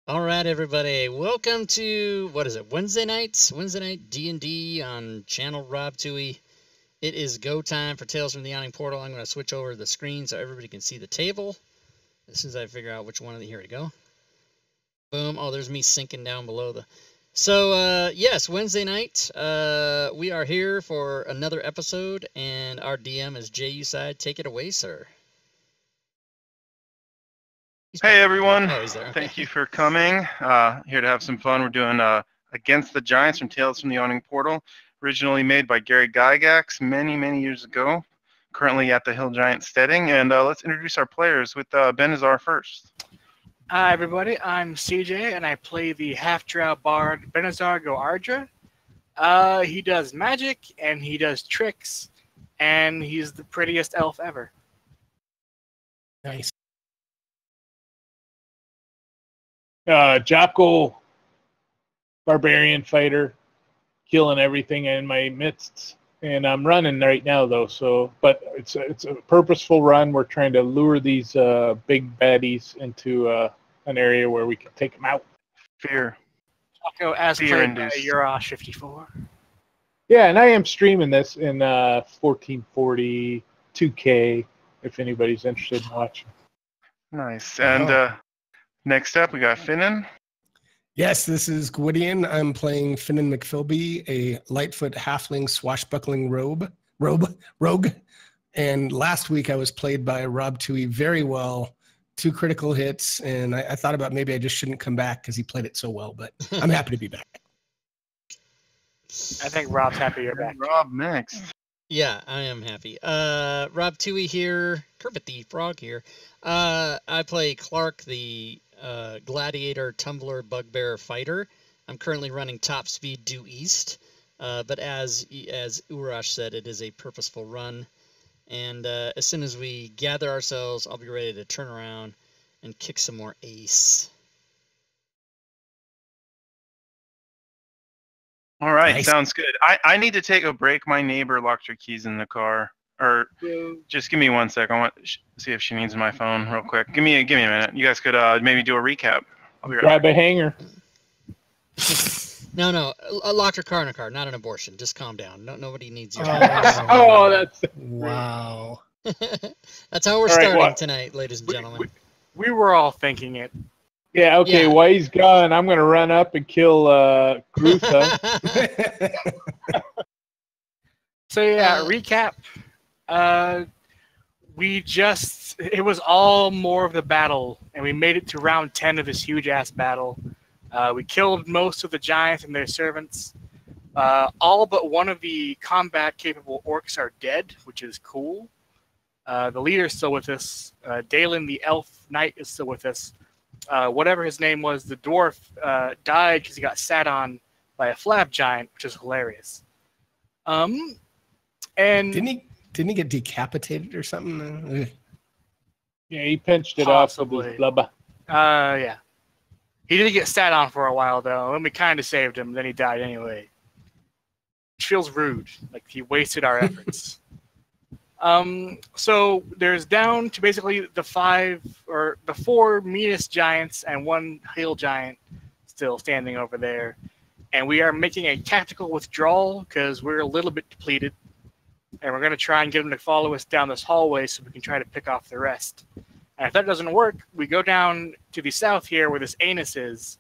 All right, everybody. Welcome to, what is it, Wednesday nights? Wednesday night D&D on channel Rob Tui. It is go time for Tales from the Yawning Portal. I'm going to switch over the screen so everybody can see the table. As soon as I figure out which one of the, here we go. Boom. Oh, there's me sinking down below the... So, yes, Wednesday night. We are here for another episode, and our DM is Jeaucide. Take it away, sir. Hey everyone, oh, he's there. Okay. Thank you for coming. Here to have some fun. We're doing Against the Giants from Tales from the Yawning Portal, originally made by Gary Gygax many years ago, currently at the Hill Giant steading. And let's introduce our players with Benazar first. Hi everybody, I'm CJ and I play the half-drow bard Benazar Goardra. He does magic and he does tricks and he's the prettiest elf ever. Nice. Jocko, barbarian fighter, killing everything in my midst, and I'm running right now though. So, but it's a purposeful run. We're trying to lure these big baddies into an area where we can take them out. Fear. Jocko, as played by Yawning 54. Yeah, and I am streaming this in 1440 2K if anybody's interested in watching. Nice. And next up, we got Finnan. Yes, this is Gwydion. I'm playing Finnan McPhilby, a Lightfoot halfling swashbuckling rogue. And last week I was played by Rob Tui very well. 2 critical hits, and I thought about maybe I just shouldn't come back because he played it so well, but I'm happy to be back. I think Rob's happy you're back. Rob next. Yeah, I am happy. Rob Tui here, Kermit the Frog here. I play Clark, the gladiator, tumbler, bugbear fighter. I'm currently running top speed due east, but as Urash said, it is a purposeful run. And as soon as we gather ourselves, I'll be ready to turn around and kick some more ace. All right, Nice. Sounds good. I need to take a break. My neighbor locked her keys in the car. Or just give me 1 sec. I want to see if she needs my phone real quick. Give me a minute. You guys could maybe do a recap. I'll be right back. Grab a hanger. No, lock your car in a car, not an abortion. Just calm down. Nobody needs your Oh, that's Wow. That's how we're starting tonight, ladies and gentlemen. We were all thinking it. Yeah, okay, Yeah. while he's gone, I'm going to run up and kill Grutha. So yeah, recap. It was all more of the battle, and we made it to round 10 of this huge-ass battle. We killed most of the giants and their servants. All but one of the combat-capable orcs are dead, which is cool. The leader's still with us. Dalen, the elf knight, is still with us. Whatever his name was, the dwarf, died because he got sat on by a flab giant, which is hilarious. And Didn't he get decapitated or something? Yeah, he pinched it Possibly. off with his blubber. yeah. He did get sat on for a while, though, and we kind of saved him. Then he died anyway. Which feels rude. Like, he wasted our efforts. So there's down to basically the 4 meanest giants and 1 hill giant still standing over there. And we are making a tactical withdrawal because we're a little bit depleted. And we're going to try and get them to follow us down this hallway so we can try to pick off the rest. And if that doesn't work, we go down to the south here where this anus is,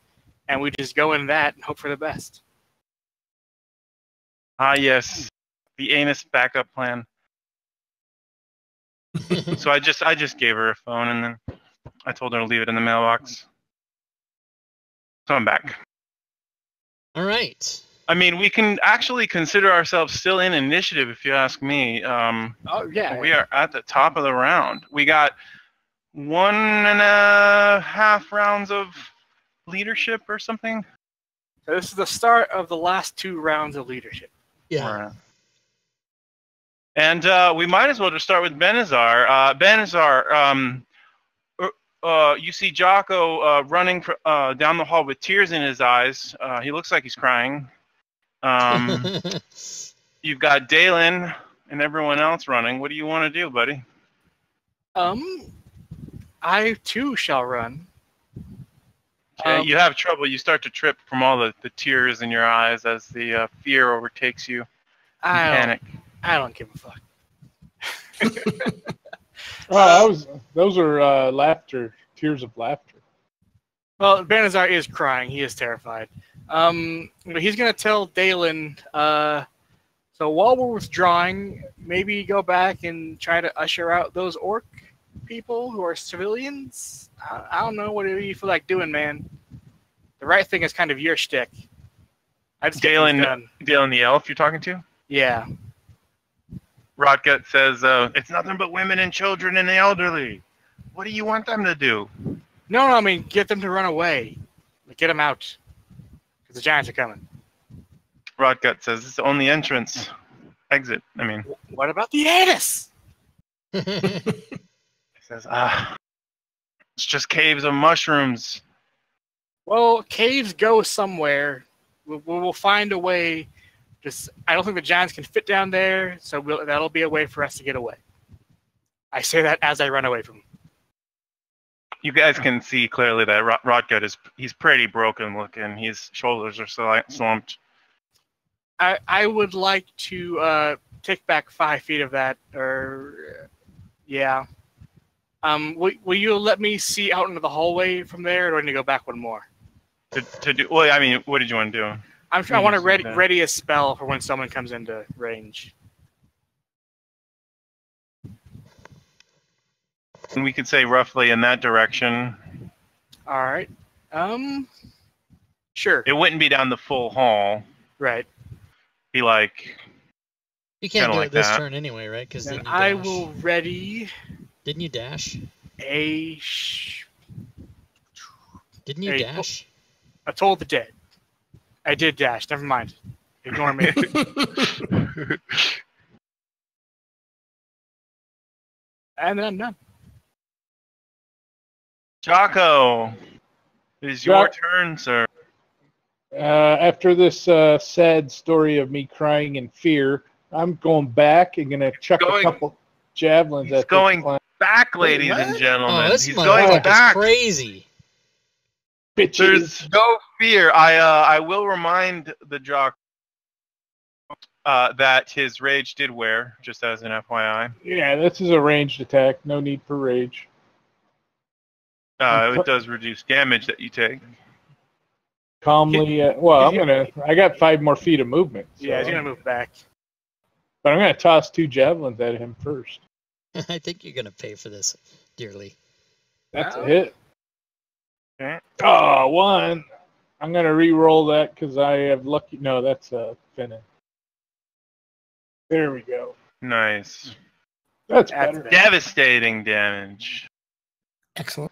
and we just go in that and hope for the best. Ah, yes, the anus backup plan. So I just gave her a phone, and then I told her to leave it in the mailbox. So I'm back. All right. I mean, we can actually consider ourselves still in initiative, if you ask me. Oh, yeah. We are at the top of the round. We got 1.5 rounds of leadership or something. So this is the start of the last 2 rounds of leadership. Yeah. And we might as well just start with Benazar. Benazar, you see Jocko running down the hall with tears in his eyes. He looks like he's crying. You've got Dalen and everyone else running. What do you want to do, buddy? I too shall run. You have trouble. You start to trip from all the tears in your eyes as the fear overtakes you. Panic. I don't give a fuck. Those are laughter, tears of laughter. Well, Banazar is crying. He is terrified. But he's gonna tell Dalen. So while we're withdrawing, maybe go back and try to usher out those orc people who are civilians. I don't know. What do you feel like doing, man? The right thing is kind of your shtick. I just Dalen the elf you're talking to? Yeah. Rotgut says, it's nothing but women and children and the elderly. What do you want them to do? No, I mean, get them to run away. Get them out. Because the giants are coming. Rotgut says, it's the only entrance. Exit, I mean. What about the anus? He says, it's just caves of mushrooms. Well, caves go somewhere. We'll find a way. Just, I don't think the giants can fit down there, so that'll be a way for us to get away. I say that as I run away from him. You guys can see clearly that Rotgut he's pretty broken looking. His shoulders are slumped. I would like to take back 5 feet of that, or yeah. Will you let me see out into the hallway from there, or do I need to go back one more? To do well, I mean, what did you want to do? I want to ready a spell for when someone comes into range. And we could say roughly in that direction. All right. Sure. It wouldn't be down the full hall. Right. Be like. You can't do like it this that. turn anyway, right? Because then I will ready. Didn't you dash? Didn't you dash? I told the dead. I did dash. Never mind. Ignore me. And then I'm done. Jocko, it is your turn, sir. After this sad story of me crying in fear, I'm going back and going to chuck a couple javelins at this clown. Back, ladies and gentlemen. Oh, this he's going back. Is crazy. Bitches. There's no fear. I will remind the Jock that his rage did wear, just as an FYI. Yeah, this is a ranged attack. No need for rage. It does reduce damage that you take. Calmly. I got 5 more feet of movement. So. Yeah, he's gonna move back. But I'm gonna toss 2 javelins at him first. I think you're gonna pay for this dearly. That's a hit. Okay. Oh, 1. I'm gonna re-roll that because I have lucky. No, that's Finnan. There we go. Nice. That's better. Devastating damage. Excellent.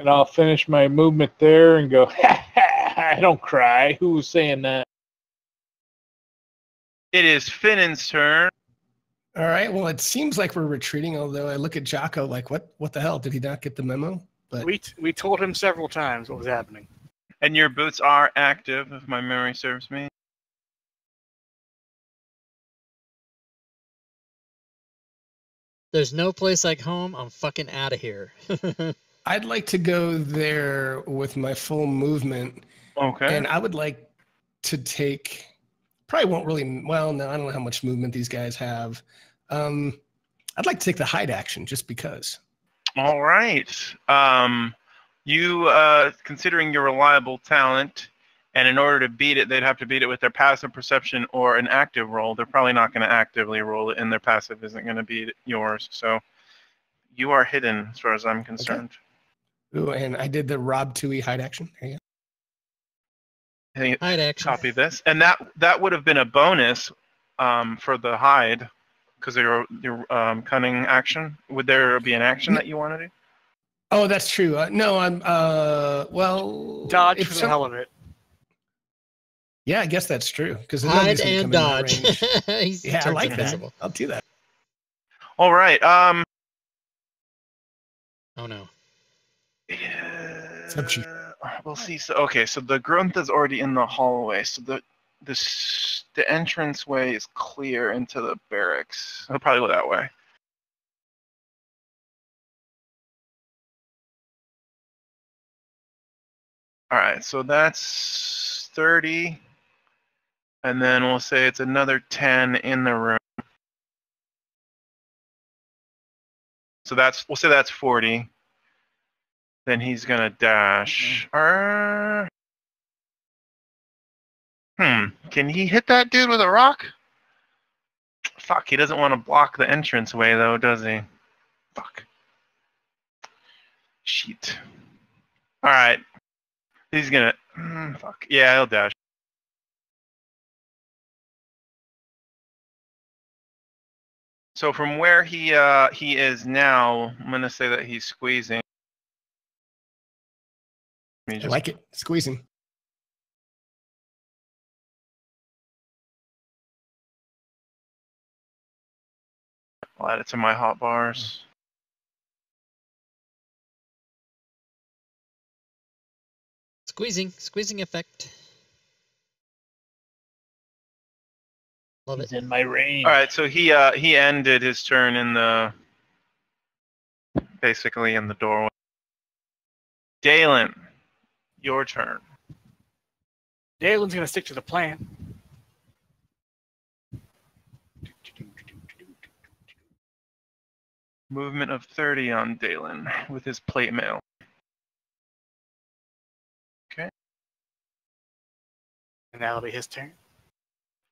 And I'll finish my movement there and go, ha ha, I don't cry. Who was saying that? It is Finnan's turn. All right. Well, it seems like we're retreating, although I look at Jocko like, what the hell? Did he not get the memo? But we told him several times what was happening. And your boots are active, if my memory serves me. There's no place like home. I'm fucking out of here. I'd like to go there with my full movement. Okay. And I would like to take, probably won't really, well, no, I don't know how much movement these guys have. I'd like to take the hide action just because. All right. You, considering your reliable talent, and in order to beat it, they'd have to beat it with their passive perception or an active roll. They're probably not going to actively roll it, and their passive isn't going to beat yours. So you are hidden, as far as I'm concerned. Okay. Ooh, and I did the Rob Tui hide action. There you go. Hide action. Copy this. And that would have been a bonus for the hide, because your cunning action. Would there be an action that you want to do? Oh, that's true. No, I'm, well... Dodge for the hell of it. Yeah, I guess that's true. Because hide and dodge. Yeah, I like invisible. That. I'll do that. All right. Oh, no. We'll see. So, okay, so the Grunth is already in the hallway. So the entranceway is clear into the barracks. I'll probably go that way. All right, so that's 30. And then we'll say it's another 10 in the room. So we'll say that's 40. Then he's gonna dash. Can he hit that dude with a rock? Fuck, he doesn't want to block the entranceway though, does he? Fuck. Shit. Alright. He's gonna... fuck. Yeah, he'll dash. So from where he is now, I'm gonna say that he's squeezing. I like it. Squeezing. I'll add it to my hot bars. Squeezing effect. Love He's it. in my range. All right, so he ended his turn in the basically in the doorway. Dalen, your turn. Dalen's gonna stick to the plan. Movement of 30 on Dalen with his plate mail. Okay. And that'll be his turn.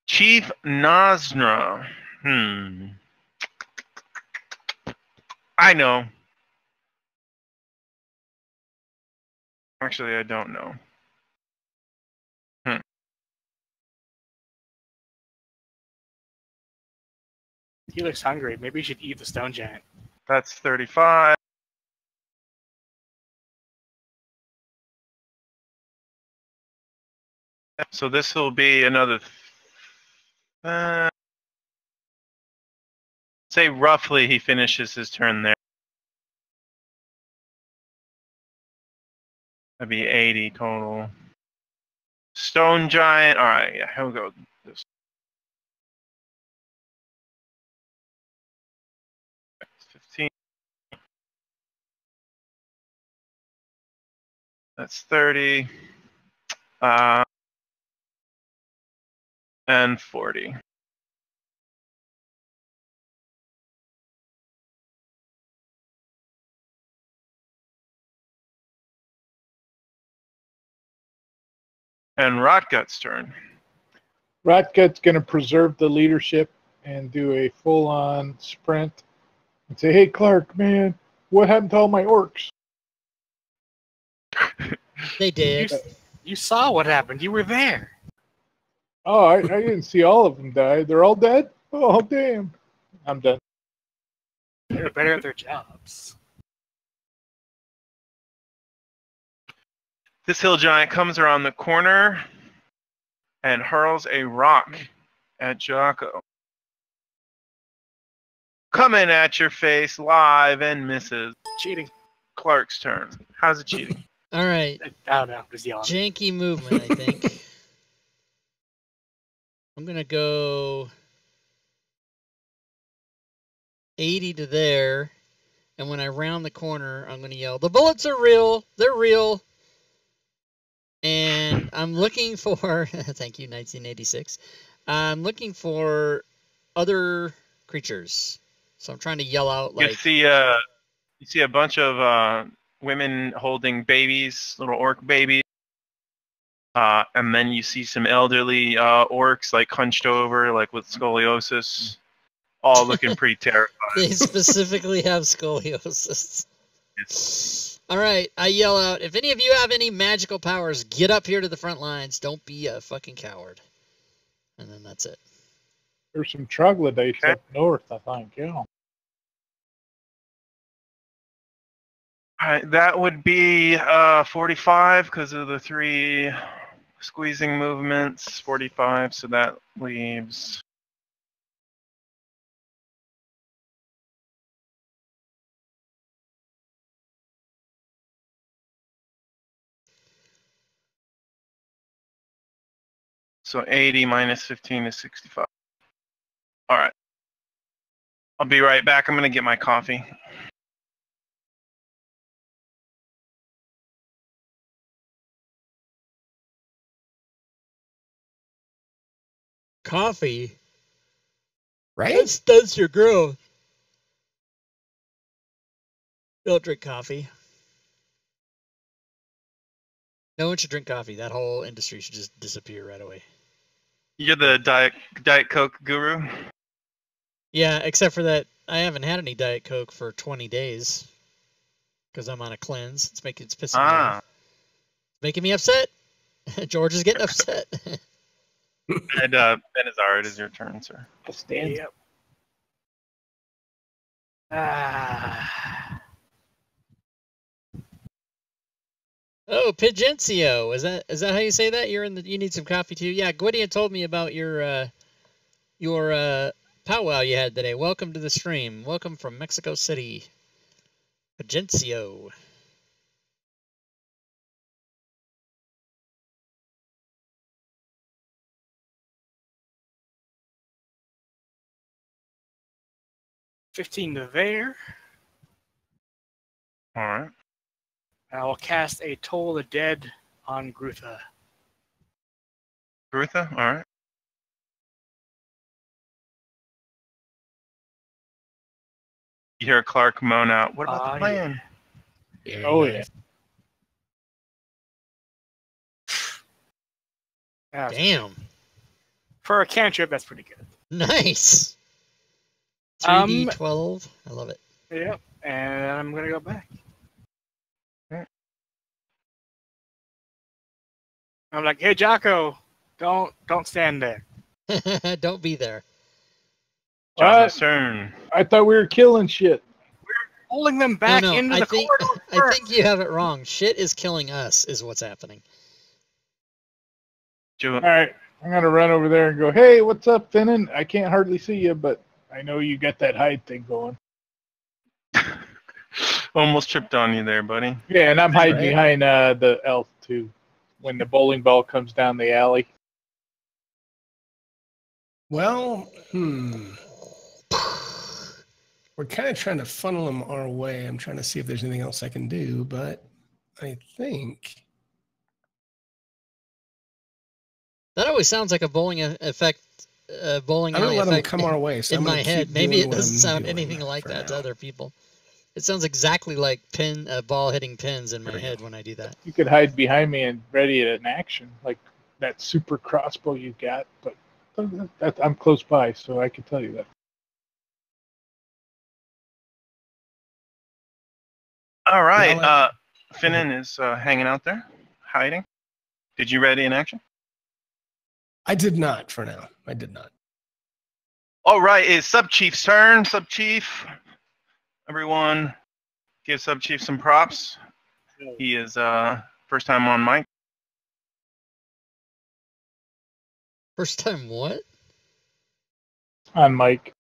Chief Nasra. I know. Actually, I don't know. He looks hungry. Maybe you should eat the stone giant. That's 35. So this will be another... say roughly he finishes his turn there. That'd be 80 total. Stone giant. All right, yeah, he'll go this. That's 15. That's 30. And 40. And Rotgut's turn. Rotgut's going to preserve the leadership and do a full-on sprint and say, "Hey, Clark, man, what happened to all my orcs?" They did. You saw what happened. You were there. Oh, I didn't see all of them die. They're all dead? Oh, damn. I'm done. They're better at their jobs. This hill giant comes around the corner and hurls a rock at Jocko. Coming at your face live and misses. Cheating. Clark's turn. How's it cheating? All right. I don't know. Just yelling. Janky movement, I think. I'm going to go 80 to there. And when I round the corner, I'm going to yell, "The bullets are real. They're real." And I'm looking for, thank you, 1986. I'm looking for other creatures. So I'm trying to yell out like... You see a bunch of women holding babies, little orc babies. And then you see some elderly orcs like hunched over, like with scoliosis, all looking pretty terrified. They specifically have scoliosis. Yes. All right, I yell out, "If any of you have any magical powers, get up here to the front lines. Don't be a fucking coward." And then that's it. There's some troglodytes up north, I think. Yeah. All right, that would be 45 because of the 3 squeezing movements. 45, so that leaves... So 80 minus 15 is 65. All right. I'll be right back. I'm going to get my coffee. coffee. Right? That stunts your growth. Don't drink coffee. No one should drink coffee. That whole industry should just disappear right away. You're the Diet Coke guru? Yeah, except for that I haven't had any Diet Coke for 20 days because I'm on a cleanse. It's pissing me off. It's making me upset. George is getting upset. And Benazar, it is your turn, sir. I'll stand. Yep. Ah. Oh, Pigencio. Is that how you say that? You need some coffee too? Yeah, Gwydion told me about your powwow you had today. Welcome to the stream. Welcome from Mexico City. Pigencio. $15 to there. All right. I will cast a Toll the Dead on Grutha. Grutha? All right. You hear Clark moan out, what about the plan? Yeah. Oh, yeah. Damn. For a cantrip, that's pretty good. Nice. 3d12. I love it. Yep. And I'm going to go back. Okay. I'm like, hey, Jocko, don't stand there. Don't be there. John's turn. I thought we were killing shit. Pulling them back No, into I the think, corridor. I think you have it wrong. Shit is killing us, is what's happening. All right, I'm gonna run over there and go, hey, what's up, Finnan? I can't hardly see you, but I know you got that hide thing going. Almost tripped on you there, buddy. Yeah, and I'm hiding Right. behind the elf, too, when the bowling ball comes down the alley. Well, we're kind of trying to funnel them our way. I'm trying to see if there's anything else I can do, but I think That always sounds like a bowling effect. Bowling I'm gonna alley let them effect come our way. So in I'm gonna my head. keep Maybe doing it what doesn't I'm sound doing anything like for that to now. other people. It sounds exactly like ball hitting pins in my There we head go. when I do that. You could hide behind me and ready at an action, like that super crossbow you got, but I'm close by, so I can tell you that. All right. Yeah, Finnan is hanging out there, hiding. Did you ready in action? I did not for now. I did not. All right, it's Sub Chief's turn. Sub Chief, everyone, give Sub Chief some props. He is first time on mic. First time what? On Mike.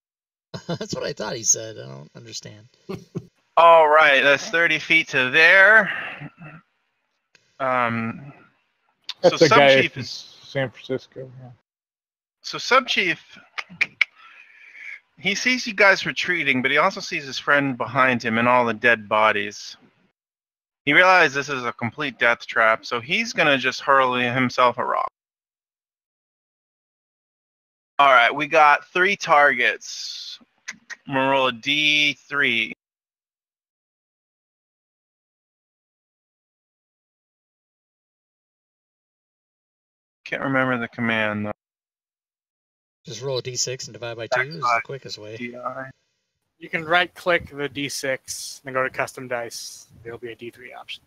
That's what I thought he said. I don't understand. All right, that's 30 feet to there. That's So the Sub guy Chief from is San Francisco. Yeah. so Sub Chief. He sees you guys retreating, but he also sees his friend behind him and all the dead bodies. He realizes this is a complete death trap, so he's gonna just hurl himself a rock. All right, we got 3 targets. I'm gonna roll a D3. Can't remember the command though. Just roll a d6 and divide by 2 is the quickest way. DI. You can right-click the D6 and go to Custom Dice. There'll be a D3 option.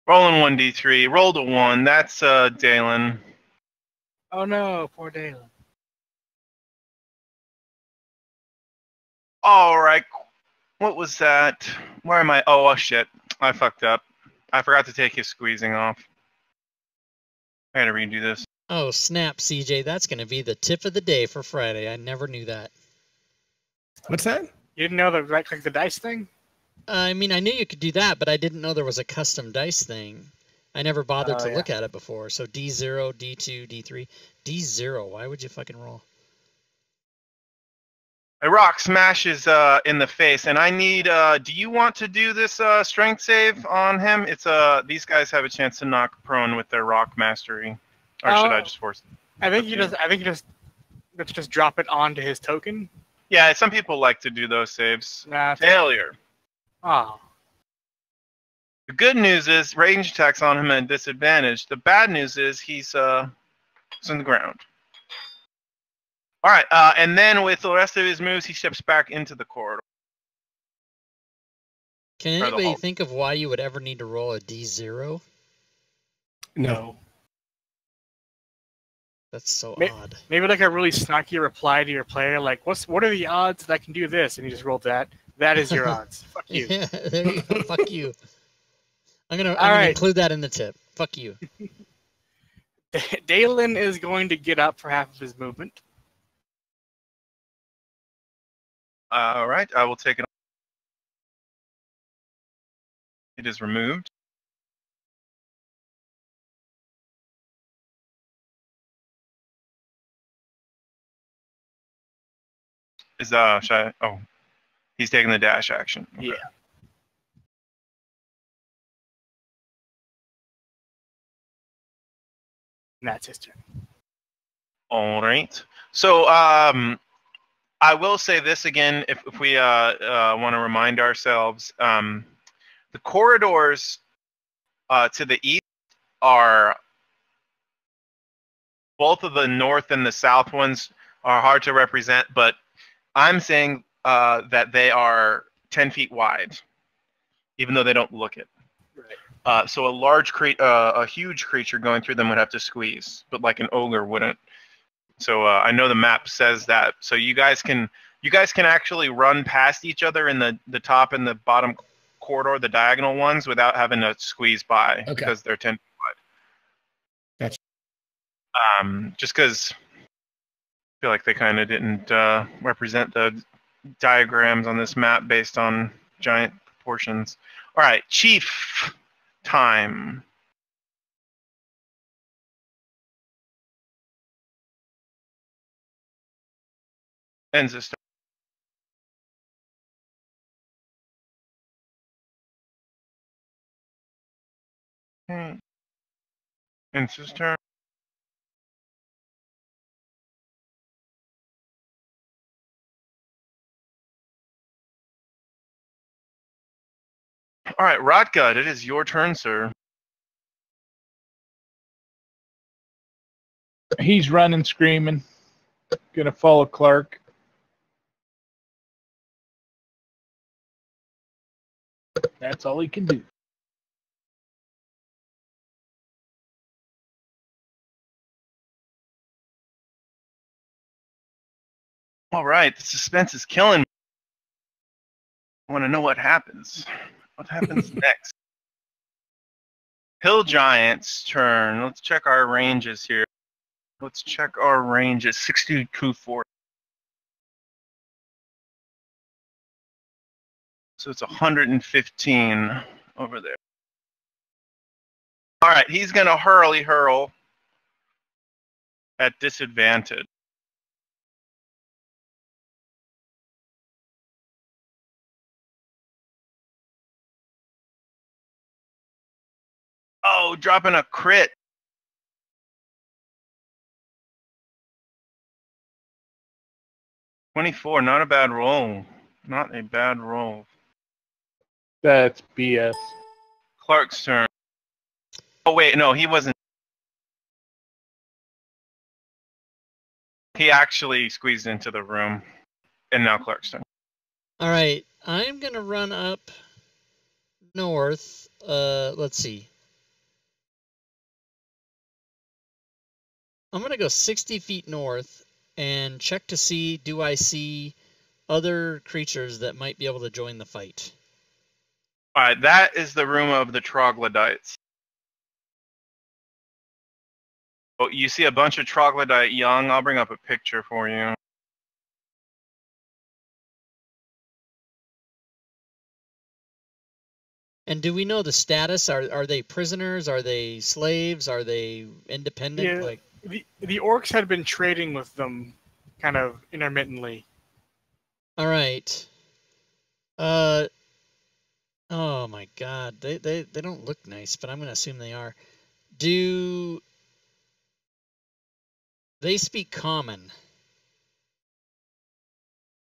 Rolling 1D3. Rolled a 1. That's Dalen. Oh no, poor Dalen. All right. What was that? Where am I? Oh, shit. I fucked up. I forgot to take his squeezing off. I gotta redo this. Oh, snap, CJ. That's going to be the tip of the day for Friday. I never knew that. What's that? You didn't know the right-click the dice thing? I mean, I knew you could do that, but I didn't know there was a custom dice thing. I never bothered to look at it before. So D0, D2, D3. D0, why would you fucking roll? A rock smashes in the face, and I need. Do you want to do this strength save on him? It's these guys have a chance to knock prone with their rock mastery. Or should I just force it? I think you just let's just drop it onto his token. Yeah, some people like to do those saves. Nah. Failure. Oh. The good news is range attacks on him at disadvantage. The bad news is he's in the ground. All right, and then with the rest of his moves, he steps back into the corridor. Can anybody think of why you would ever need to roll a D0? No. That's so odd. Maybe like a really snarky reply to your player, like, what are the odds that I can do this? And you just rolled that. That is your odds. Fuck you. Yeah, there you go. Fuck you. I'm gonna include that in the tip. Fuck you. Dalen is going to get up for half of his movement. All right, I will take it. It is removed. Should I? Oh, he's taking the dash action. Okay. Yeah. And that's his turn. All right. So I will say this again, if we want to remind ourselves, the corridors to the east are both of the north and the south ones are hard to represent, but I'm saying that they are 10 feet wide, even though they don't look it. Right. So a huge creature going through them would have to squeeze, but like an ogre wouldn't. So I know the map says that. So you guys can actually run past each other in the top and the bottom corridor, the diagonal ones, without having to squeeze by because they're 10 feet wide. Gotcha. Just because I feel like they kind of didn't represent the diagrams on this map based on giant proportions. All right, Chief time. Ends this turn. Ends this turn. All right, Rotgut, it is your turn, sir. He's running, screaming. Gonna follow Clark. That's all he can do. All right, the suspense is killing me. I want to know what happens. What happens next? Hill Giant's turn. Let's check our ranges here. Let's check our ranges. 62 4. So it's 115 over there. All right, he's going to hurl at disadvantage. Oh, dropping a crit. $24, not a bad roll. Not a bad roll. That's BS. Clark's turn. Oh, wait, no, he wasn't. He actually squeezed into the room. And now Clark's turn. All right, I'm going to run up north. Let's see. I'm going to go 60 feet north and check to see, do I see other creatures that might be able to join the fight? All right, that is the room of the troglodytes. Oh, you see a bunch of troglodyte young. I'll bring up a picture for you. And do we know the status? Are they prisoners? Are they slaves? Are they independent? Yeah, like the orcs had been trading with them kind of intermittently. All right. Oh my God, they don't look nice, but I'm gonna assume they are. Do They speak common.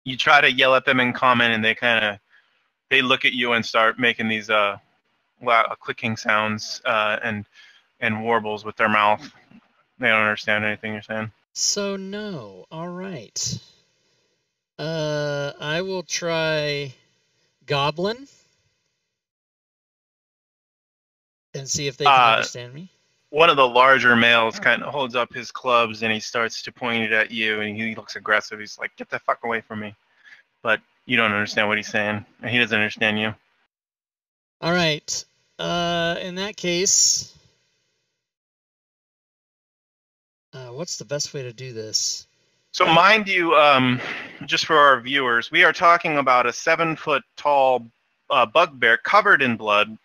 You try to yell at them in common, and they look at you and start making these clicking sounds and warbles with their mouth. They don't understand anything you're saying. So no. All right. I will try Goblin and see if they can understand me. One of the larger males kind of holds up his clubs and he starts to point it at you, and he looks aggressive. He's like, "Get the fuck away from me!" But you don't understand what he's saying, and he doesn't understand you. All right. In that case, what's the best way to do this? So mind you, just for our viewers, we are talking about a 7-foot-tall bugbear covered in blood,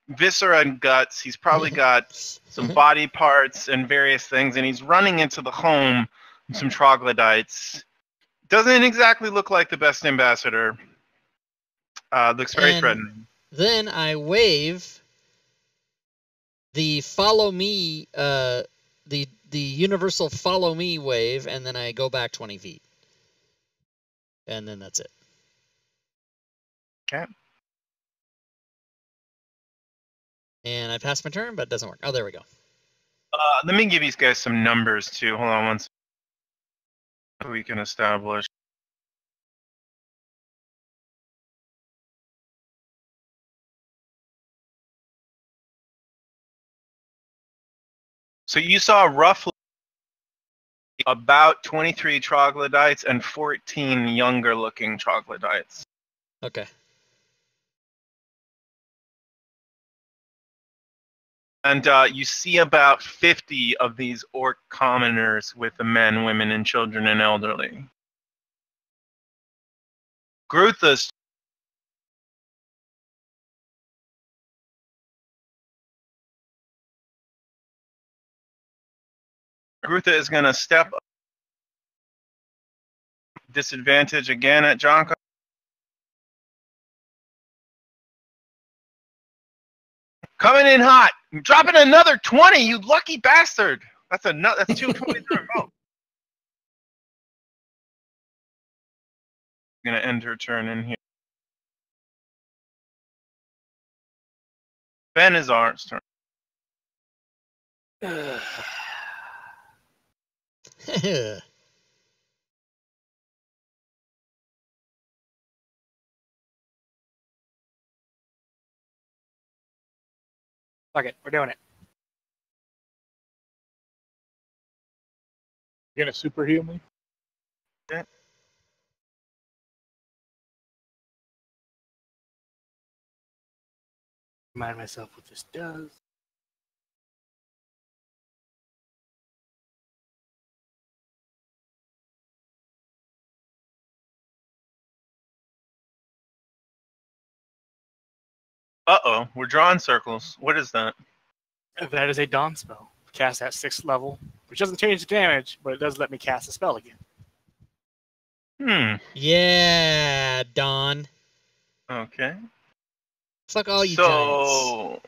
viscera and guts. He's probably got some body parts and various things, and he's running into the home of some troglodytes. Doesn't exactly look like the best ambassador. Looks very threatening. Then I wave the follow me, the universal follow me wave, and then I go back 20 feet. And then that's it. Okay. And I passed my turn, but it doesn't work. Oh, there we go. Let me give you guys some numbers, too. Hold on one second. So we can establish. So you saw roughly about 23 troglodytes and 14 younger-looking troglodytes. Okay. And you see about 50 of these orc commoners with the men, women, and children and elderly. Grutha's Grutha is going to step up. Disadvantage again at Jonko. Coming in hot. Dropping another 20, you lucky bastard. That's 2 20s in a row. I'm going to end her turn in here. Ben is Art's turn. Fuck it, we're doing it. You gonna super heal me? Okay. Remind myself what this does. Uh-oh, we're drawing circles. What is that? That is a Dawn spell. Cast at 6th level, which doesn't change the damage, but it does let me cast a spell again. Yeah, Dawn. Okay. Fuck all you giants. So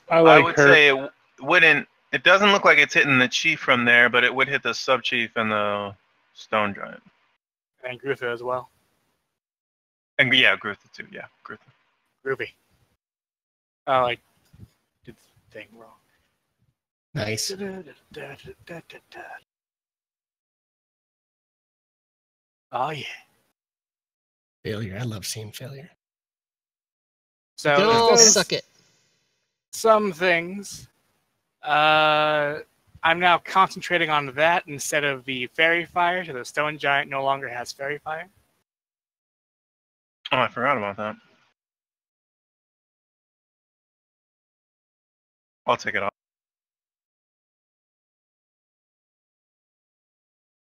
I I would her. say it wouldn't. It doesn't look like it's hitting the chief from there, but it would hit the sub chief and the stone giant. And Grutha as well. And yeah, Grutha too. Yeah, Grutha. Groovy. Oh, I did the thing wrong. Nice. Oh yeah. Failure. I love seeing failure. So Don't it does suck it. some things. I'm now concentrating on that instead of the fairy fire, so the stone giant no longer has fairy fire. Oh, I forgot about that. I'll take it off.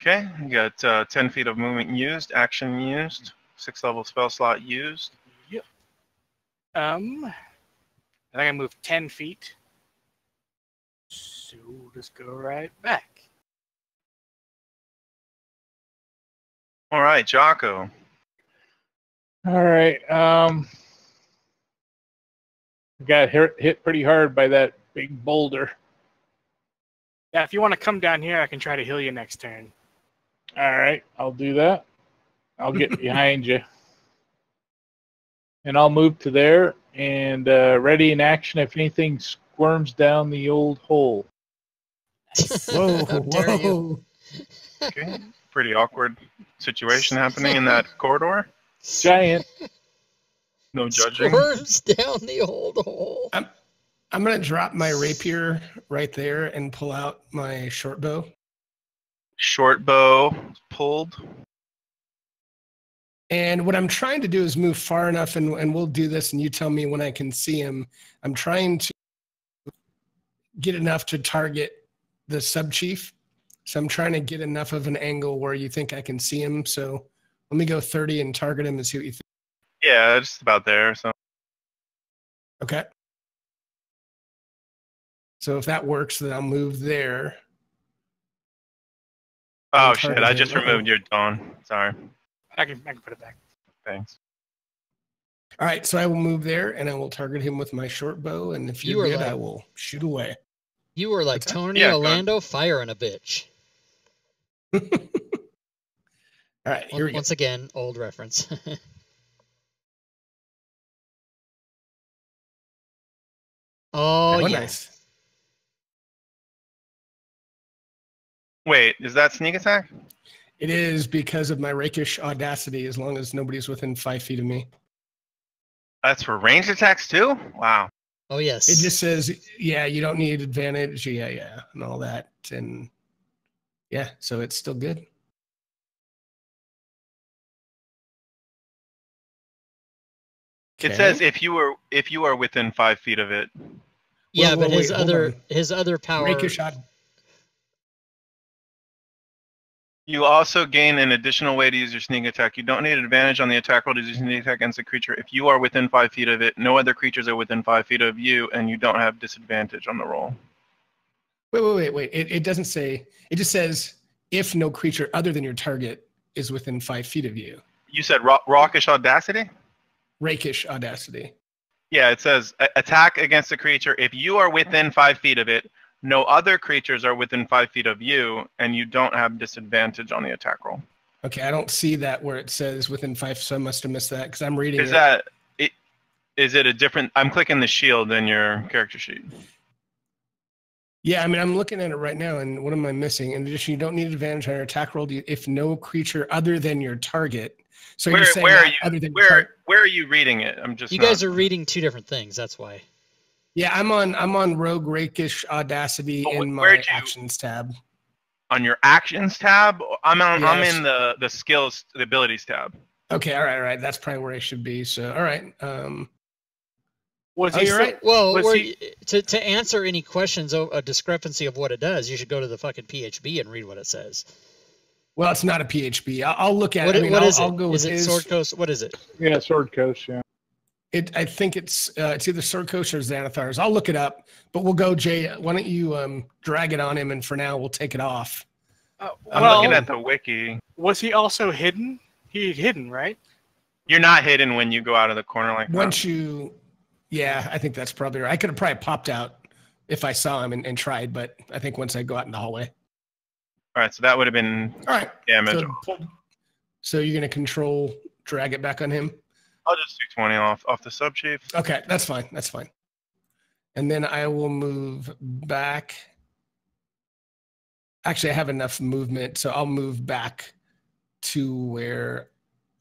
Okay, you got 10 feet of movement used, action used, 6th level spell slot used. Yep. I think I moved 10 feet. So just go right back. All right, Jocko. All right. Got hit pretty hard by that big boulder. Yeah, if you want to come down here, I can try to heal you next turn. All right, I'll do that. I'll get behind you. And I'll move to there and ready in action if anything squirms down the old hole. Whoa, How dare you. whoa. Okay. Pretty awkward situation happening in that corridor. Giant. No judging. Squirms down the old hole. I'm going to drop my rapier right there and pull out my short bow. Short bow pulled. And what I'm trying to do is move far enough, and we'll do this, and you tell me when I can see him. I'm trying to get enough to target the sub-chief. So I'm trying to get enough of an angle where you think I can see him. So let me go 30 and target him and see what you think. Yeah, just about there. So Okay. So if that works, then I'll move there. oh And shit! target I him. just removed your dawn. Sorry. I can put it back. Thanks. All right, so I will move there, and I will target him with my short bow. And if you're You are good, like- I will shoot away. You were like What's that? Tony Yeah, go Orlando firing a bitch. All right, here we go. Once again, old reference. Oh, Oh, yeah. nice. Wait, is that sneak attack? It is because of my rakish audacity, as long as nobody's within 5 feet of me. That's for ranged attacks too? Wow. Oh, yes. It just says, yeah, you don't need advantage, yeah, and all that. And yeah, so it's still good. It says if you are within 5 feet of it. Yeah, Whoa, but whoa, his wait, hold on. other power. Rakish odd. You also gain an additional way to use your sneak attack. You don't need an advantage on the attack roll to use your sneak attack against a creature. If you are within 5 feet of it, no other creatures are within 5 feet of you, and you don't have disadvantage on the roll. Wait. It doesn't say, it just says if no creature other than your target is within 5 feet of you. You said raucous audacity? Rakish audacity. Yeah, it says attack against a creature. If you are within 5 feet of it, no other creatures are within 5 feet of you, and you don't have disadvantage on the attack roll. Okay, I don't see that where it says within 5, so I must have missed that because I'm reading Is it a different? I'm clicking the shield in your character sheet. Yeah, I mean, I'm looking at it right now, and what am I missing? In addition, you don't need advantage on your attack roll if no creature other than your target. So you're saying where are that you? other than your target. Where are you reading it? I'm just. You guys are reading two different things. That's why. Yeah, I'm on Rogue Rakish Audacity Oh, in my where'd you- actions tab. On your actions tab. I'm Yes. in the skills, the abilities tab. Okay, all right. That's probably where I should be. So, all right. Was Oh, he you're still- right. Well, Was he- to answer any questions of a discrepancy of what it does, you should go to the fucking PHB and read what it says. Well, it's not a PHB. I'll look at What, it. I mean, what is I'll it? go Is with it his. Sword Coast? What is it? Yeah, Sword Coast, yeah. I think it's either Sword Coast or Xanathar's. I'll look it up, but we'll go, Jay. Why don't you drag it on him, and for now we'll take it off. I'm well, looking at the wiki. was he also hidden? He's hidden, right? You're not hidden when you go out of the corner like that. Once you, yeah, I think that's probably right. I could have probably popped out if I saw him and tried, but I think once I go out in the hallway. All right, so that would have been All right. damage. So you're gonna control drag it back on him? I'll just do 20 off the sub chief. Okay, that's fine. That's fine. And then I will move back. Actually, I have enough movement, so I'll move back to where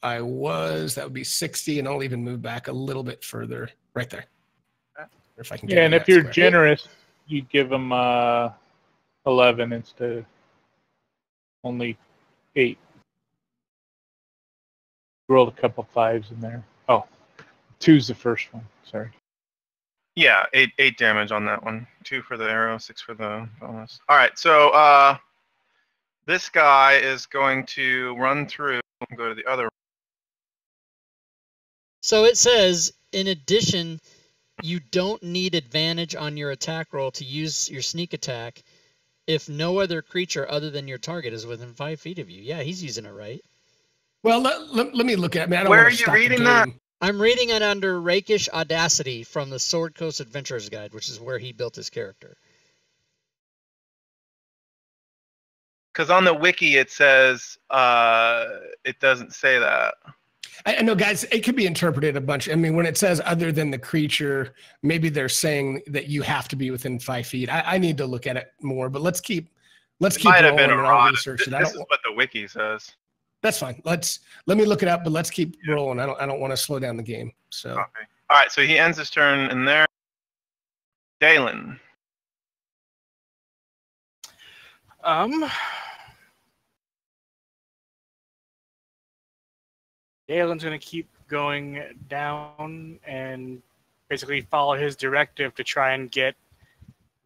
I was. That would be 60, and I'll even move back a little bit further, right there. If I can get Yeah, and to if that you're square. generous, you give them 11 instead of only 8. Rolled a couple 5s in there. Oh, 2's the first one. Sorry. Yeah, 8 damage on that one. 2 for the arrow, 6 for the bonus. All right, so this guy is going to run through and go to the other. So it says, in addition, you don't need advantage on your attack roll to use your sneak attack if no other creature other than your target is within 5 feet of you. Yeah, he's using it right. Well, let me look at it. I mean, I don't Where wanna are you stop the reading that? game. I'm reading it under Rakish Audacity from the Sword Coast Adventurer's Guide, which is where he built his character. Because on the wiki it says it doesn't say that. I know, guys, it could be interpreted a bunch. I mean, when it says other than the creature, maybe they're saying that you have to be within 5 feet. I need to look at it more, but let's keep Might have been rolling and I'll errata. research it. This is what the wiki says. That's fine. Let me look it up, but let's keep rolling. I don't want to slow down the game. So Okay. All right, so he ends his turn in there. Dalen. Dalen's going to keep going down and basically follow his directive to try and get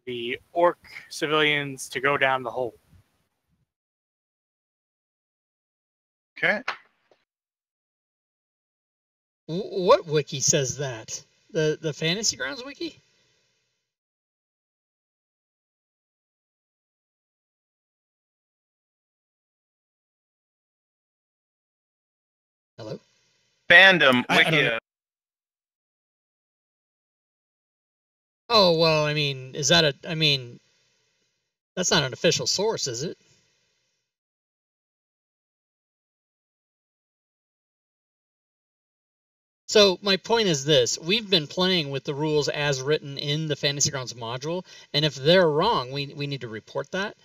the orc civilians to go down the hole. Okay. What wiki says that? The Fantasy Grounds wiki? Hello? Fandom I don't wiki. know. Oh, well, I mean, is that I mean, that's not an official source, is it? So my point is this: we've been playing with the rules as written in the Fantasy Grounds module, and if they're wrong, we need to report that.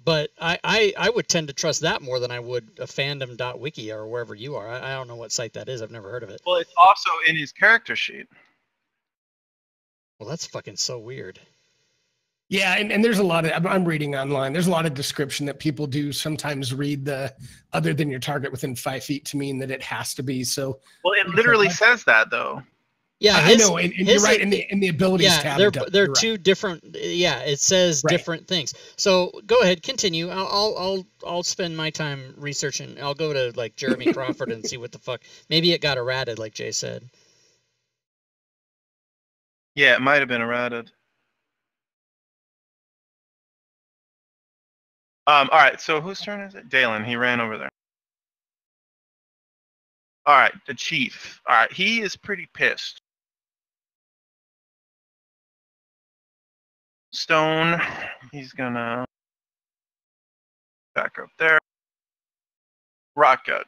But I would tend to trust that more than I would a fandom.wiki or wherever you are. I don't know what site that is. I've never heard of it. Well, it's also in his character sheet. Well, that's fucking so weird. Yeah, and there's a lot of, I'm reading online, there's a lot of description that people do sometimes read the other than your target within 5 feet to mean that it has to be. So Well, it literally says that though. Yeah, I know, and you're right in the abilities yeah, tab. they're two different. Yeah, it says different things. So go ahead, continue. I'll spend my time researching. I'll go to like Jeremy Crawford and see what the fuck. Maybe it got errated, like Jay said. Yeah, it might have been errated. All right, so whose turn is it? Dalen. He ran over there. All right, the chief. All right, he is pretty pissed. Stone. He's gonna back up there. Rock gut.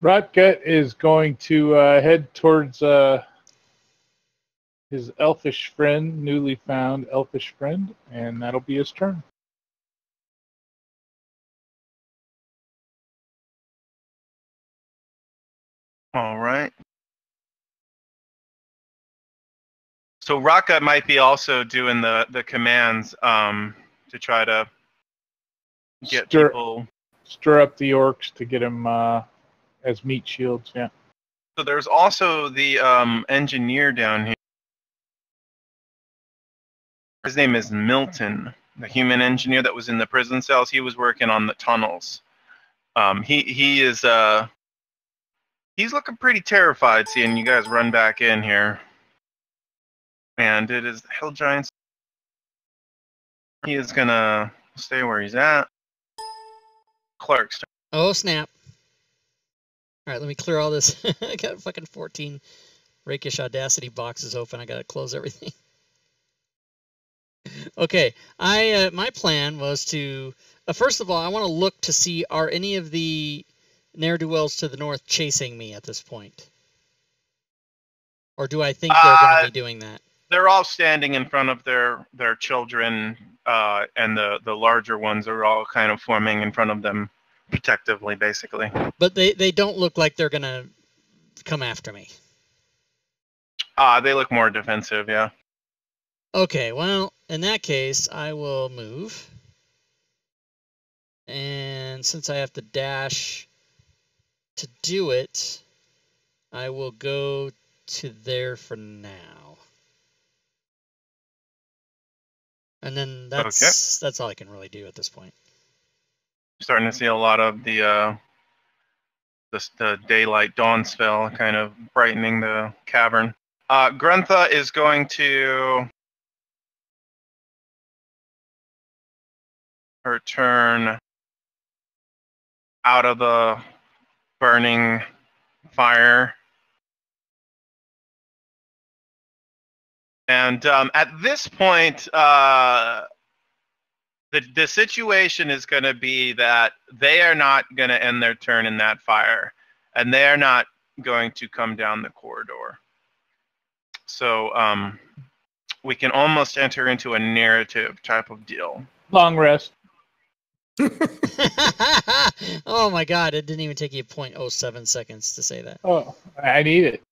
Rotgut is going to head towards his elfish friend, newly found elfish friend, and that'll be his turn. All right. So Rockgut might be also doing the commands to try to get people. Stir up the orcs to get them as meat shields, yeah. So there's also the engineer down here. His name is Milton, the human engineer that was in the prison cells. He was working on the tunnels. He is he's looking pretty terrified seeing you guys run back in here. And it is the Hill Giants. He is gonna stay where he's at. Clark's turn. Oh snap! All right, let me clear all this. I got fucking 14 rakish audacity boxes open. I gotta close everything. Okay, my plan was to first of all, I want to look to see are any of the ne'er-do-wells to the north chasing me at this point, or do I think they're going to be doing that? They're all standing in front of their children, and the larger ones are all kind of forming in front of them protectively, basically. But they don't look like they're going to come after me. They look more defensive, yeah. Okay, well, in that case, I will move. And since I have to dash to do it, I will go to there for now. And then that's all I can really do at this point. Starting to see a lot of the daylight dawn spell kind of brightening the cavern. Gruntha is going to her turn out of the burning fire. And at this point, the situation is going to be that they are not going to end their turn in that fire, and they are not going to come down the corridor. So we can almost enter into a narrative type of deal. Long rest. Oh my god, it didn't even take you 0.07 seconds to say that. Oh, I need it.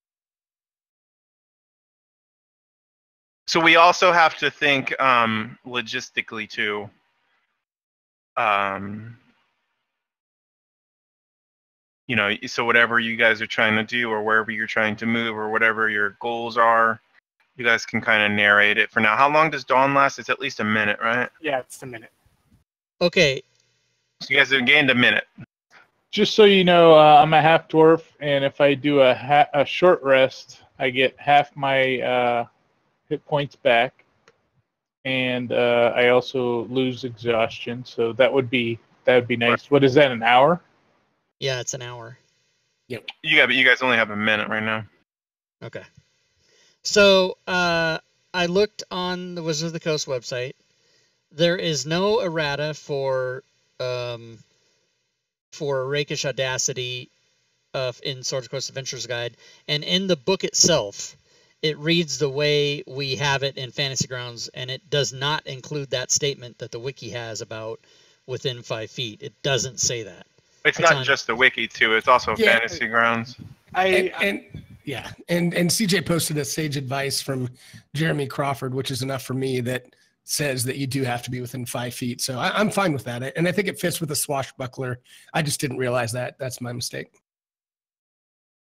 So we also have to think logistically too. You know, so whatever you guys are trying to do, or wherever you're trying to move, or whatever your goals are, you guys can kind of narrate it for now. How long does dawn last? It's at least a minute, right? Yeah, it's a minute. Okay. So you guys have gained a minute. Just so you know, I'm a half dwarf, and if I do a short rest, I get half my hit points back, and I also lose exhaustion. So that would be nice. What is that? An hour? Yeah, it's an hour. You guys only have a minute right now. Okay. So I looked on the Wizards of the Coast website. There is no errata for Rakish Audacity in Swords of Coast Adventures Guide, and in the book itself, it reads the way we have it in Fantasy Grounds, and it does not include that statement that the wiki has about within 5 feet. It doesn't say that. It's not just the wiki too. It's also Fantasy Grounds. And CJ posted a sage advice from Jeremy Crawford, which is enough for me, that says that you do have to be within 5 feet. So I'm fine with that. And I think it fits with a swashbuckler. I just didn't realize that. That's my mistake.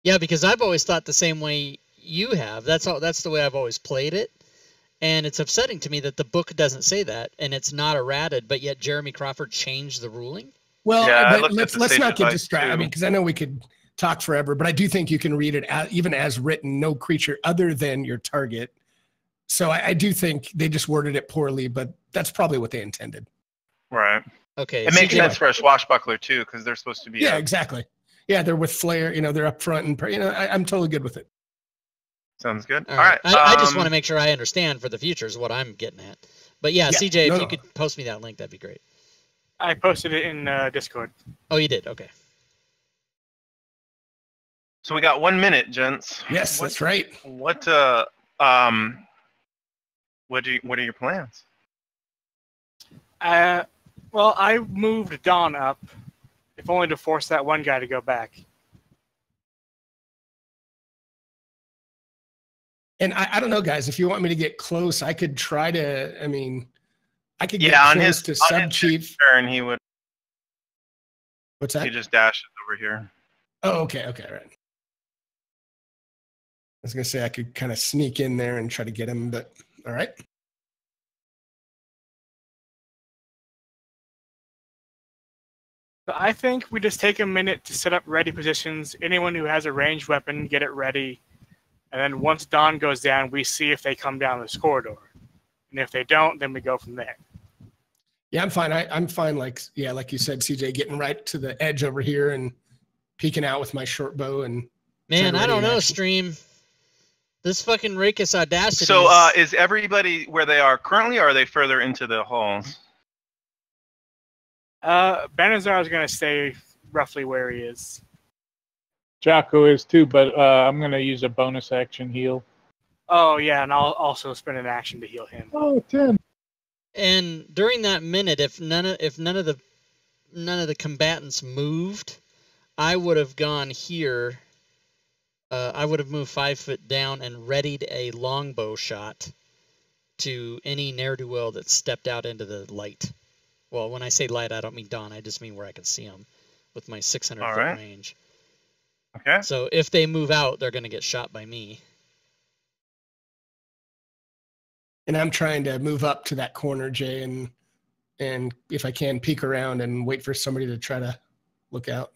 Yeah, because I've always thought the same way you have. That's the way I've always played it. And it's upsetting to me that the book doesn't say that, and it's not errated, but yet Jeremy Crawford changed the ruling. Well, yeah, let's not get distracted. I mean, because I know we could talk forever, but I do think you can read it even as written, no creature other than your target. So I do think they just worded it poorly, but that's probably what they intended. Right. Okay. It makes sense for a swashbuckler too, because they're supposed to be. Yeah, exactly. Yeah, they're with flair. You know, they're up front, and I'm totally good with it. Sounds good. All right. I just want to make sure I understand for the future is what I'm getting at. But yeah, CJ, if you could post me that link, that'd be great. I posted it in Discord. Oh, you did? Okay. So we got 1 minute, gents. Yes, that's right. What are your plans? Well, I moved Dawn up, if only to force that one guy to go back. And I don't know, guys, if you want me to get close, I could try to, I mean, I could get close to sub-chief. Turn, he would. What's that? He just dashes over here. Oh, okay, right. I was going to say I could kind of sneak in there and try to get him, but all right. So I think we just take a minute to set up ready positions. Anyone who has a ranged weapon, get it ready. And then once dawn goes down, we see if they come down this corridor. And if they don't, then we go from there. Yeah, I'm fine. I'm fine. Like you said, CJ, getting right to the edge over here and peeking out with my short bow and. Man, I don't know, stream. This fucking Rakish Audacity. So, is everybody where they are currently, or are they further into the halls? Benazar is going to stay roughly where he is. Jocko is too, but I'm going to use a bonus action heal. Oh, yeah, and I'll also spend an action to heal him. Oh, 10. And during that minute, if none of the combatants moved, I would have gone here. I would have moved 5 foot down and readied a longbow shot to any ne'er-do-well that stepped out into the light. Well, when I say light, I don't mean dawn. I just mean where I can see them with my 600-foot range. Okay. So if they move out, they're going to get shot by me. And I'm trying to move up to that corner, Jay, and if I can, peek around and wait for somebody to try to look out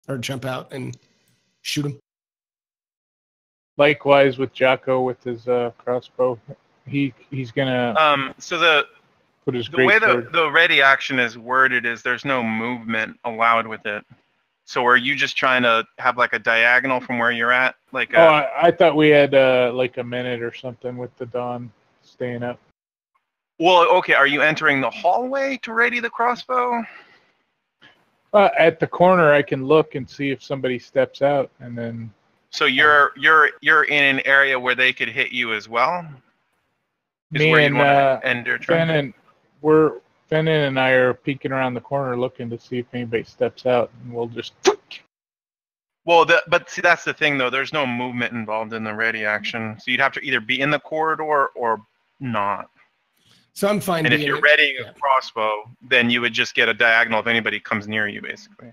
or jump out and shoot him. Likewise with Jocko with his crossbow, he's gonna. So put his the way the ready action is worded is there's no movement allowed with it. So are you just trying to have like a diagonal from where you're at? Like I thought we had like a minute or something with the dawn staying up. well, okay, are you entering the hallway to ready the crossbow? At the corner, I can look and see if somebody steps out, and then. So you're in an area where they could hit you as well? Is Me where and you'd want to end your turn? Fenton and I are peeking around the corner looking to see if anybody steps out, and we'll just. Well, but see, that's the thing, though. There's no movement involved in the ready action, so you'd have to either be in the corridor or not. So I'm fine. And if you're readying a crossbow, then you would just get a diagonal if anybody comes near you, basically.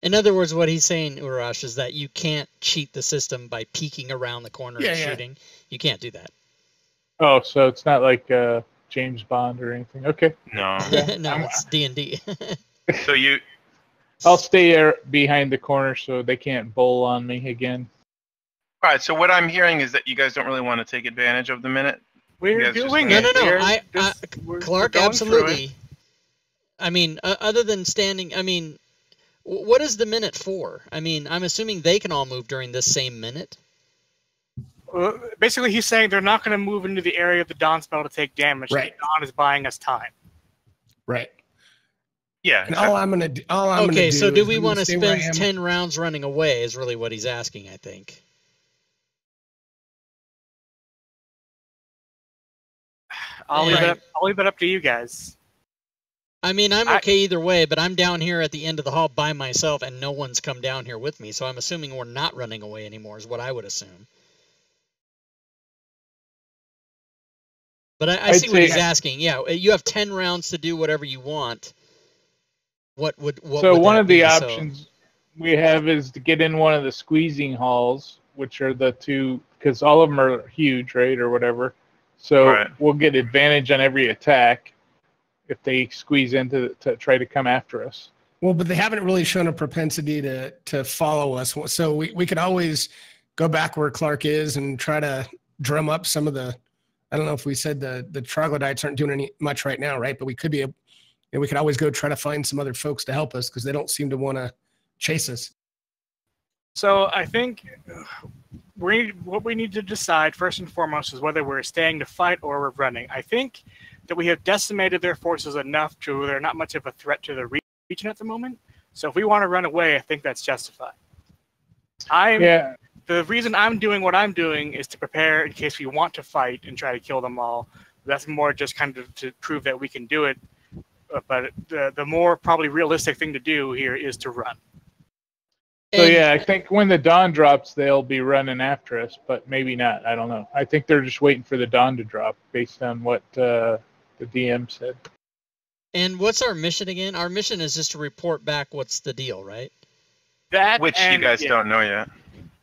In other words, what he's saying, Urash, is that you can't cheat the system by peeking around the corner and shooting. You can't do that. Oh, so it's not like James Bond or anything. Okay. No. No, it's D&D. So I'll stay behind the corner so they can't bowl on me again. All right, so what I'm hearing is that you guys don't really want to take advantage of the minute. We're doing it. No. Clark, absolutely. I mean, other than standing, I mean, what is the minute for? I mean, I'm assuming they can all move during this same minute. Basically, he's saying they're not going to move into the area of the dawn spell to take damage. Right. The dawn is buying us time. Right. Yeah. And all I'm gonna do. Okay, so do we want to spend 10 rounds running away? Is really what he's asking, I think. I'll leave it up to you guys. I mean, I'm okay either way, but I'm down here at the end of the hall by myself, and no one's come down here with me. So I'm assuming we're not running away anymore, is what I would assume. But I see what he's asking. Yeah, you have 10 rounds to do whatever you want. What would one of the options we have is to get in one of the squeezing halls, which are the two, because all of them are huge, right, or whatever. So we'll get advantage on every attack if they squeeze to try to come after us. Well, but they haven't really shown a propensity to follow us. So we could always go back where Clark is and try to drum up some of the. I don't know if we said the troglodytes aren't doing any much right now, right? But we could be we could always go try to find some other folks to help us because they don't seem to want to chase us. So I think what we need to decide first and foremost is whether we're staying to fight or we're running. I think that we have decimated their forces enough to where they're not much of a threat to the region at the moment. So if we want to run away, I think that's justified. The reason I'm doing what I'm doing is to prepare in case we want to fight and try to kill them all. That's more just kind of to prove that we can do it. But the more probably realistic thing to do here is to run. So yeah, I think when the dawn drops, they'll be running after us, but maybe not. I don't know. I think they're just waiting for the dawn to drop based on what the DM said. And what's our mission again? Our mission is just to report back what's the deal, right? Which you guys don't know yet.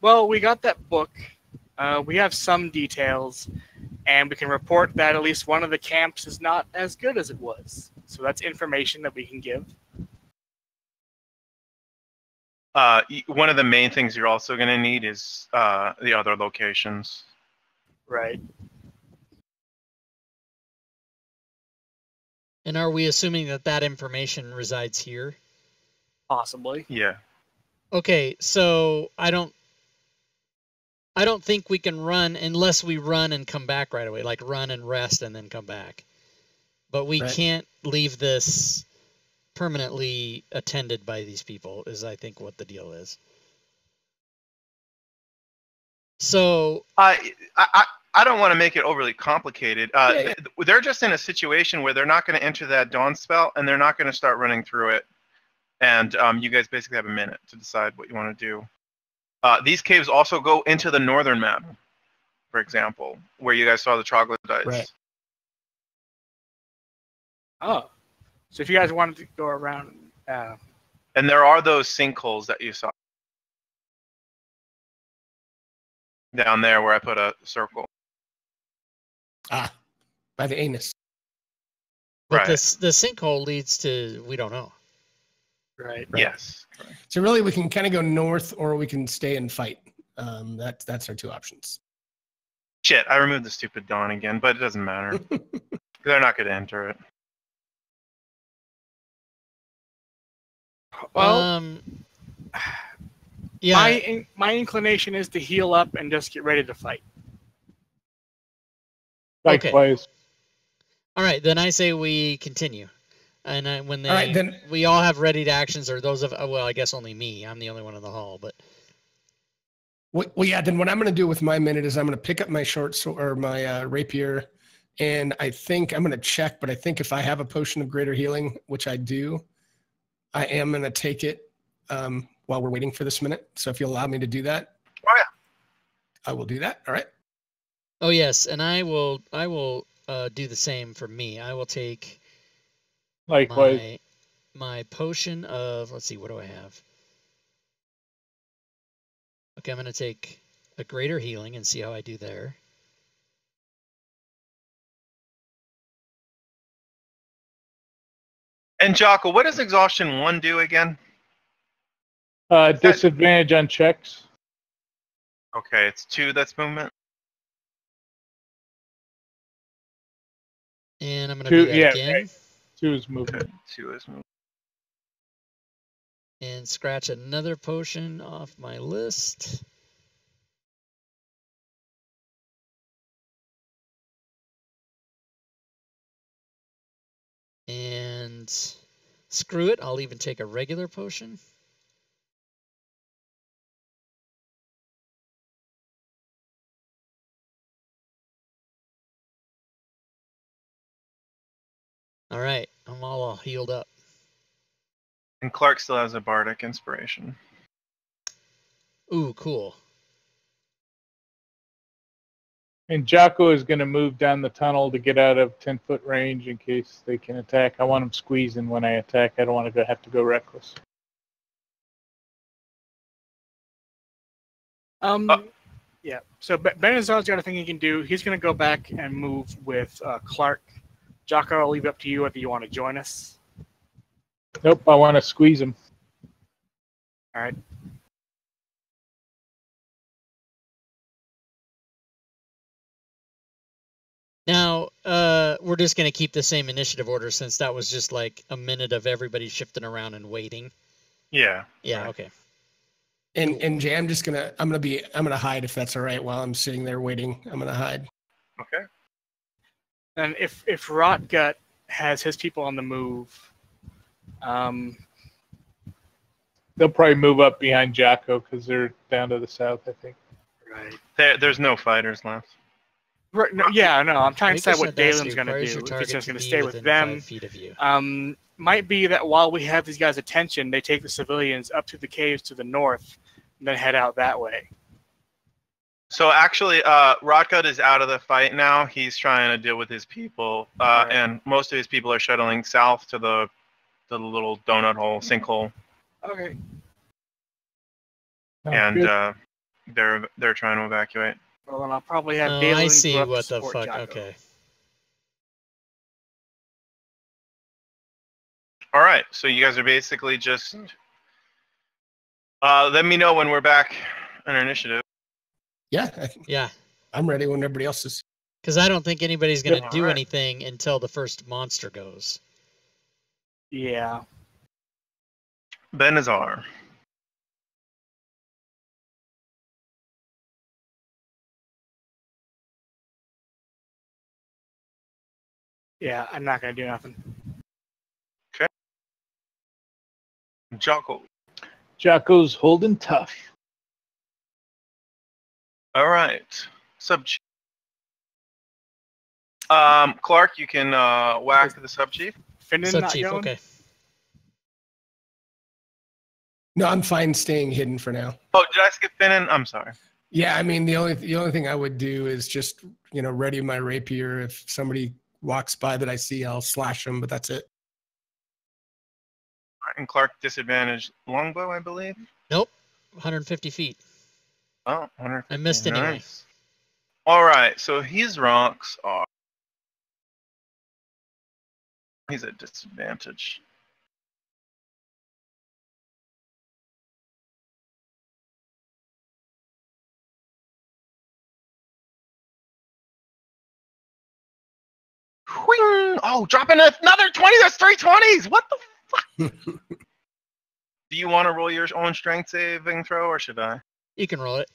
Well, we got that book. We have some details, and we can report that at least one of the camps is not as good as it was. So that's information that we can give. One of the main things you're also going to need is the other locations. Right. And are we assuming that information resides here? Possibly. Yeah. Okay, so I don't think we can run unless we run and come back right away, like run and rest and then come back. But we can't leave this permanently attended by these people, is I think what the deal is. So I don't want to make it overly complicated. They're just in a situation where they're not going to enter that dawn spell, and they're not going to start running through it. And you guys basically have a minute to decide what you want to do. These caves also go into the northern map, for example, where you guys saw the troglodytes. Right. Oh. So if you guys wanted to go around... And there are those sinkholes that you saw down there where I put a circle. By the anus. But the sinkhole leads to, we don't know. Right. Yes. Correct. So really we can kind of go north or we can stay and fight. That's our two options. Shit, I removed the stupid dawn again, but it doesn't matter. They're not going to enter it. Well, yeah. my inclination is to heal up and just get ready to fight. Okay. Likewise. All right, then I say we continue. And when they, All right, then. we all have ready to actions, or those of, well, I guess only me. I'm the only one in the hall, but. Well, yeah. Then what I'm going to do with my minute is I'm going to pick up my short sword or my rapier, and I think I'm going to check. But I think if I have a potion of greater healing, which I do, I am going to take it while we're waiting for this minute. So if you'll allow me to do that, Oh yeah, I will do that. All right. Oh yes, and I will do the same for me. I will take Likewise. my potion of, let's see, what do I have? Okay, I'm going to take a greater healing and see how I do there. And Jocko, what does exhaustion 1 do again? Disadvantage on checks. Okay, it's 2 that's movement. And I'm going to do that again. Right. 2 is movement. Okay, 2 is movement. And scratch another potion off my list. And screw it, I'll even take a regular potion. All right, I'm all healed up. And Clark still has a bardic inspiration. Ooh, cool. And Jocko is going to move down the tunnel to get out of 10-foot range in case they can attack. I want him squeezing when I attack. I don't want to have to go reckless. Yeah. So Benazar's got a thing he can do. He's going to go back and move with Clark. Jocko, I'll leave it up to you whether you want to join us. Nope, I want to squeeze him. All right. Now, we're just going to keep the same initiative order since that was just like a minute of everybody shifting around and waiting. Yeah. Yeah, right. okay. And Jay, I'm gonna hide if that's all right while I'm sitting there waiting. I'm gonna hide. Okay. And if Rotgut has his people on the move, They'll probably move up behind Jocko because they're down to the south, I think. right. There's no fighters left. Right, no, yeah, no. I'm trying to decide what Ricochet Dalen's going to requires do. your If he's target just to going to be stay with within them. 5 feet of you. Might be that while we have these guys' attention, they take the civilians up to the caves to the north, and then head out that way. So actually, Rotgut is out of the fight now. He's trying to deal with his people, Right. and most of his people are shuttling south to the little donut hole, sinkhole, Okay. and Good. they're trying to evacuate. Well, then I'll probably have Oh, Dalen I go see up to what the support fuck. Jocko. Okay. All right, so you guys are basically just. Let me know when we're back on our initiative. Yeah, Yeah. I'm ready when everybody else is. Because I don't think anybody's going to Yep. do Alright. anything until the first monster goes. Yeah. Benazar. Yeah, I'm not going to do nothing. Jocko. Jocko's holding tough. All right. Sub-chief. Clark, you can whack the sub-chief. Finnan Sub not Chief, going? okay. No, I'm fine staying hidden for now. Oh, did I skip Finnan? I'm sorry. Yeah, I mean the only thing I would do is just ready my rapier. If somebody walks by that I see, I'll slash them. But that's it. And Clark disadvantage longbow, I believe. Nope. 150 feet. Oh, 150. I missed anyway. Nice. All right, so his rocks are. He's at disadvantage. Whing! Oh, dropping another 20. That's 3 20s. What the fuck? Do you want to roll your own strength saving throw, or should I? You can roll it.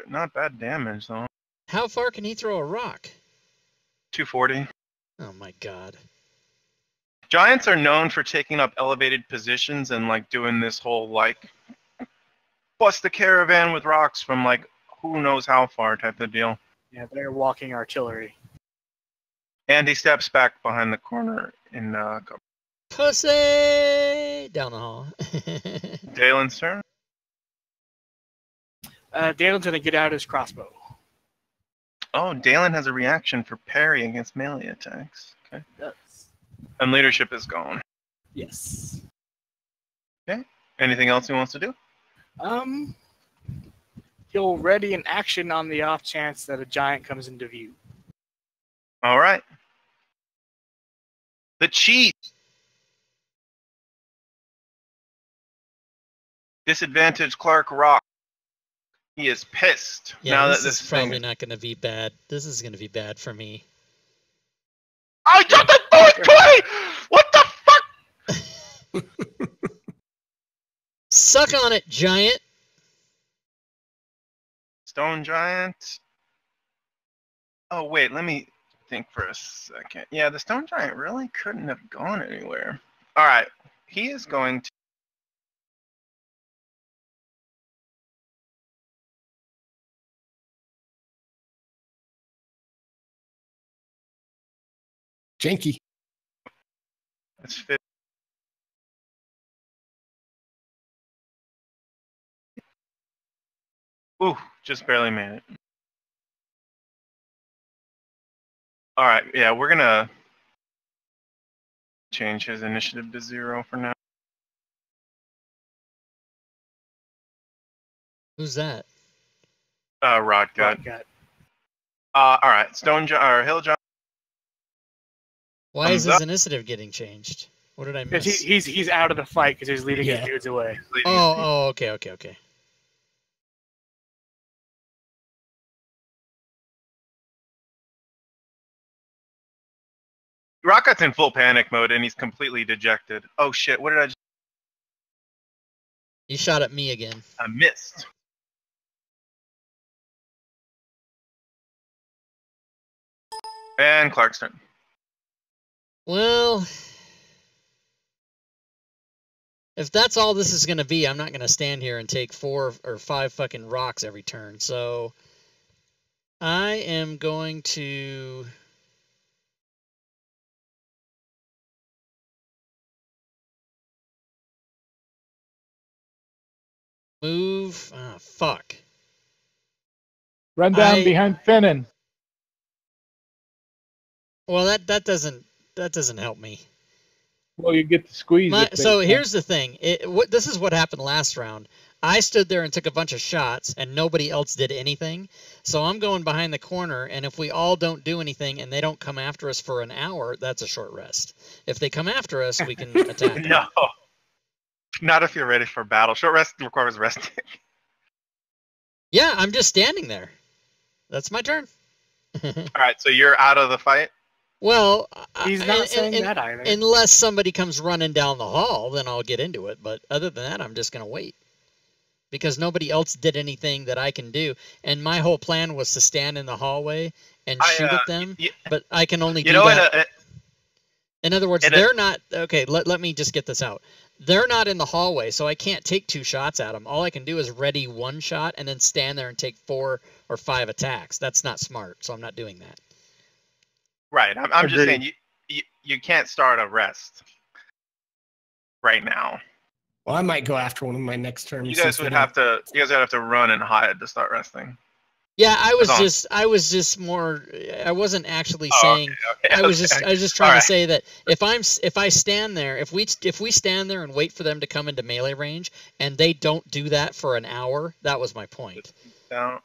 Not bad damage, though. How far can he throw a rock? 240. Oh my god. Giants are known for taking up elevated positions and like doing this whole like bust the caravan with rocks from like who knows how far type of deal. Yeah, they're walking artillery. And he steps back behind the corner in cover. Pussy! Down the hall. Dalen's turn. Dalen's going to get out his crossbow. Oh, Dalen has a reaction for parry against melee attacks. Okay. Yes. And leadership is gone. Yes. Okay. Anything else he wants to do? He'll ready an action on the off chance that a giant comes into view. All right. The cheat. Disadvantage Clark Rock. He is pissed. Yeah, now this that this is probably thing... not going to be bad. This is going to be bad for me. I got the bullet play! What the fuck? Suck on it, giant. Stone Giant. Oh, wait, let me think for a second. Yeah, the Stone Giant really couldn't have gone anywhere. All right, he is going to... Janky. That's fit. Ooh, just barely made it. All right, yeah, we're gonna change his initiative to 0 for now. Who's that? Rod Gut. Gut. All right, or Hill Giant. Why is Thumbs his up. initiative getting changed? What did I Because miss? he's out of the fight because he's leading Yeah. his dudes away. Oh, okay. Rocket's in full panic mode and he's completely dejected. Oh shit, what did I just... You shot at me again. I missed. And Clark's turn. Well, if that's all this is going to be, I'm not going to stand here and take 4 or 5 fucking rocks every turn. So I am going to move. Ah, fuck. Run down behind Finnan. Well, that doesn't help me. Well, you get the squeeze. So here's the thing. This is what happened last round. I stood there and took a bunch of shots, and nobody else did anything. So I'm going behind the corner, and if we all don't do anything and they don't come after us for an hour, that's a short rest. If they come after us, we can attack. No. Not if you're ready for battle. Short rest requires resting. Yeah, I'm just standing there. That's my turn. All right, so you're out of the fight? Well, He's not saying that either. Unless somebody comes running down the hall, then I'll get into it. But other than that, I'm just going to wait. Because nobody else did anything that I can do. And my whole plan was to stand in the hallway and shoot at them. But I can only do that. In other words, they're not... Okay, let me just get this out. They're not in the hallway, so I can't take 2 shots at them. All I can do is ready 1 shot and then stand there and take 4 or 5 attacks. That's not smart, so I'm not doing that. Right. I'm just saying you can't start a rest right now. Well, I might go after one of my next turns. You guys would have to run and hide to start resting. Yeah, I was just more. I wasn't actually saying. Okay. I was just trying to say that if I stand there, if we stand there and wait for them to come into melee range, and they don't do that for an hour, that was my point. Down.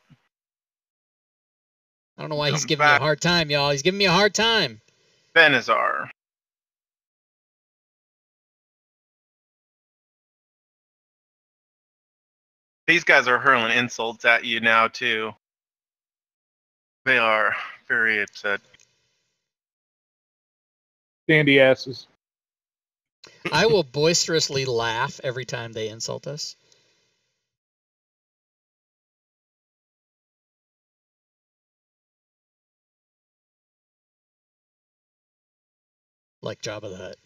I don't know why he's giving me a hard time, y'all. He's giving me a hard time. Benazar. These guys are hurling insults at you now, too. They are very upset. Dandy asses. I will boisterously laugh every time they insult us. Like Jabba the Hutt.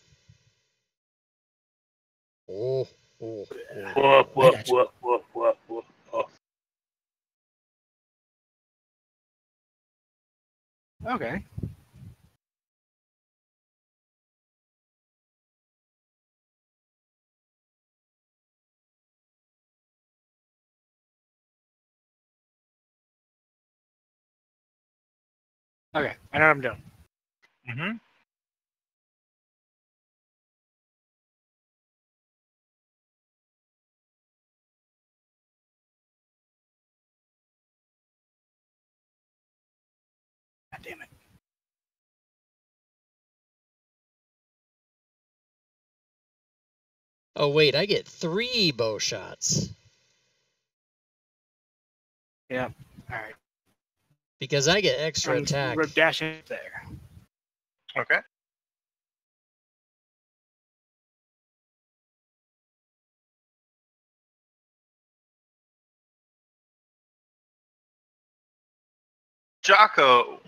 Oh. Woof, I woof, got you. woof, woof, woof, woof, woof. Okay. Okay, I know what I'm doing. Mm-hmm. God damn it. Oh, wait, I get 3 bow shots. Yeah. All right. Because I get extra attack. We're dashing there. Okay. Jocko,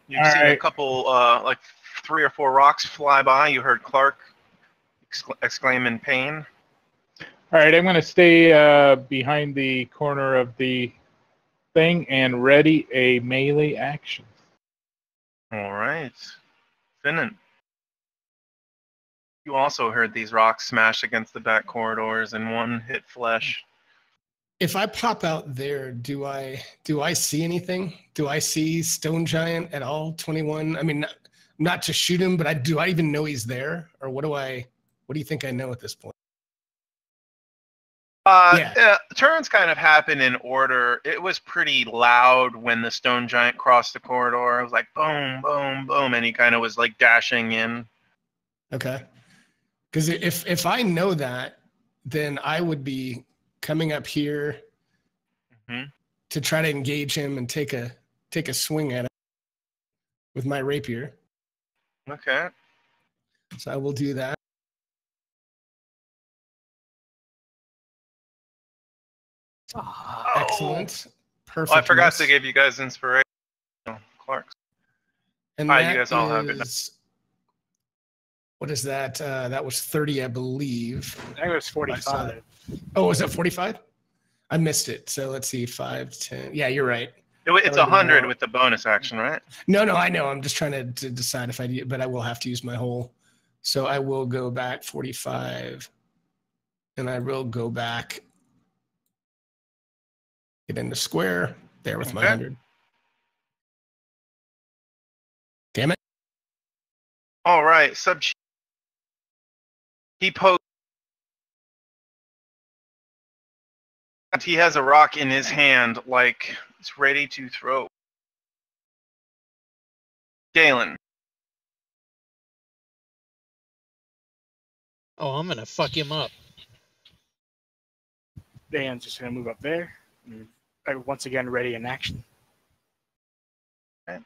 you've All seen a right. couple, like 3 or 4 rocks fly by. You heard Clark exclaim in pain. All right, I'm going to stay behind the corner of the thing and ready a melee action. All right. Finnan. You also heard these rocks smash against the back corridors and one hit flesh. If I pop out there, do I see anything? Do I see Stone Giant at all? 21. I mean, not to shoot him, but do I even know he's there, or what do you think I know at this point? Turns kind of happen in order. It was pretty loud when the stone giant crossed the corridor. It was like boom, boom, boom, and he kind of was like dashing in. Okay. Because if I know that, then I would be coming up here to try to engage him and take a swing at him with my rapier. Okay. So I will do that. Excellent. Perfect. Oh, I forgot miss. to give you guys inspiration. Clark. And All right, that you guys all have good. What is that? That was 30, I believe. I think it was 45. Oh, was that 45? I missed it. So let's see, 5, 10. Yeah, you're right. It's 100 with the bonus action, right? No, I know. I'm just trying to decide if I do, but I will have to use my whole. So I will go back 45, and I will go back, get in the square there with my 100. Damn it. All right, he poked. He has a rock in his hand, like it's ready to throw. Galen. Oh, I'm going to fuck him up. Dan's just going to move up there. Once again, ready in action. Okay.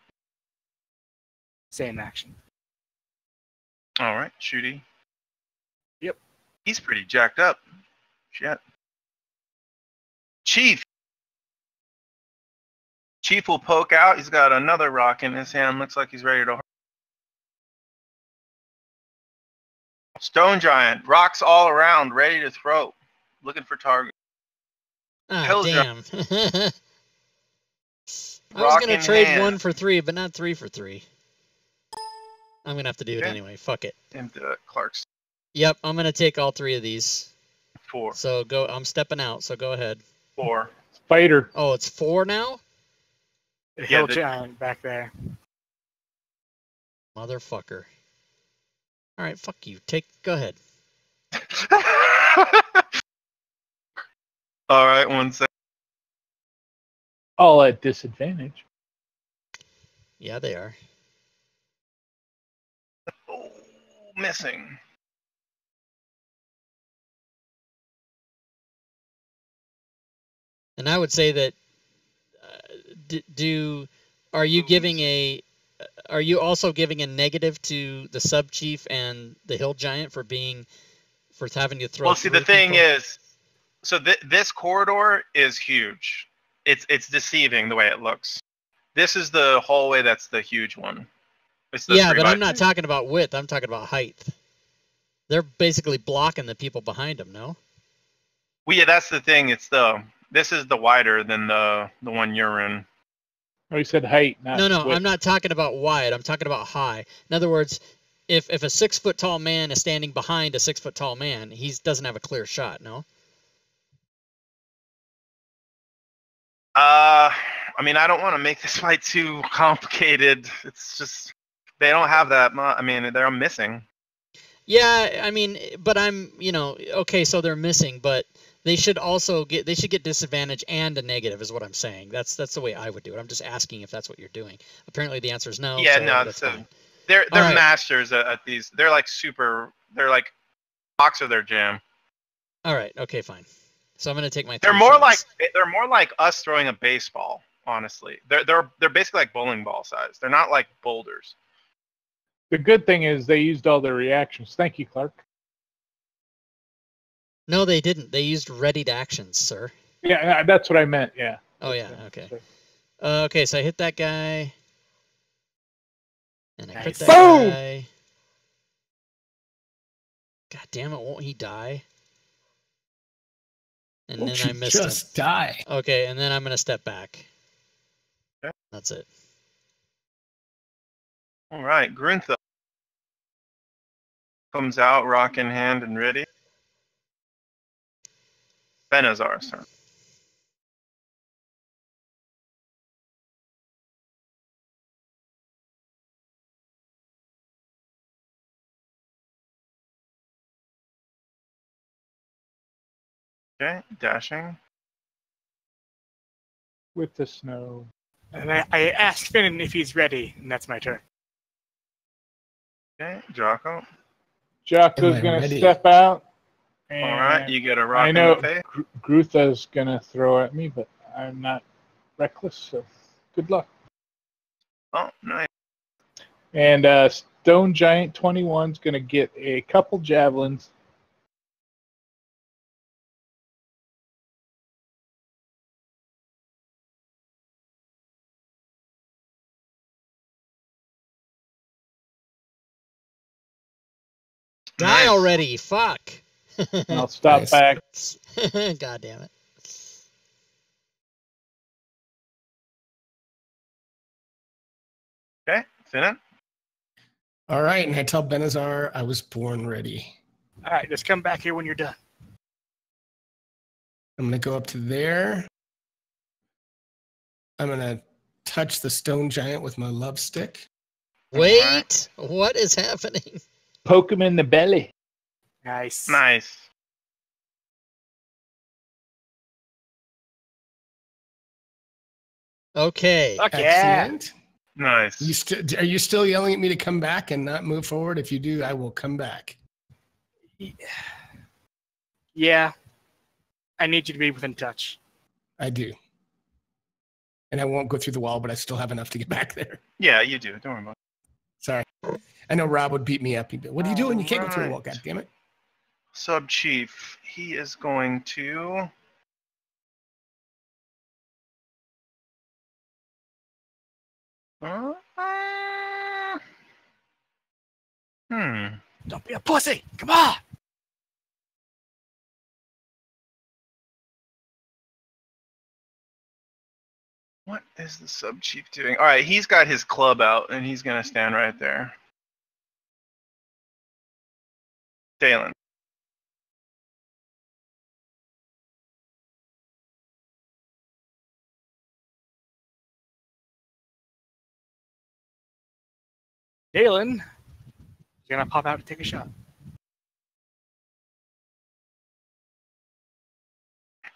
Same action. All right, Shooty. Yep. He's pretty jacked up. Shit. Chief. Chief will poke out. He's got another rock in his hand. Looks like he's ready to. Stone Giant. Rocks all around, ready to throw. Looking for target. Ah, damn. I was going to trade 1 for 3, but not 3 for 3. I'm going to have to do it anyway. Fuck it. Into Clark's. Yep, I'm going to take all 3 of these. 4. So go. I'm stepping out, so go ahead. 4. Fighter. Oh, it's 4 now? The hill giant back there. Motherfucker. All right, fuck you. Go ahead. All right, 1 second. All at disadvantage. Yeah, they are. Oh, missing. And I would say that are you also giving a negative to the sub chief and the hill giant for being for having to throw. Well, see, the through thing people? is, so this corridor is huge. It's deceiving the way it looks. This is the hallway that's the huge one. It's the Yeah, 3 but by I'm not talking about width. I'm talking about height. They're basically blocking the people behind them. No. Well, yeah, that's the thing. This is the wider than the one you're in. Oh, you said height, not No, width. I'm not talking about wide. I'm talking about high. In other words, if a 6 foot tall man is standing behind a 6 foot tall man, he doesn't have a clear shot. No. I mean, I don't want to make this fight too complicated. It's just they don't have that much. I mean, they're missing. Yeah, I mean, but okay, so they're missing, but they should get disadvantage and a negative is what I'm saying. That's the way I would do it. I'm just asking if that's what you're doing. Apparently the answer is no. Yeah, so no, that's so fine. they're All right. masters at these. They're like box of their jam. All right. Okay, fine. So I'm going to take my They're three more shots. like us throwing a baseball, honestly. They're basically like bowling ball size. They're not like boulders. The good thing is they used all their reactions. Thank you, Clark. No, they didn't. They used readied actions, sir. Yeah, that's what I meant. Yeah. Oh, yeah. Okay. Okay, so I hit that guy. And I crit Nice. that Boom! guy. God damn it, won't he die? And Won't then I you missed him. just die? Okay, and then I'm going to step back. Okay. That's it. All right, Gruntha comes out, rock in hand and ready. Benazar's turn. Okay, dashing. With the snow. And I asked Finn if he's ready, and that's my turn. Okay, Jocko. Jocko's Am I going to ready? step out. All right, And you get a rock I in know the face. Grutha's going to throw at me, but I'm not reckless, so good luck. Oh, nice. And Stone Giant 21's going to get a couple javelins. Die Nice. already! Fuck! And I'll stop Nice. back. God damn it. Okay, Finnan. All right, and I tell Benazar I was born ready. All right, just come back here when you're done. I'm going to go up to there. I'm going to touch the stone giant with my love stick. Wait! What is happening? Poke him in the belly. Nice. Nice. Okay. Fuck yeah. Excellent. Nice. Are you still yelling at me to come back and not move forward? If you do, I will come back. Yeah. I need you to be within touch. I do. And I won't go through the wall, but I still have enough to get back there. Yeah, you do. Don't worry about it. Sorry. I know Rob would beat me up. He'd be, what are you doing? You can't go through the wall. Alright. God damn it. Sub Chief, he is going to. Don't be a pussy. Come on. What is the Sub Chief doing? All right, he's got his club out, and he's going to stand right there. Dalen. Dalen, you're going to pop out and take a shot.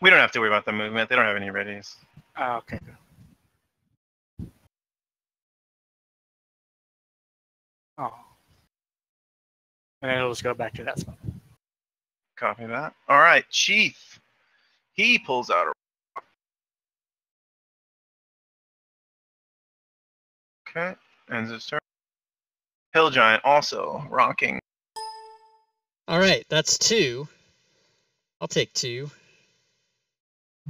We don't have to worry about the movement. They don't have any readies. Oh, okay. Oh. And then it'll just go back to that spot. Copy that. All right, Chief. He pulls out a. Okay, ends his turn. Hill Giant also rocking. All right, that's 2. I'll take 2.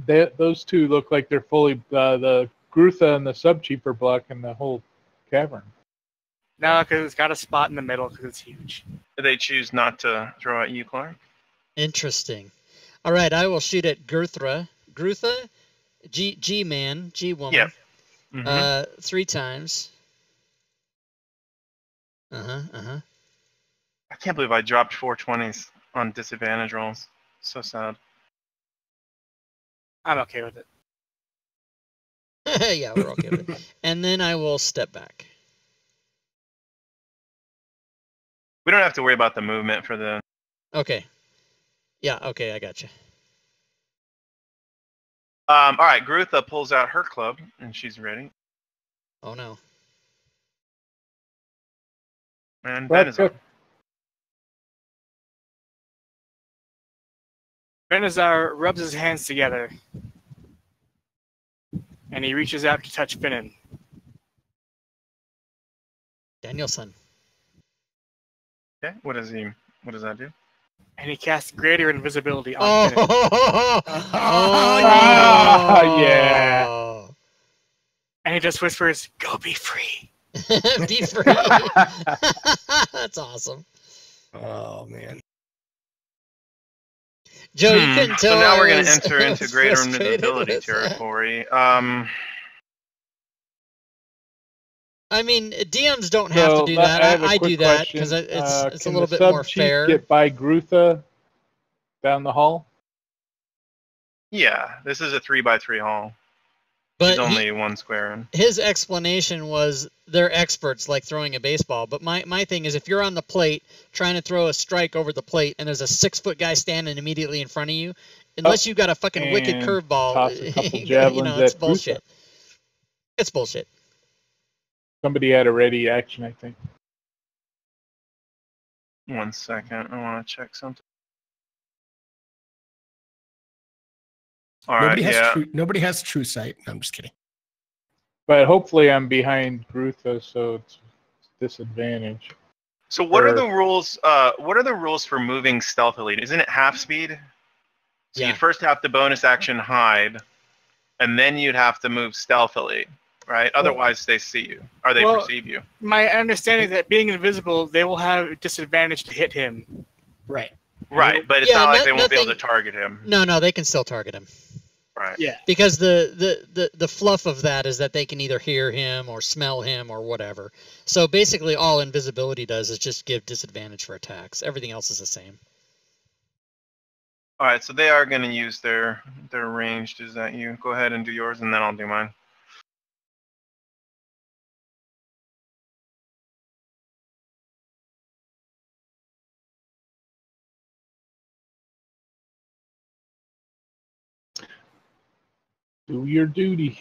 Those two look like they're fully the Grutha and the Subchief are blocking the whole cavern. No, because it's got a spot in the middle because it's huge. They choose not to throw at you, Clark. Interesting. All right, I will shoot at Grutha. Grutha? G-man, G-woman. Yeah. 3 times. I can't believe I dropped 420s on disadvantage rolls. So sad. I'm okay with it. Yeah, we're okay with it. And then I will step back. We don't have to worry about the movement for the... Okay. Yeah, okay, I got you. All right, Grutha pulls out her club, and she's ready. Oh, no. And Ben is up. Benazar rubs his hands together, and he reaches out to touch Finnan. Danielson. Okay, what does that do? And he casts greater invisibility on Finnan. Yeah. And he just whispers, "Go be free." Be free. That's awesome. Oh man. Joe, you couldn't tell. So now we're going to I enter into was greater frustrated invisibility with that. territory. I mean, DMs don't have to do that. I do that because it's a little bit more fair. Get by Grutha down the hall. Yeah, this is a 3x3 hall. But There's only one square in. his explanation was they're experts like throwing a baseball. But my thing is if you're on the plate trying to throw a strike over the plate and there's a 6-foot guy standing immediately in front of you, unless you've got a fucking wicked And curveball, toss a couple javelins it's at bullshit. Grutha. It's bullshit. Somebody had a ready action, I think. 1 second, I want to check something. All right, Nobody has true sight. No, I'm just kidding. But hopefully I'm behind Grutha, so it's disadvantage. So what are the rules? What are the rules for moving stealthily? Isn't it half speed? So Yeah. you'd first have to bonus action hide, and then you'd have to move stealthily, right? Otherwise, they see you or they perceive you. My understanding is that being invisible, they will have disadvantage to hit him. Right. Right, but it's not like they won't be able to target him. No, they can still target him. Right. Yeah. Because the fluff of that is that they can either hear him or smell him or whatever. So basically all invisibility does is just give disadvantage for attacks. Everything else is the same. All right, so they are going to use their ranged. Is that you? Go ahead and do yours, and then I'll do mine. Do your duty.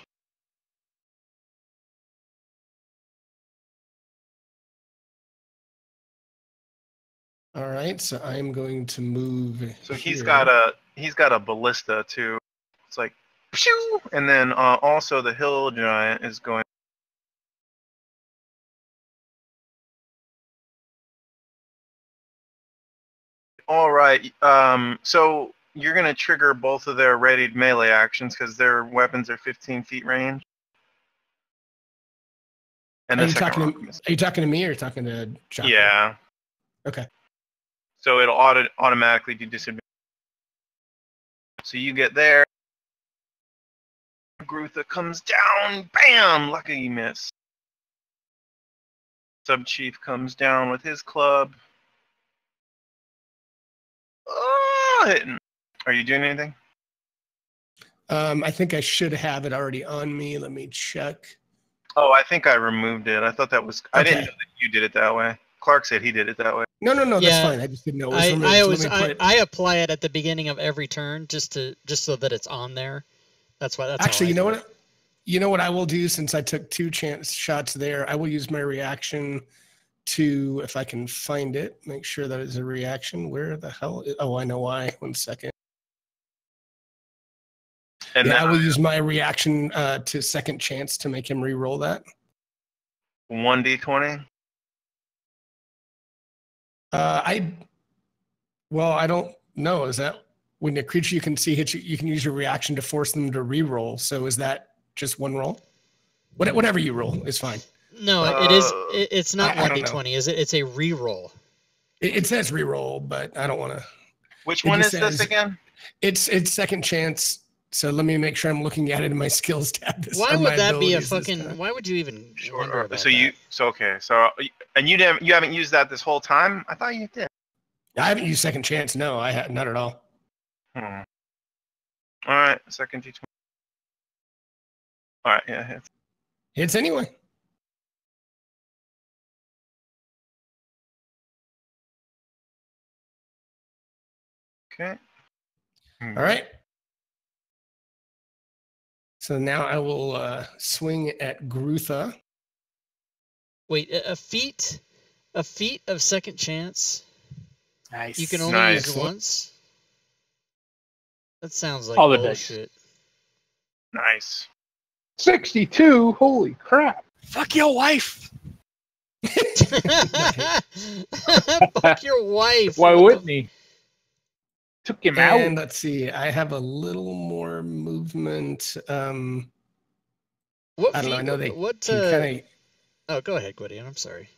All right, so I'm going to move. So he's here. got a ballista too. It's like, phew! And then also the hill giant is going. All right. So you're gonna trigger both of their readied melee actions because their weapons are 15 feet range. And Are you talking to me or talking to John? Yeah. Okay. So it'll automatically do disadvantage. So you get there. Grutha comes down. Bam! Lucky you miss. Subchief comes down with his club. Oh, hitting. Are you doing anything? I think I should have it already on me. Let me check. Oh, I think I removed it. I thought that was. I didn't Okay. know that you did it that way. Clark said he did it that way. No, that's Yeah. fine. I just didn't know it was removed. I apply it at the beginning of every turn just so that it's on there. That's why. That's Actually, how I do it. you know what I will do since I took 2 shots there. I will use my reaction to, if I can find it, make sure that it's a reaction. Where the hell? Oh, I know why. 1 second. And Yeah, then I will use my reaction to second chance to make him re-roll that. 1d20. I Well, I don't know. Is that when a creature you can see hits you, you can use your reaction to force them to re-roll. So is that just one roll? Whatever you roll is fine. No, it is. It's not I don't know. 1d20, is it? It's a re-roll. It says re-roll, but I don't want to. Which one is this again? It's second chance. So let me make sure I'm looking at it in my skills tab. Why would that be a fucking? Why would you even wonder about that? And you haven't used that this whole time? I thought you did. I haven't used second chance. No, I have not at all. All right, second d20. All right, yeah, hits. Hits anyway. Okay. All right. So now I will swing at Grutha. Wait, a feat of second chance. Nice. You can only use once. That sounds like All the bullshit. Nice. 62. Holy crap. Fuck your wife. Fuck your wife. Why wouldn't he? Took him out. And let's see. I have a little more movement. What I don't know. I know they can kind of. Oh, go ahead, Gwydion. I'm sorry.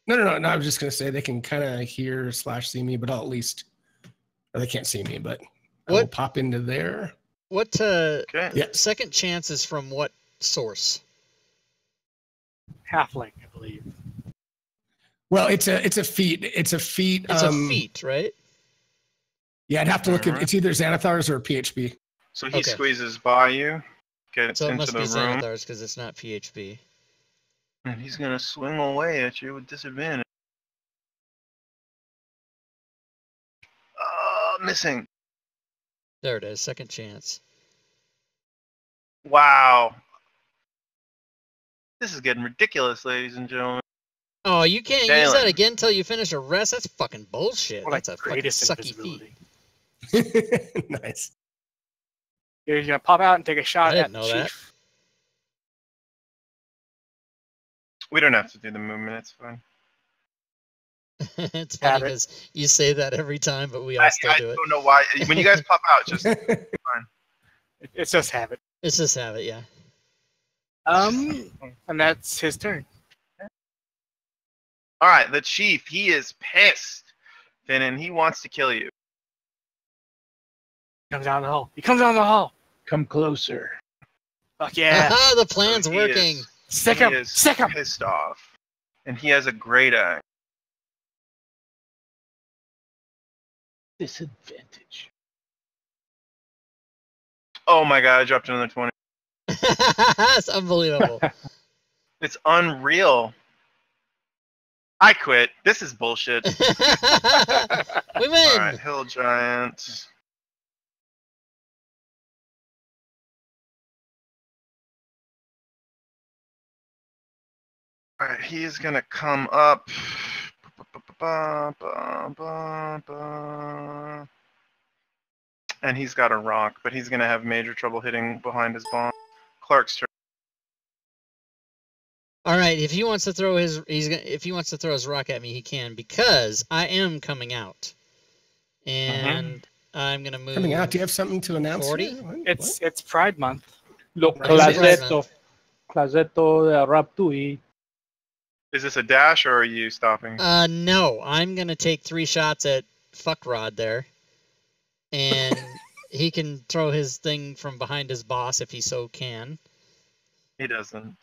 No. I was just going to say they can kind of hear / see me, but I'll at least. Or they can't see me, but I will pop into there. What? Okay. Yeah. Second chance is from what source? Halfling, I believe. Well, it's a feat. It's a feat. It's a feat, right? Yeah, I'd have to look at. It's either Xanathar's or PHP. So he squeezes by you, gets so it into must the be room, Xanathar's because it's not PHP. and he's gonna swing away at you with disadvantage. Missing. There it is. Second chance. Wow. This is getting ridiculous, ladies and gentlemen. Oh, you can't use that again until you finish a rest? That's fucking bullshit. That's a fucking sucky feat. Nice. You're gonna pop out and take a shot at the chief. We don't have to do the movement. It's fine. It's funny because you say that every time, but we all still do it. I don't know why. When you guys pop out, just fine. It's just habit. It's just habit, yeah. And that's his turn. All right, the chief. He is pissed, Finn, and he wants to kill you. He comes down the hall. He comes down the hall. Come closer. Fuck yeah. The plan's working. Sick him. Sick him. Pissed off, and he has a great eye. Disadvantage. Oh my god, I dropped another 20. That's unbelievable. It's unreal. I quit. This is bullshit. We win. All right, Hill Giant. All right, he is gonna come up. And he's got a rock, but he's gonna have major trouble hitting behind his bomb. Clark's turn. All right, if he wants to throw his rock at me, he can, because I am coming out, and I'm gonna move. Coming out? Do you have something to announce? 40. It's Pride Month. Lo clasetto de Raptui. Is this a dash or are you stopping? No, I'm gonna take 3 shots at Fuckrod there, and he can throw his thing from behind his boss if he so can. He doesn't.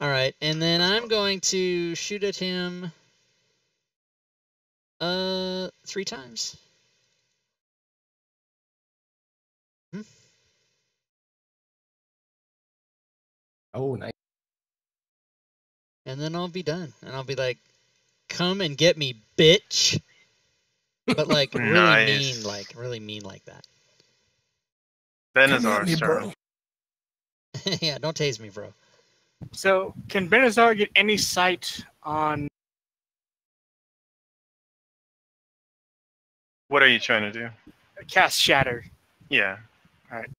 All right, and then I'm going to shoot at him 3 times. Oh, nice. And then I'll be done, and I'll be like, "Come and get me, bitch!" But like really mean like that. Benazar's turn. Yeah, don't tase me, bro. So, can Benazar get any sight on... What are you trying to do? Cast Shatter. Yeah. All right.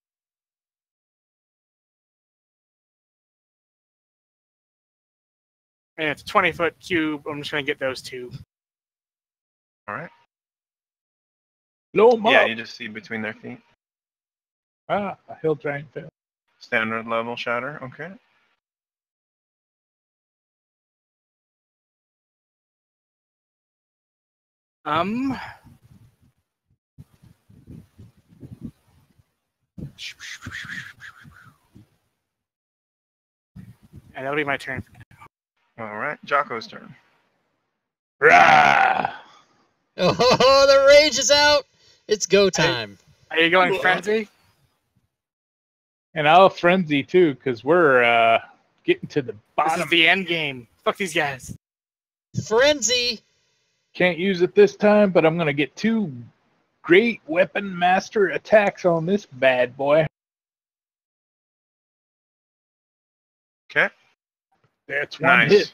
And it's a 20-foot cube. I'm just going to get those 2. All right. Blow them Yeah, up. you just see between their feet. Ah, a hill giant fail. Standard level shatter. Okay. And that'll be my turn. All right. Jocko's turn. Rah! Oh, the rage is out. It's go time. Are you going frenzy? And I'll frenzy too, because we're getting to the This bottom. is the end game. Fuck these guys. Frenzy. Can't use it this time, but I'm gonna get 2 great weapon master attacks on this bad boy. Okay. That's one Nice. hit.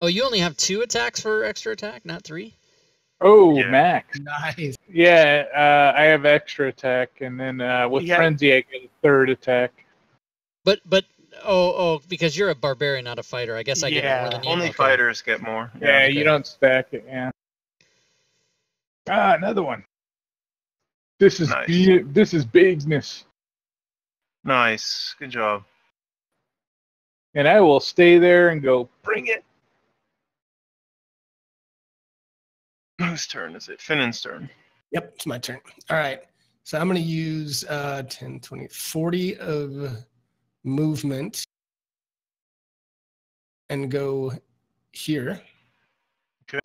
Oh, you only have 2 attacks for extra attack, not 3? Oh, Yeah. max. Nice. Yeah, I have extra attack, and then with Yeah. frenzy, I get a 3rd attack. But because you're a barbarian, not a fighter. I guess I get more than you. Only Okay. fighters get more. Yeah, okay. you don't stack it. Yeah. Ah, another one. This is Nice. this is bigness, Nice. Good job. and I will stay there and go bring it. Whose turn is it? Finnan's turn. Yep, it's my turn. All right. So I'm going to use 10, 20, 40 of movement and go here.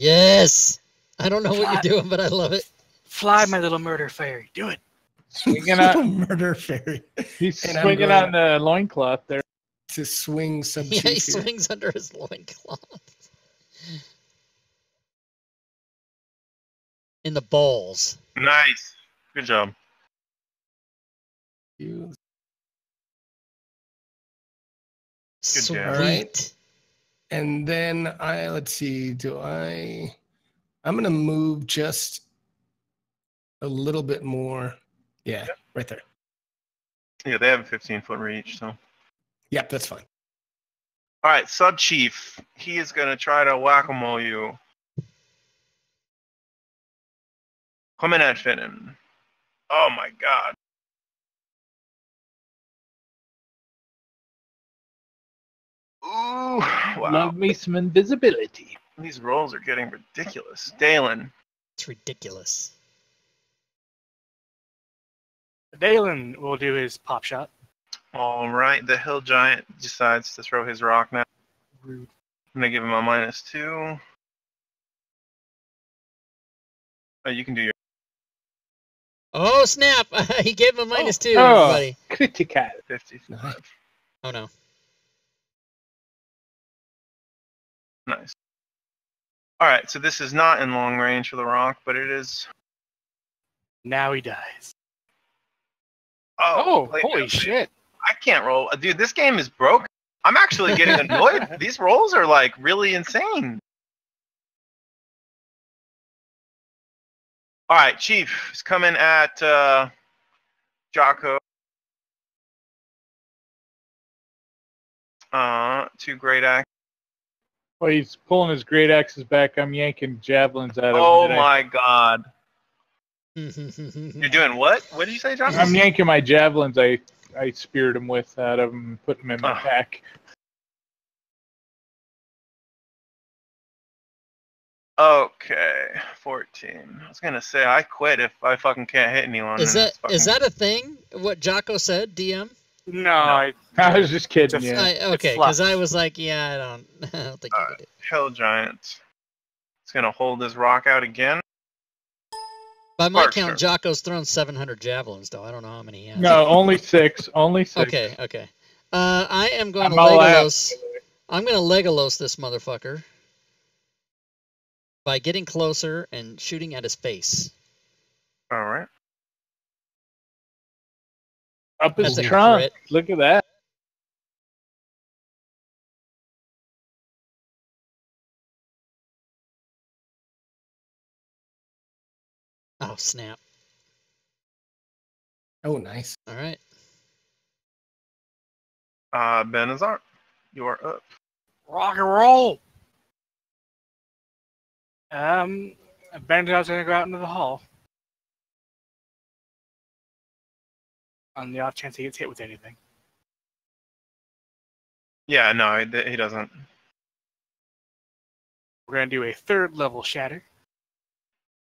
Yes. I don't know what you're doing, but I love it. Fly, my little murder fairy. Do it. Swinging on, Murder fairy. he's And I'm swinging going- on the loincloth there. To swing some Yeah, he chief here. swings under his loincloth. In the balls. Nice. Good job. You- Sweet. jam. All right. And then let's see, I'm going to move just a little bit more. Yeah, right there. Yeah, they have a 15-foot reach, so. Yep, that's fine. All right, Sub Chief. He is going to try to whack-a-mole you. Coming at Finnan. Oh my god. Ooh, wow. Love me some invisibility. These rolls are getting ridiculous. Dalen. It's ridiculous. Dalen will do his pop shot. All right, the hill giant decides to throw his rock now. Rude. I'm going to give him a -2. Oh, you can do your... Oh, snap. He gave him a -2, Oh. everybody. Critical. 55. Nice. Oh, no. Nice. All right, so this is not in long range for the rock, but it is... Now he dies. Oh, Holy shit. I can't roll. Dude, this game is broken. I'm actually getting annoyed. These rolls are, like, really insane. All right, Chief is coming at Jocko. 2 great axes. While he's pulling his great axes back, I'm yanking javelins out of him. Oh and my god. You're You're doing what? What did you say, Jocko? I'm yanking my javelins I speared him with out of him and put them in my Oh. pack. Okay, 14. I was gonna say I quit if I fucking can't hit anyone. Is in that this fucking- a thing? What Jocko said, DM? No, I I was just kidding. Just- Yeah. Okay, fluff. because I was like, yeah, I don't think you did it. Hill giant? It's gonna hold his rock out again. By my Mark's count, turn. Jocko's thrown 700 javelins, though. I don't know how many he has. No, only 6. Only 6. Okay. I am going to I'm all out. Legolas. I'm going to Legolas this motherfucker by getting closer and shooting at his face. All right. Up his That's a trunk. crit. Look at that. Oh, snap. Oh, nice. All right. Benazar, you are up. rock and roll. Benjamin's gonna go out into the hall. on the off chance he gets hit with anything. Yeah, no, he doesn't. We're going to do a 3rd level shatter.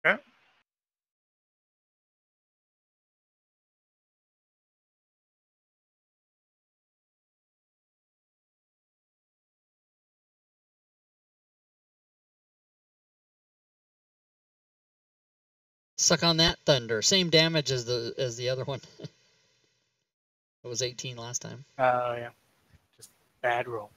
Okay. Suck on that thunder. Same damage as the other one. It was 18 last time. Oh, yeah. Just bad roll.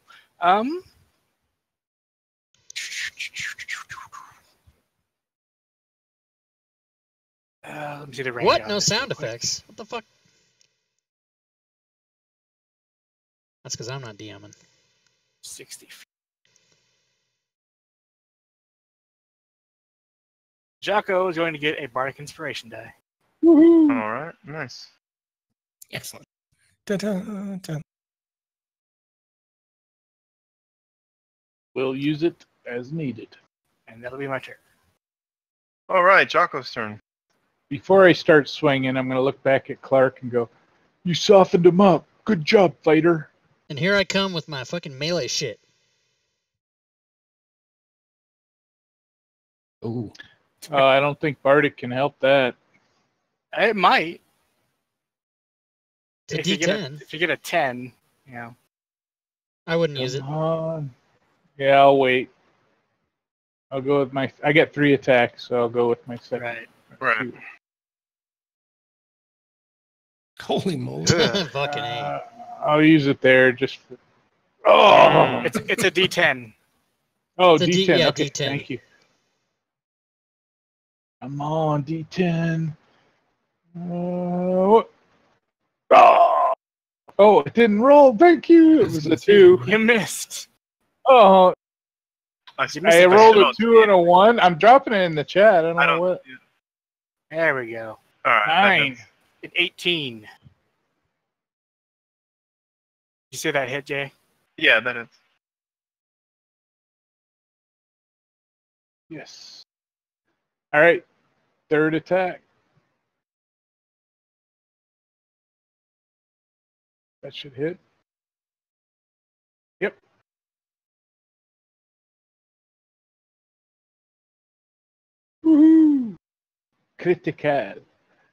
Let me see the range. What? on No this sound real quick. effects. What the fuck? That's because I'm not DMing. 60 feet. Jocko is going to get a Bardic Inspiration die. Woohoo! All right, nice. Excellent. Da-da-da. We'll use it as needed. And that'll be my turn. All right, Jocko's turn. Before I start swinging, I'm going to look back at Clark and go, "You softened him up. Good job, fighter." And here I come with my fucking melee shit. Ooh. I don't think Bardic can help that. It might. It's a If you D10. if you get a 10, yeah. I wouldn't use it. Come on. Yeah, I'll wait. I'll go with my. I get 3 attacks, so I'll go with my second. Right. Right. Two. Holy moly. Yeah. Fucking A. I'll use it there just for. Oh! It's a D10. Oh, It's a D- D10. yeah, Okay, D10. thank you. I'm on D10. Oh, oh, it didn't roll. Thank you. It was a 2. You missed. Oh, You missed I it by rolled a about 2 and a 1. I'm dropping it in the chat. I don't I know don't. what. There we go. All right. that 9. hits. An 18. Did you see that hit, Jay? Yeah, that is. Yes. All right. 3rd attack. That should hit. Yep. Woohoo! Critical.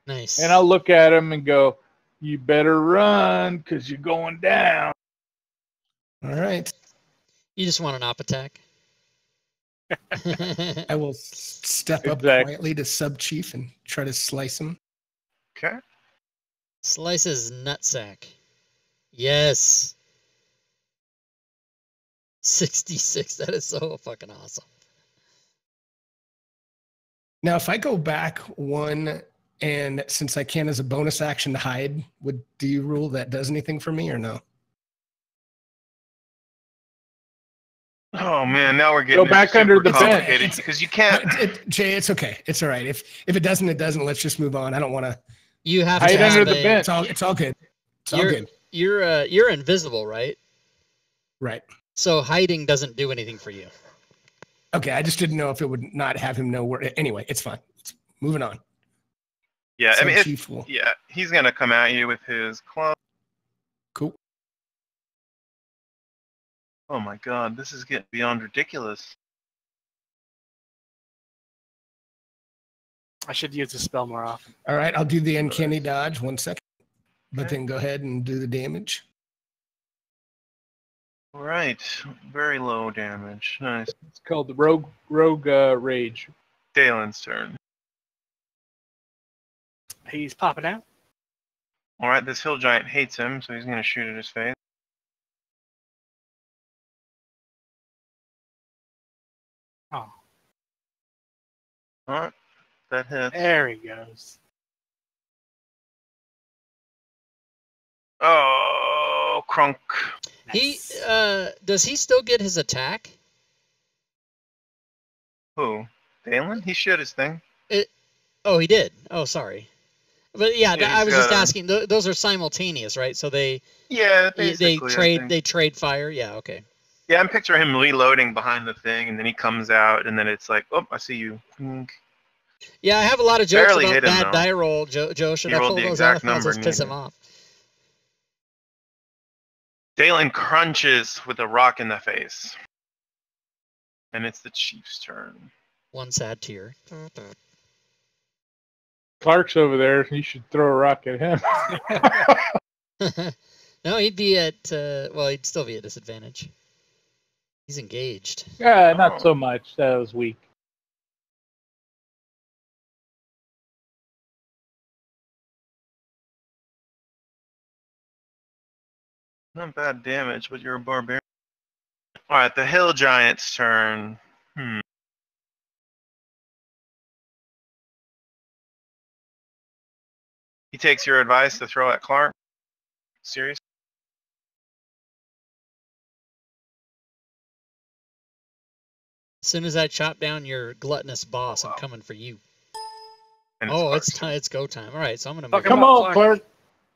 Nice. And I'll look at him and go, "You better run because you're going down." All right. You just want an op attack. I will step up Exactly. quietly to sub chief and try to slice him. Okay. Slice his nutsack. Yes. 66. That is so fucking awesome. Now, if I go back 1, and since I can as a bonus action hide, do you rule that does anything for me or no? Oh man, now we're getting Go back super under the bench. complicated because you can't. Jay, it's okay. It's all right. If it doesn't, it doesn't. Let's just move on. I don't want to. You have Hide to have under the a- bench. It's all good. It's all good. You're invisible, right? Right. So hiding doesn't do anything for you. Okay. I just didn't know if it would not have him know where. Anyway, it's fine. Moving on. Yeah, I mean, Sub chief will. yeah, he's gonna come at you with his club. Cool. Oh my god, this is getting beyond ridiculous. I should use the spell more often. All right. I'll do the uncanny dodge. 1 second. But then go ahead and do the damage. All right, very low damage. Nice. It's called the Rogue Rage. Dalen's turn. He's popping out. All right, this hill giant hates him, so he's gonna shoot at his face. Oh, All right, that hits. there he goes. Oh, crunk. Nice. Does he still get his attack? Who? Dalen? He shot his thing. Oh, he did. Oh, sorry. But yeah, Yeah, I he's was just got a- asking. Those are simultaneous, right? So they Yeah, basically. I think. they trade fire. Yeah, okay. Yeah, I'm picturing him reloading behind the thing, and then he comes out, and then it's like, oh, I see you. Yeah, I have a lot of jokes Barely about hit him, bad though. die roll. Joe, should He I rolled pull the those out? exact I'll number just piss him needed. off. Dalen crunches with a rock in the face. And it's the Chief's turn. One sad tear. Clark's over there. You should throw a rock at him. No, he'd be at, well, he'd still be at disadvantage. He's engaged. Yeah, not so much. That was weak. Not bad damage, but you're a barbarian. Alright, the Hill Giant's turn. He takes your advice to throw at Clark. Serious? As soon as I chop down your gluttonous boss, I'm coming for you. And Oh, Clark's it's turn. It's go time. All right, so I'm gonna Fuck move. him Come up, on, Clark.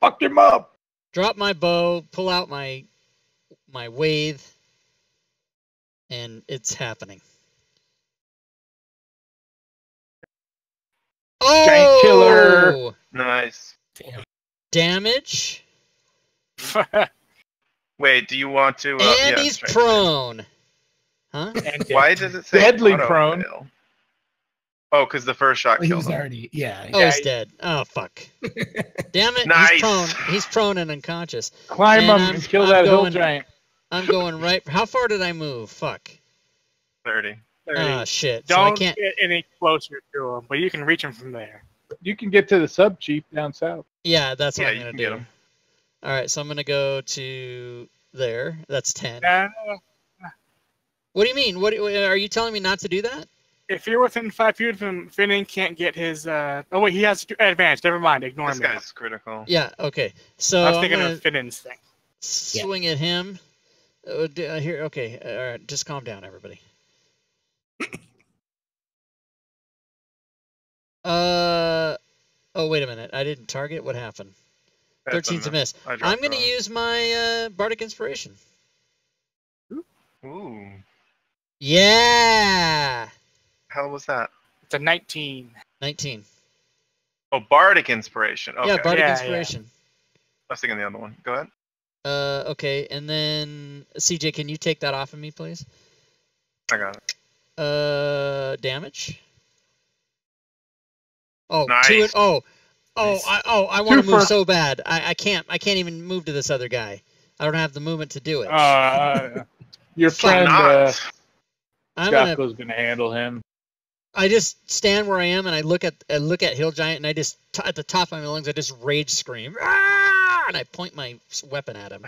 Fuck him up. Drop my bow, pull out my wave, and it's happening. Oh! Giant killer. Nice. Damn. Damage, Wait, do you want to? and yeah, he's strike. prone. Huh? And Why does it say Deadly auto prone. fail? Oh, because the first shot Well, he killed was him. already, yeah. Oh, he's dead. Oh, fuck. Damn it. Nice. He's prone. He's prone and unconscious. Climb And him I'm- and kill I'm that hill going- giant. I'm going right. How far did I move? Fuck. 30. Ah, shit. So I Don't can't. get any closer to him, but you can reach him from there. You can get to the sub chief down south. Yeah, that's what Yeah, I'm you going can to get do. him. All right, so I'm going to go to there. That's 10. What do you mean? What are you telling me not to do that? If you're within 5 feet of him, Finning can't get his. Oh wait, he has advantage. Never mind. Ignore This me. guy's critical. Yeah, okay. So I was I'm thinking going of to Finning's thing. swing at him. Here, okay. All right, just calm down, everybody. Oh, wait a minute. I didn't target. What happened? That's 13's a miss. I dropped I'm going to wrong. use my Bardic Inspiration. Ooh. Yeah! Hell was that? It's a 19. 19. Oh, Bardic Inspiration. Okay. Yeah, Bardic Yeah, Inspiration. I was thinking the other one. Go ahead. Okay, and then CJ, can you take that off of me, please? I got it. Damage. Oh, Nice. two. Nice. I want to Two move for- so bad. I can't even move to this other guy. I don't have the movement to do it. Your Fuck friend not. I'm gonna. Jocko's gonna handle him. I just stand where I am and I look at Hill Giant and I just at the top of my lungs I just rage scream, "Ah!" and I point my weapon at him.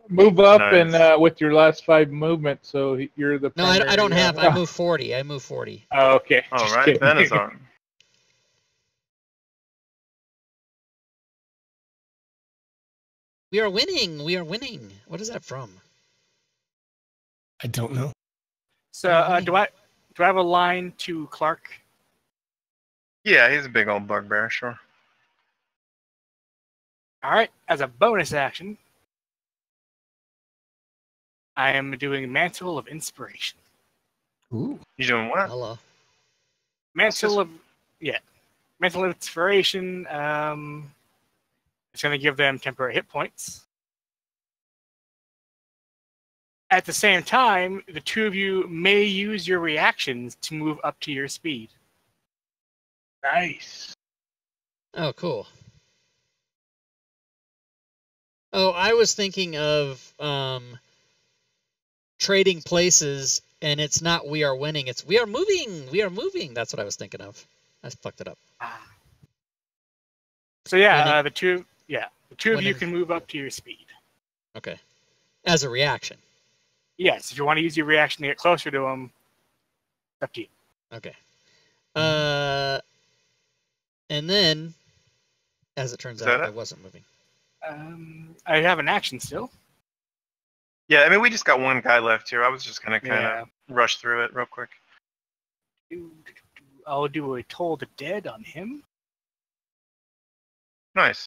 Move up Nice. and with your last 5 movements, so you're the. No, I don't primary, have. I move 40. I move 40. Oh, okay. All Just right, kidding. Benazar. We are winning. We are winning. What is that from? I don't know. So do I have a line to Clark? Yeah, he's a big old bugbear, sure. All right. As a bonus action, I am doing Mantle of Inspiration. Ooh. You doing what? Hello. Mantle of Inspiration. It's going to give them temporary hit points. At the same time, the two of you may use your reactions to move up to your speed. Nice. Oh, cool. Oh, I was thinking of trading places, and it's not we are winning. It's we are moving. We are moving. That's what I was thinking of. I fucked it up. So yeah, Winning. the two of you Winning. can move up to your speed. Okay. As a reaction. Yes, if you want to use your reaction to get closer to him, it's up to you. Okay. And then, as it turns Is out, that I it? wasn't moving. I have an action still. Yeah, I mean, we just got one guy left here. I was just going to kind Yeah. of rush through it real quick. I'll do a Toll the Dead on him. Nice.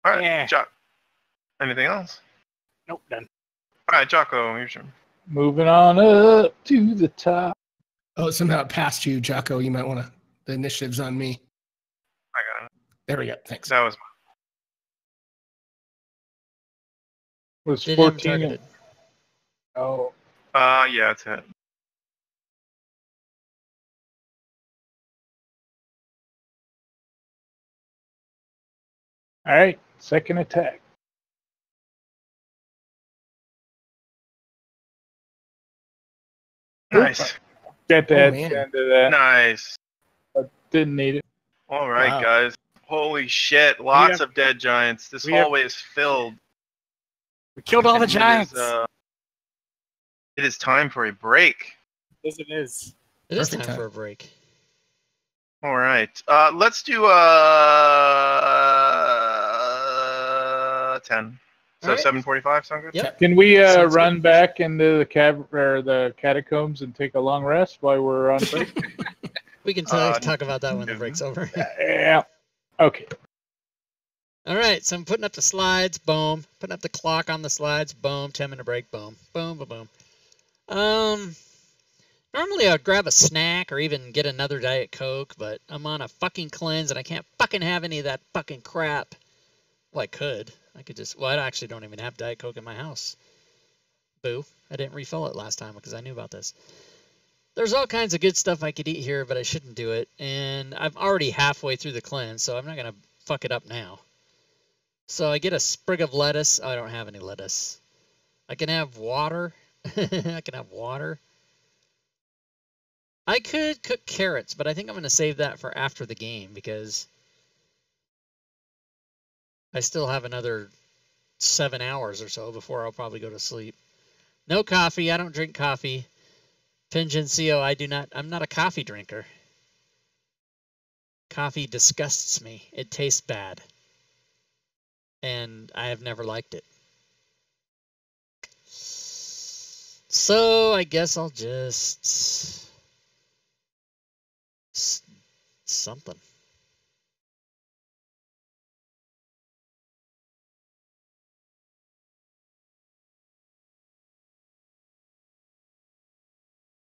All right, Yeah. Jock. Anything else? Nope, done. All right, Jocko, your turn. Moving on up to the top. Oh, somehow it passed you, Jocko. You might want to. The initiative's on me. I got it. There we go. Thanks. That was Was Didn't have him 14. targeted. Oh, Yeah, it's hit. all right. Second attack. Nice. Got Oh, that man. end of that. Nice. Didn't need it. All right, Wow. guys. Holy shit! Lots have- of dead giants. This we have- hallway is filled. We killed all the And giants. It is time for a break. Yes, it is. It is Perfect time for time. a break. All right. Let's do 10. So All right. 7:45 sound good? Yep. Can we Sounds run back into the catacombs and take a long rest while we're on break? We can talk about that when the break's over. Yeah. Okay. All right, so I'm putting up the slides, boom. Putting up the clock on the slides, boom. 10-minute break, boom. Boom, boom, boom. Normally I'd grab a snack or even get another Diet Coke, but I'm on a fucking cleanse and I can't fucking have any of that fucking crap. Well, I could. Well, I actually don't even have Diet Coke in my house. Boo. I didn't refill it last time because I knew about this. There's all kinds of good stuff I could eat here, but I shouldn't do it. And I'm already halfway through the cleanse, so I'm not going to fuck it up now. So I get a sprig of lettuce. Oh, I don't have any lettuce. I can have water. I can have water. I could cook carrots, but I think I'm going to save that for after the game because I still have another 7 hours or so before I'll probably go to sleep. No coffee. I don't drink coffee. Pingencio, I'm not a coffee drinker. Coffee disgusts me. It tastes bad. And I have never liked it. So I guess I'll just something.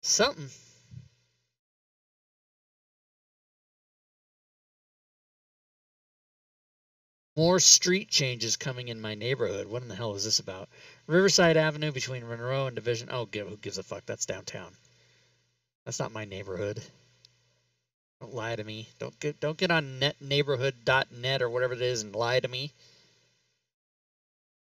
Something. More street changes coming in my neighborhood. What in the hell is this about? Riverside Avenue between Monroe and Division. Oh, who gives a fuck? That's downtown. That's not my neighborhood. Don't lie to me. Don't get on neighborhood.net or whatever it is and lie to me.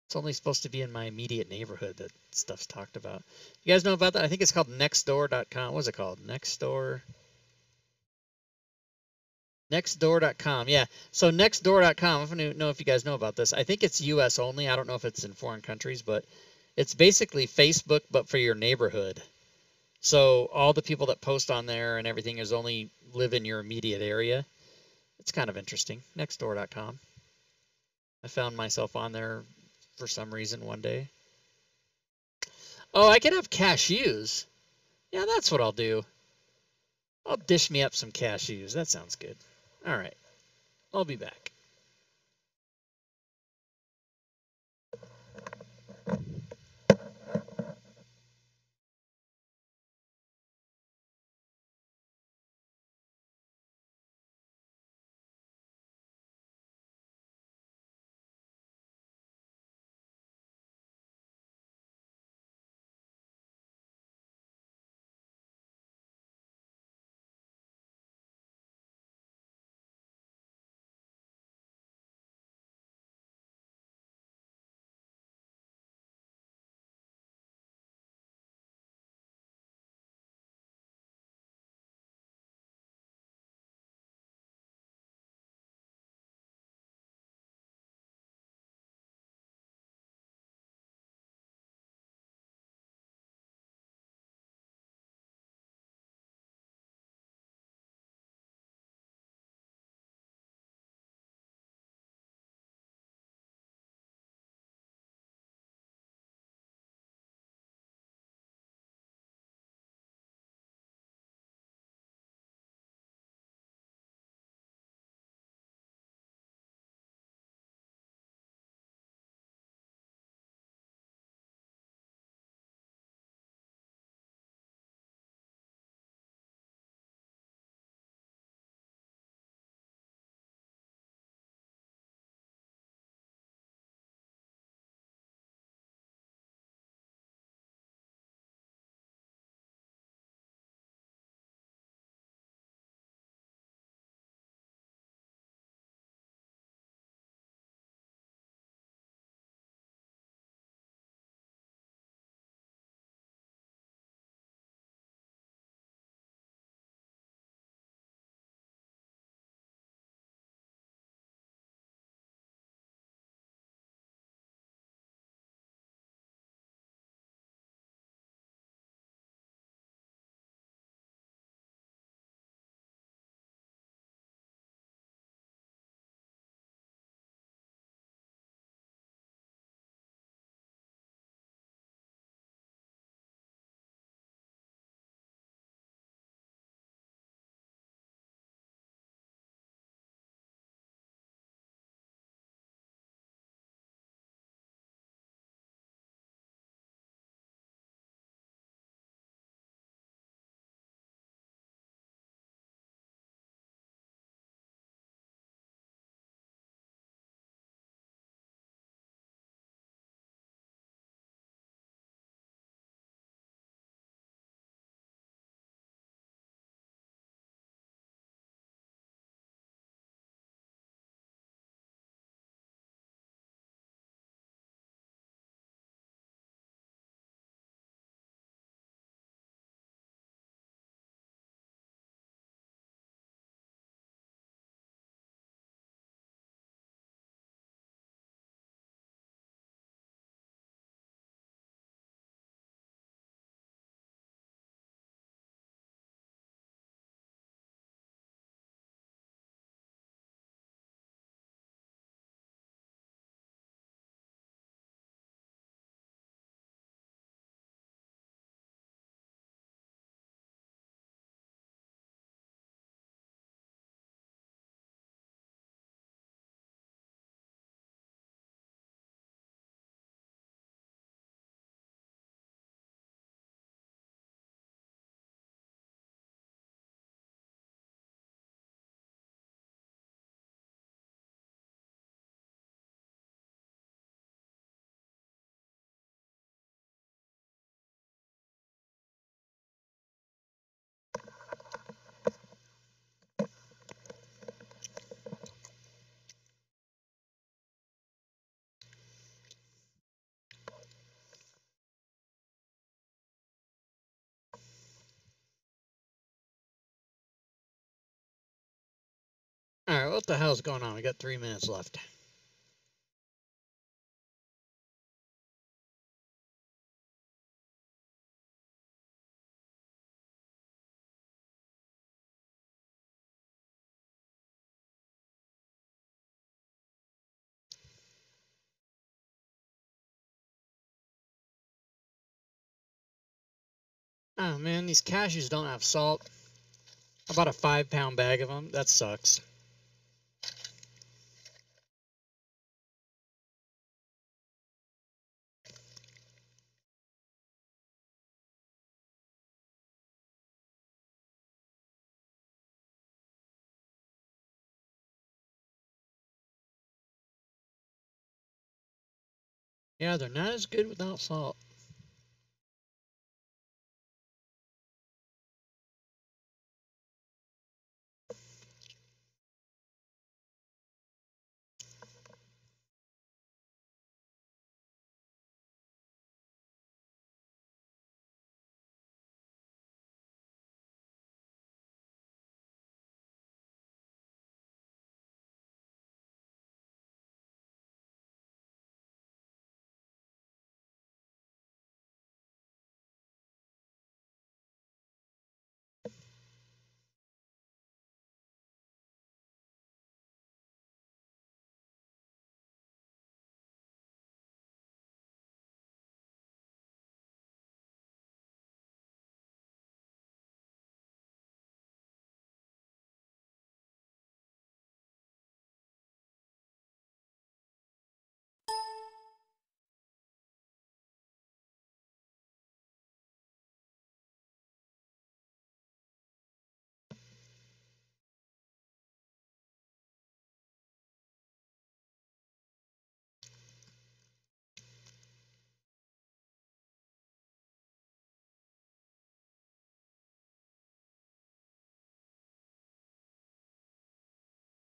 It's only supposed to be in my immediate neighborhood that stuff's talked about. You guys know about that? I think it's called nextdoor.com. What's it called? Nextdoor. Nextdoor.com. Yeah. So nextdoor.com, I don't know if you guys know about this. I think it's US only. I don't know if it's in foreign countries, but it's basically Facebook but for your neighborhood. So all the people that post on there and everything is only live in your immediate area. It's kind of interesting. Nextdoor.com. I found myself on there for some reason one day. Oh, I can have cashews. Yeah, that's what I'll do. I'll dish me up some cashews. That sounds good. All right. I'll be back. what the hell's going on? We got 3 minutes left. Oh man, these cashews don't have salt. I bought a 5-pound bag of them. That sucks. Yeah, they're not as good without salt.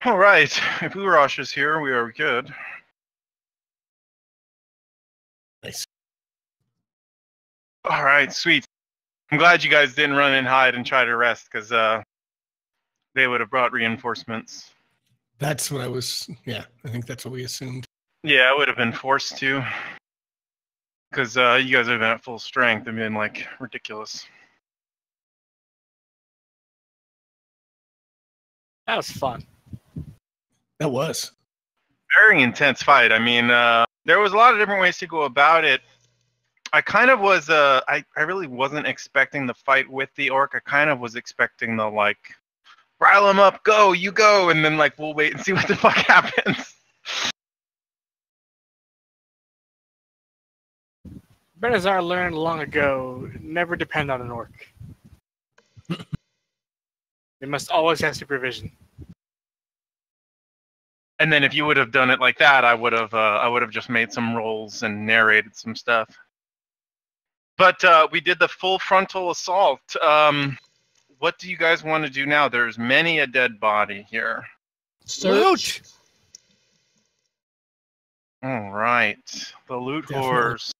All right, if Urash is here, we are good. Nice. All right, sweet. I'm glad you guys didn't run and hide and try to rest, because they would have brought reinforcements. That's what I was. Yeah, I think that's what we assumed. Yeah, I would have been forced to, because you guys have been at full strength and been like ridiculous. That was fun. That was. Very intense fight. I mean, there was a lot of different ways to go about it. I kind of was, I really wasn't expecting the fight with the orc. I kind of was expecting the, like, rile him up, go, you go, and then, like, we'll wait and see what the fuck happens. Benazar learned long ago, never depend on an orc. They must always have supervision. And then if you would have done it like that, I would have just made some rolls and narrated some stuff. But we did the full frontal assault. What do you guys want to do now? There's many a dead body here. Search. All right, the loot Definitely. whores.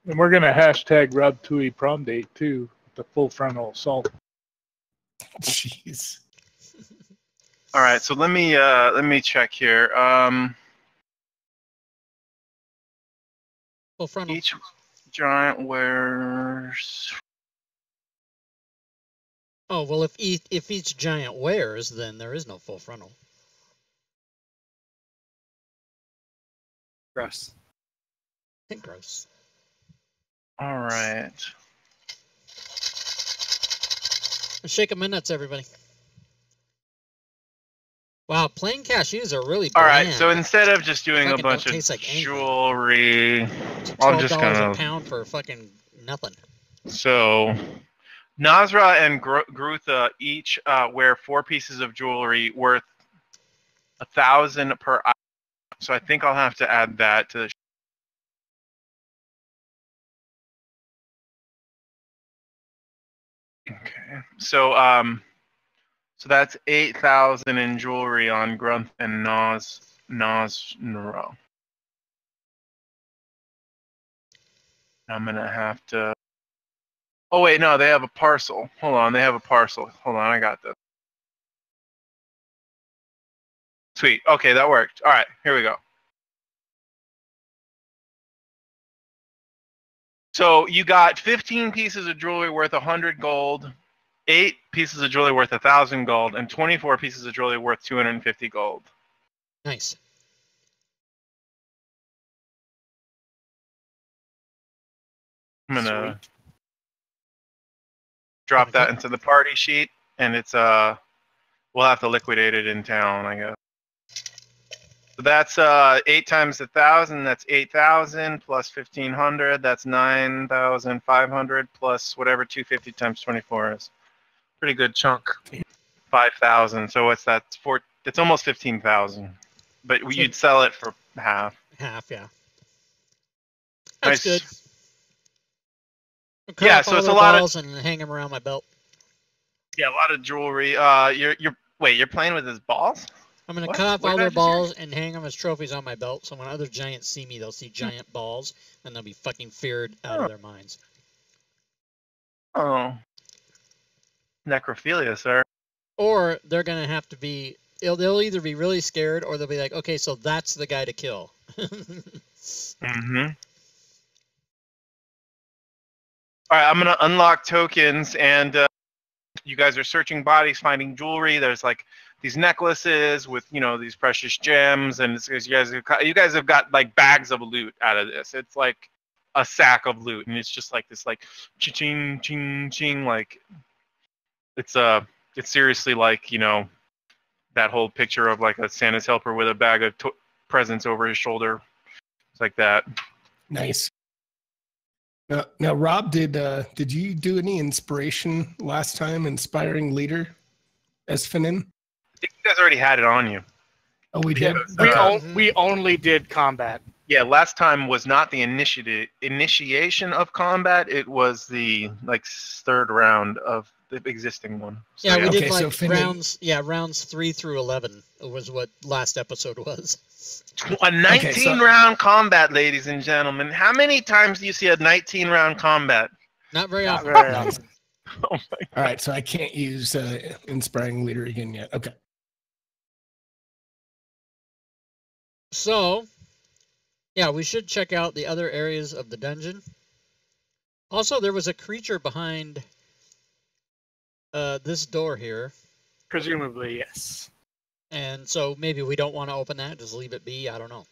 And we're gonna hashtag Rob Tui prom date too, the full frontal assault. Jeez. All right, so let me check here. Full frontal. Each giant wears. Oh well, if each giant wears, then there is no full frontal. Gross. Gross. All right. Let's shake 'em in nuts, everybody. Wow, plain cashews are really All bland. right, so instead of just doing a Fucking bunch don't of taste like anything. jewelry, $12 I'm just a gonna. pound for fucking nothing. So, Nazra and Grutha each wear 4 pieces of jewelry worth 1,000 per item. So I think I'll have to add that to the. Okay, so so that's 8,000 in jewelry on Grunth and Nro. I'm gonna have to. Oh wait, no, they have a parcel. Hold on, they have a parcel. Hold on, I got this. Sweet. Okay, that worked. All right, here we go. So you got 15 pieces of jewelry worth 100 gold, 8 pieces of jewelry worth 1,000 gold, and 24 pieces of jewelry worth 250 gold. Nice. I'm gonna Sweet. drop that Okay. into the party sheet, and it's we'll have to liquidate it in town, I guess. So that's 8 times 1,000. That's 8,000 plus 1,500. That's 9,500 plus whatever 250 times 24 is. Pretty good chunk. 5,000. So what's that? It's almost 15,000. But you'd sell it for half. Half, yeah. That's Nice. good. I'll cut Yeah, off so all it's their a lot of balls and hang them around my belt. a lot of jewelry. You're playing with his balls? I'm going to What? cut off What all did I their just hear? balls and hang them as trophies on my belt, so when other giants see me, they'll see giant balls, and they'll be fucking feared out of their minds. Oh. Necrophilia, sir. Or they're going to have to be... They'll either be really scared, or they'll be like, okay, so that's the guy to kill. Mm-hmm. All right, I'm going to unlock tokens, and you guys are searching bodies, finding jewelry. There's like these necklaces with, these precious gems, and you guys have got like bags of loot out of this. It's like a sack of loot, and it's just like this, like ching ching ching, like it's seriously like that whole picture of like a Santa's helper with a bag of presents over his shoulder. It's like that. Nice. Now, Rob, did you do any inspiration last time? Inspiring leader as Finin? You guys already had it on you. Oh, we Yeah, did. we only did combat. Yeah, last time was not the initiation of combat. It was the third round of the existing one. So, yeah, we did Okay, so rounds 3 through 11 was what last episode was. a 19-round combat, ladies and gentlemen. How many times do you see a 19-round combat? Not very Not often. very often. Oh my God. All right, so I can't use inspiring leader again yet. Okay. So, yeah, we should check out the other areas of the dungeon. Also, there was a creature behind this door here. Presumably, yes. And so maybe we don't want to open that, just leave it be. I don't know.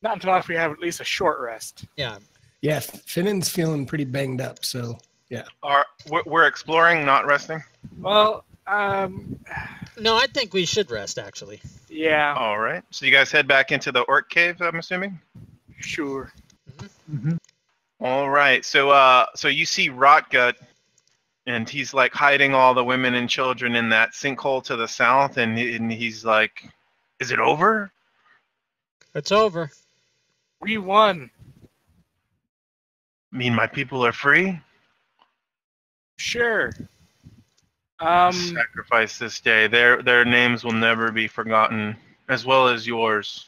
Not until after we have at least a short rest. Yeah. Yeah, Finnen's feeling pretty banged up, so yeah. We're exploring, not resting? Well, No, I think we should rest, actually. yeah, All right. So you guys head back into the orc cave, I'm assuming? sure. All right. So you see Rotgut, and he's like hiding all the women and children in that sinkhole to the south, and he's like, "Is it over?" It's over. We won. I mean, my people are free. Sure. Sacrifice this day. Their names will never be forgotten, as well as yours.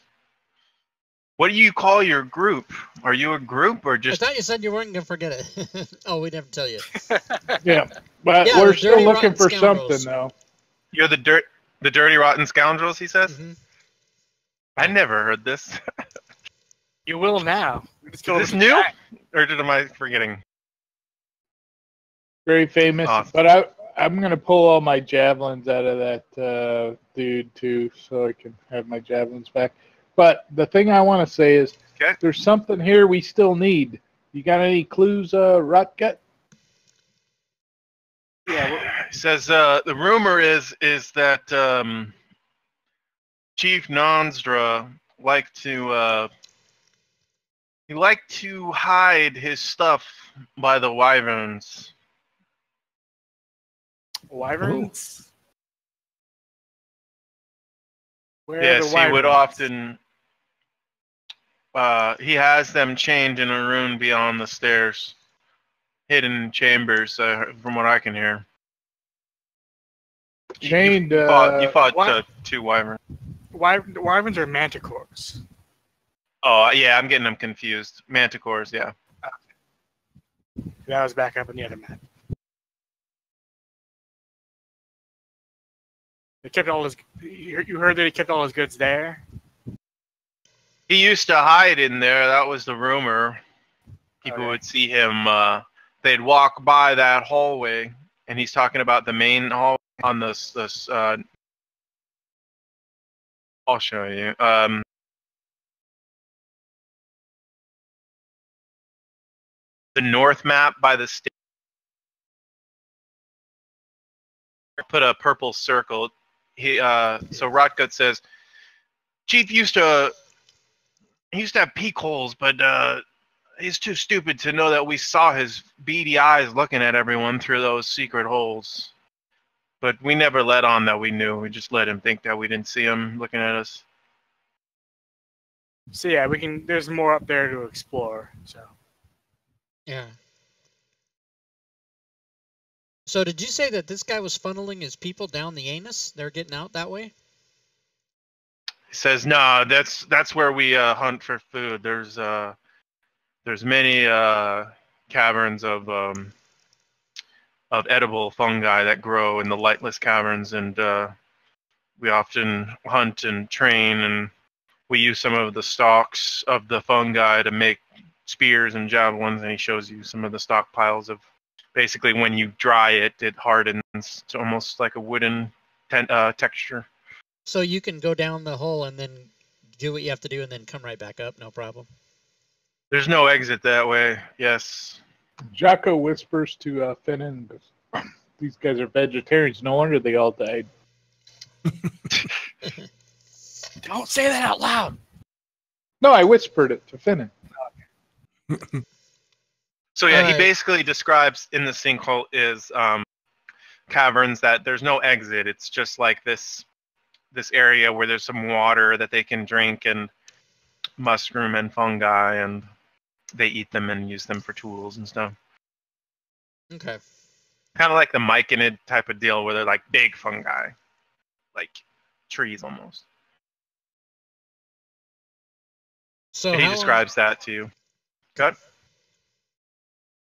What do you call your group? Are you a group or I just? thought you said you weren't going to forget it. Oh, we didn't tell you. Yeah, but Yeah, we're the still dirty, looking rotten for scoundrels. something, though. You're the dirty rotten scoundrels. He says. Mm-hmm. I never heard this. You will now. We just told Is this him new, back. or am I forgetting? Very famous. Awesome. But I'm going to pull all my javelins out of that dude, too, so I can have my javelins back. But the thing I want to say is Okay. there's something here we still need. You got any clues, Rotgut? Yeah, He says the rumor is that Chief Nonsdra liked to hide his stuff by the wyverns. wyverns. Where are Yes, the he would wyverns? often. He has them chained in a room beyond the stairs, hidden chambers, from what I can hear. Chained. You fought what? 2 wyverns. Wyverns are manticores. Oh yeah, I'm getting them confused. Manticores, yeah. That was back up in the other map. They kept all his. You heard that he kept all his goods there. He used to hide in there. That was the rumor. People Okay. would see him. They'd walk by that hallway, and he's talking about the main hall on this. I'll show you. The north map by the state. Put a purple circle. So Rotgut says, Chief used to have peek holes, but he's too stupid to know that we saw his beady eyes looking at everyone through those secret holes. But we never let on that we knew. We just let him think that we didn't see him looking at us. So yeah, we can. There's more up there to explore. So Yeah. So did you say that this guy was funneling his people down the anus? They're getting out that way? He says, "No, that's where we hunt for food. There's many caverns of edible fungi that grow in the lightless caverns, and we often hunt and train, and we use some of the stalks of the fungi to make spears and javelins." And he shows you some of the stockpiles of. Basically, when you dry it, it hardens to almost like a wooden texture. So you can go down the hole and then do what you have to do and then come right back up, no problem. There's no exit that way. Yes. Jocko whispers to Finnan, "These guys are vegetarians. No wonder they all died." don't say that out loud. No, I whispered it to Finnan. So yeah, All he right. basically describes in the sinkhole is caverns that there's no exit. It's just like this area where there's some water that they can drink and mushroom and fungi, and they eat them and use them for tools and stuff. Okay. Kind of like the myconid type of deal where they're like big fungi, like trees almost. So And he how describes that to you. Good.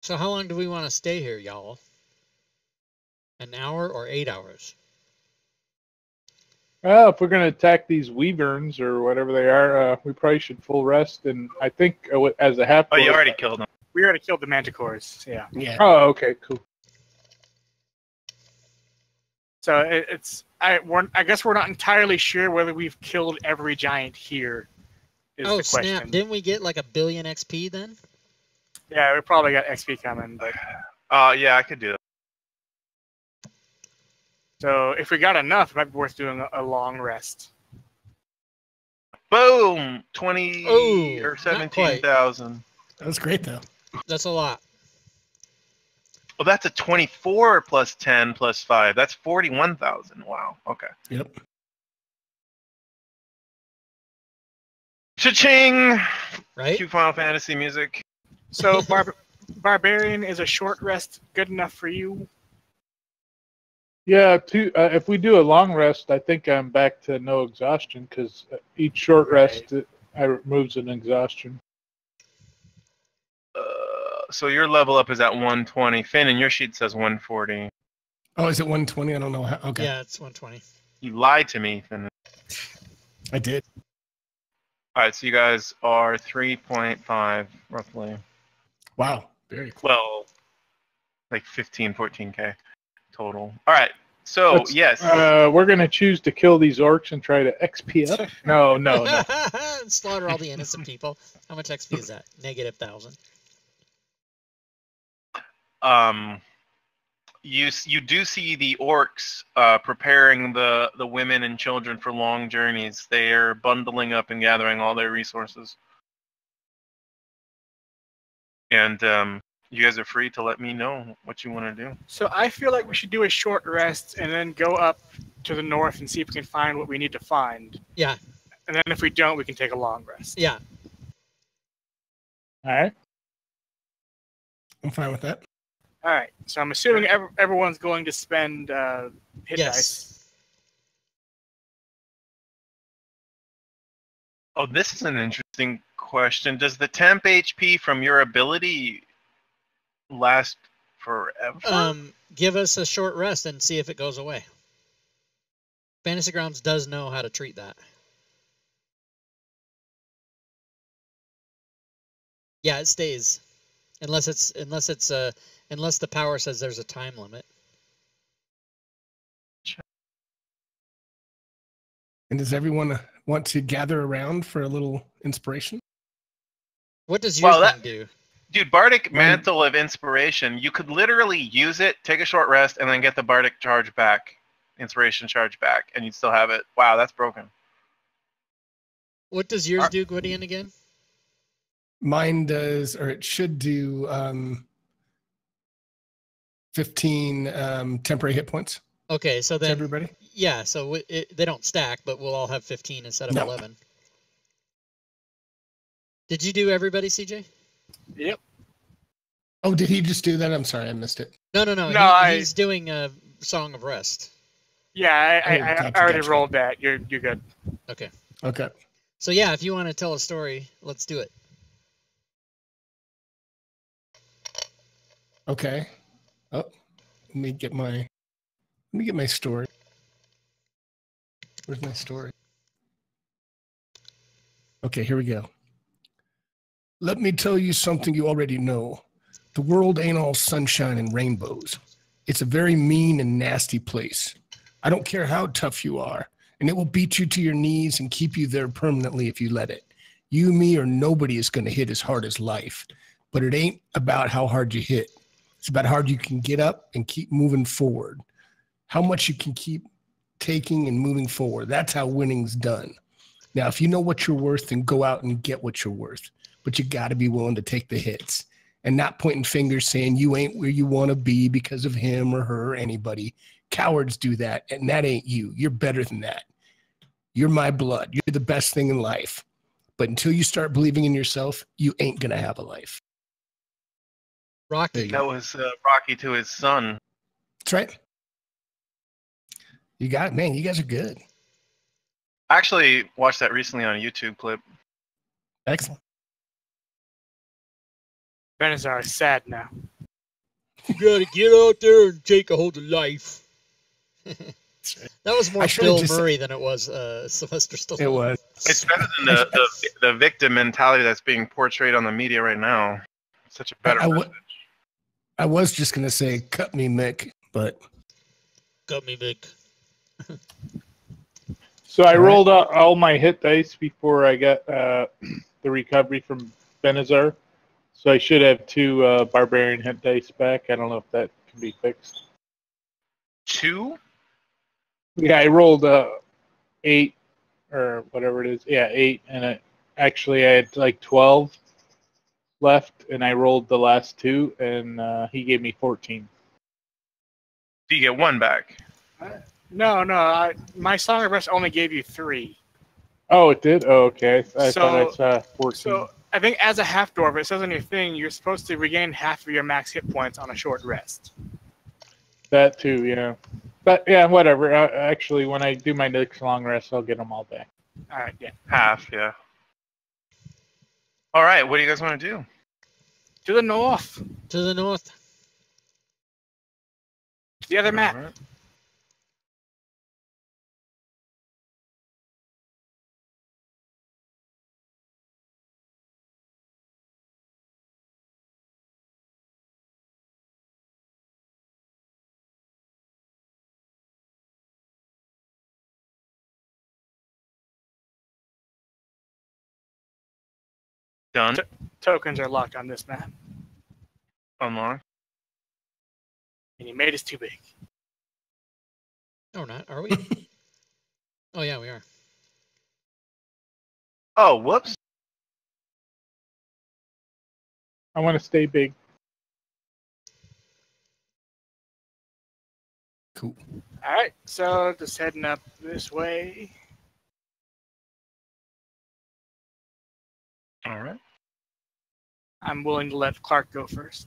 So how long do we want to stay here, y'all? An hour or 8 hours? Well, if we're going to attack these wyverns or whatever they are, we probably should full rest. And I think as a half. Oh, you already killed them. We already killed the manticores. Yeah. Yeah. Oh, okay, cool. So I guess we're not entirely sure whether we've killed every giant here. Is Oh, the question. snap. Didn't we get like 1 billion XP then? Yeah, we probably got XP coming, but Yeah, I could do that. so if we got enough, it might be worth doing a long rest. Boom! 20 Ooh, or not quite. 17,000. That was great, though. That's a lot. Well, that's a 24 plus 10 plus 5. That's 41,000. Wow. Okay. Yep. Cha-ching! Right? Cute Final Fantasy music. So Barbarian, is a short rest good enough for you? Yeah, if we do a long rest, I think I'm back to no exhaustion because each short rest removes an exhaustion. So your level up is at 120. Finn, and your sheet says 140. Oh, is it 120? I don't know how. Okay. Yeah, it's 120. You lied to me, Finn. I did. All right, so you guys are 3.5 roughly. Wow. Very cool. Well, like 15, 14K total. All right. So, yes. We're going to choose to kill these orcs and try to XP up? No. Slaughter all the innocent people. How much XP is that? -1,000. You do see the orcs preparing the women and children for long journeys. They are bundling up and gathering all their resources. And you guys are free to let me know what you want to do. So I feel like we should do a short rest and then go up to the north and see if we can find what we need to find. Yeah. And then if we don't, we can take a long rest. Yeah. All right. I'm fine with that. All right. So I'm assuming everyone's going to spend hit Yes. dice. Oh, this is an interesting question. Does the temp HP from your ability last forever? Give us a short rest and see if it goes away. Fantasy Grounds does know how to treat that. Yeah, it stays. Unless the power says there's a time limit. And does everyone want to gather around for a little inspiration? What does your Well, thing do? Dude, Bardic Mine- Mantle of Inspiration, you could literally use it, take a short rest, and then get the Bardic charge back, inspiration charge back, and you'd still have it. Wow, that's broken. What does yours do, Gwydion, again? Mine does, or it should do 15 temporary hit points Okay, so to then everybody. yeah, so they don't stack, but we'll all have 15 instead of No. 11. Did you do everybody, CJ? Yep. Oh, did he just do that? I'm sorry, I missed it. No. No, He's doing a Song of Rest. Yeah, I Gotcha, already gotcha. rolled that. You're good. Okay. Okay. So yeah, if you want to tell a story, let's do it. Okay. Oh, let me get my story. Where's my story? Okay, here we go. Let me tell you something you already know. The world ain't all sunshine and rainbows. It's a very mean and nasty place. I don't care how tough you are, and it will beat you to your knees and keep you there permanently if you let it. You, me, or nobody is going to hit as hard as life. But it ain't about how hard you hit. It's about how hard you can get up and keep moving forward. How much you can keep taking and moving forward. That's how winning's done. Now, if you know what you're worth, then go out and get what you're worth. But you got to be willing to take the hits and not pointing fingers saying you ain't where you want to be because of him or her or anybody. Cowards do that, and that ain't you. You're better than that. You're my blood. You're the best thing in life. But until you start believing in yourself, you ain't going to have a life. Rocky. That was Rocky to his son. That's right. You got it, man. You guys are good. I actually watched that recently on a YouTube clip. Excellent. Benazar is sad now. You gotta get out there and take a hold of life. That was more I should've Bill just- Murray than it was Sylvester Stallone. It was. It's better than the victim mentality that's being portrayed on the media right now. It's such a better message. I was just going to say, cut me, Mick, but Got me, Vic. So I All right. rolled out all my hit dice before I got the recovery from Benazar. So I should have 2 barbarian hit dice back. I don't know if that can be fixed. 2? Yeah, I rolled 8 or whatever it is. Yeah, 8, and I had like 12 left, and I rolled the last 2, and he gave me 14. Do you get 1 back? No. My Song of Rest only gave you 3. Oh, it did. Oh, okay. I So- thought I saw 14. So I think as a half dwarf, it says on your thing you're supposed to regain half of your max hit points on a short rest. That too, yeah. But yeah, whatever. Actually, when I do my next long rest, I'll get them all back. All right, yeah. Half, yeah. All right, what do you guys want to do? To the north, To the north. the other map. All right. Done. Tokens are locked on this map, Unlocked. and you made us too big. No, we're not. Are we? Oh, yeah, we are. Oh, whoops. I want to stay big. cool. All right, so just heading up this way. All right. I'm willing to let Clark go first.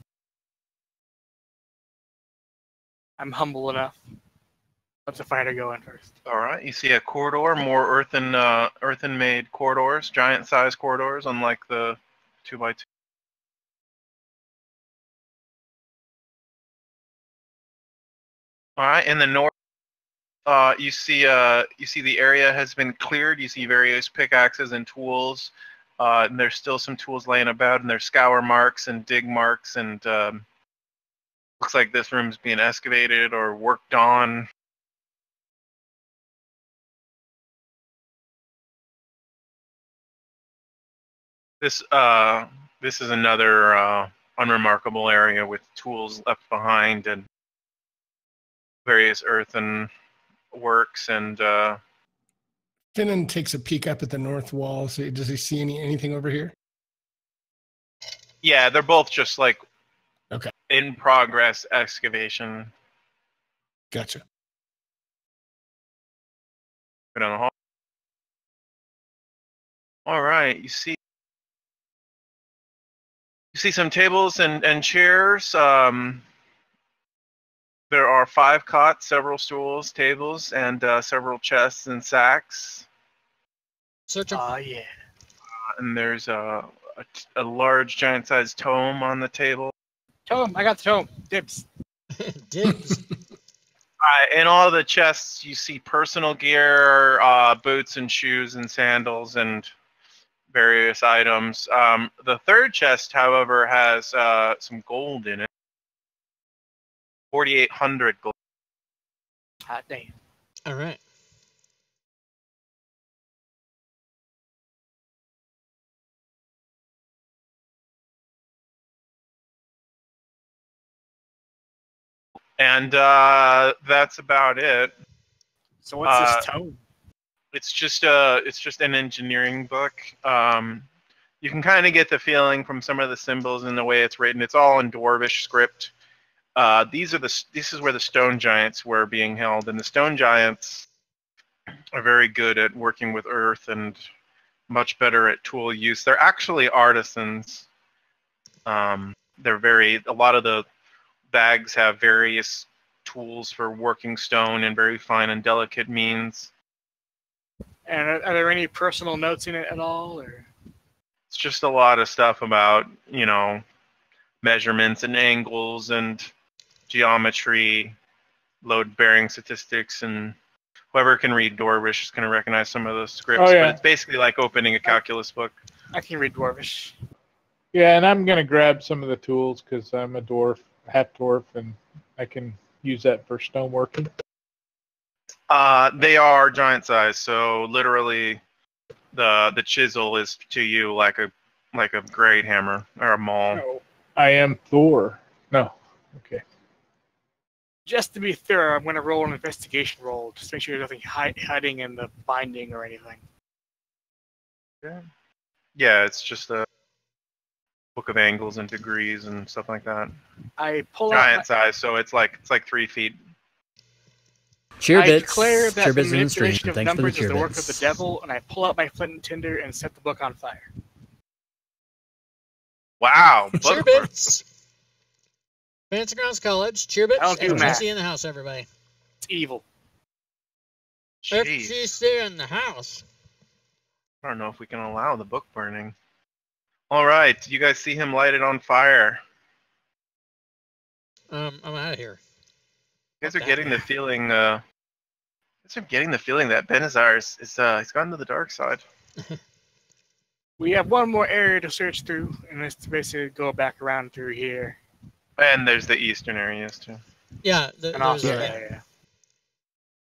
I'm humble enough. Let the fighter go in first. All right. You see a corridor, more earthen-made corridors, giant-sized corridors, unlike the 2x2. All right. In the north, You see the area has been cleared. You see various pickaxes and tools. And there's still some tools laying about, and there's scour marks and dig marks, and looks like this room's being excavated or worked on. This is another unremarkable area with tools left behind and various earthen works and Finnan takes a peek up at the north wall. So does he see anything over here? yeah, they're both just like Okay. in progress excavation. Gotcha. Go down the hall. All right, you see some tables and chairs. There are 5 cots, several stools, tables, and several chests and sacks. Search 'em. Oh, yeah. And there's a large giant-sized tome on the table. Tome, I got the tome. Dibs. Dibs. In all the chests, you see personal gear, boots and shoes and sandals and various items. The third chest, however, has some gold in it. 4,800 gold. Hot damn. All right. And that's about it. So what's this tome? It's just an engineering book. You can kind of get the feeling from some of the symbols and the way it's written. It's all in Dwarvish script. This is where the stone giants were being held, and the stone giants are very good at working with earth and much better at tool use. They're actually artisans. A lot of the bags have various tools for working stone and very fine and delicate means. And are there any personal notes in it at all, or? It's just a lot of stuff about, measurements and angles and geometry, load-bearing statistics, and whoever can read Dwarvish is going to recognize some of the scripts. Oh, yeah. But it's basically like opening a calculus book. I can read Dwarvish. Yeah, and I'm gonna grab some of the tools because I'm a dwarf, half dwarf, and I can use that for stoneworking. They are giant size, so literally, the chisel is to you like a great hammer or a maul. No, I am Thor. No, okay. Just to be thorough, I'm going to roll an investigation roll. Just make sure there's nothing hiding in the binding or anything. Yeah, it's just a book of angles and degrees and stuff like that. I pull Giant out. size, so it's like 3 feet. I declare that the Cheerbits in the stream. manipulation of Thanks for the numbers is the work of the cheerbits. devil, and I pull out my flint and tinder and set the book on fire. Wow. Cheerbits. Fancy Grounds College. Cheerbits. I don't do math. FGC in the house, everybody. It's evil. Jeez. FGC in the house. I don't know if we can allow the book burning. All right, you guys see him light it on fire. I'm out of here. You guys are getting the feeling. That Benazar is he's gone to the dark side. We have one more area to search through, and it's to basically go back around through here. And there's the eastern areas too. Yeah. And also, There's, yeah.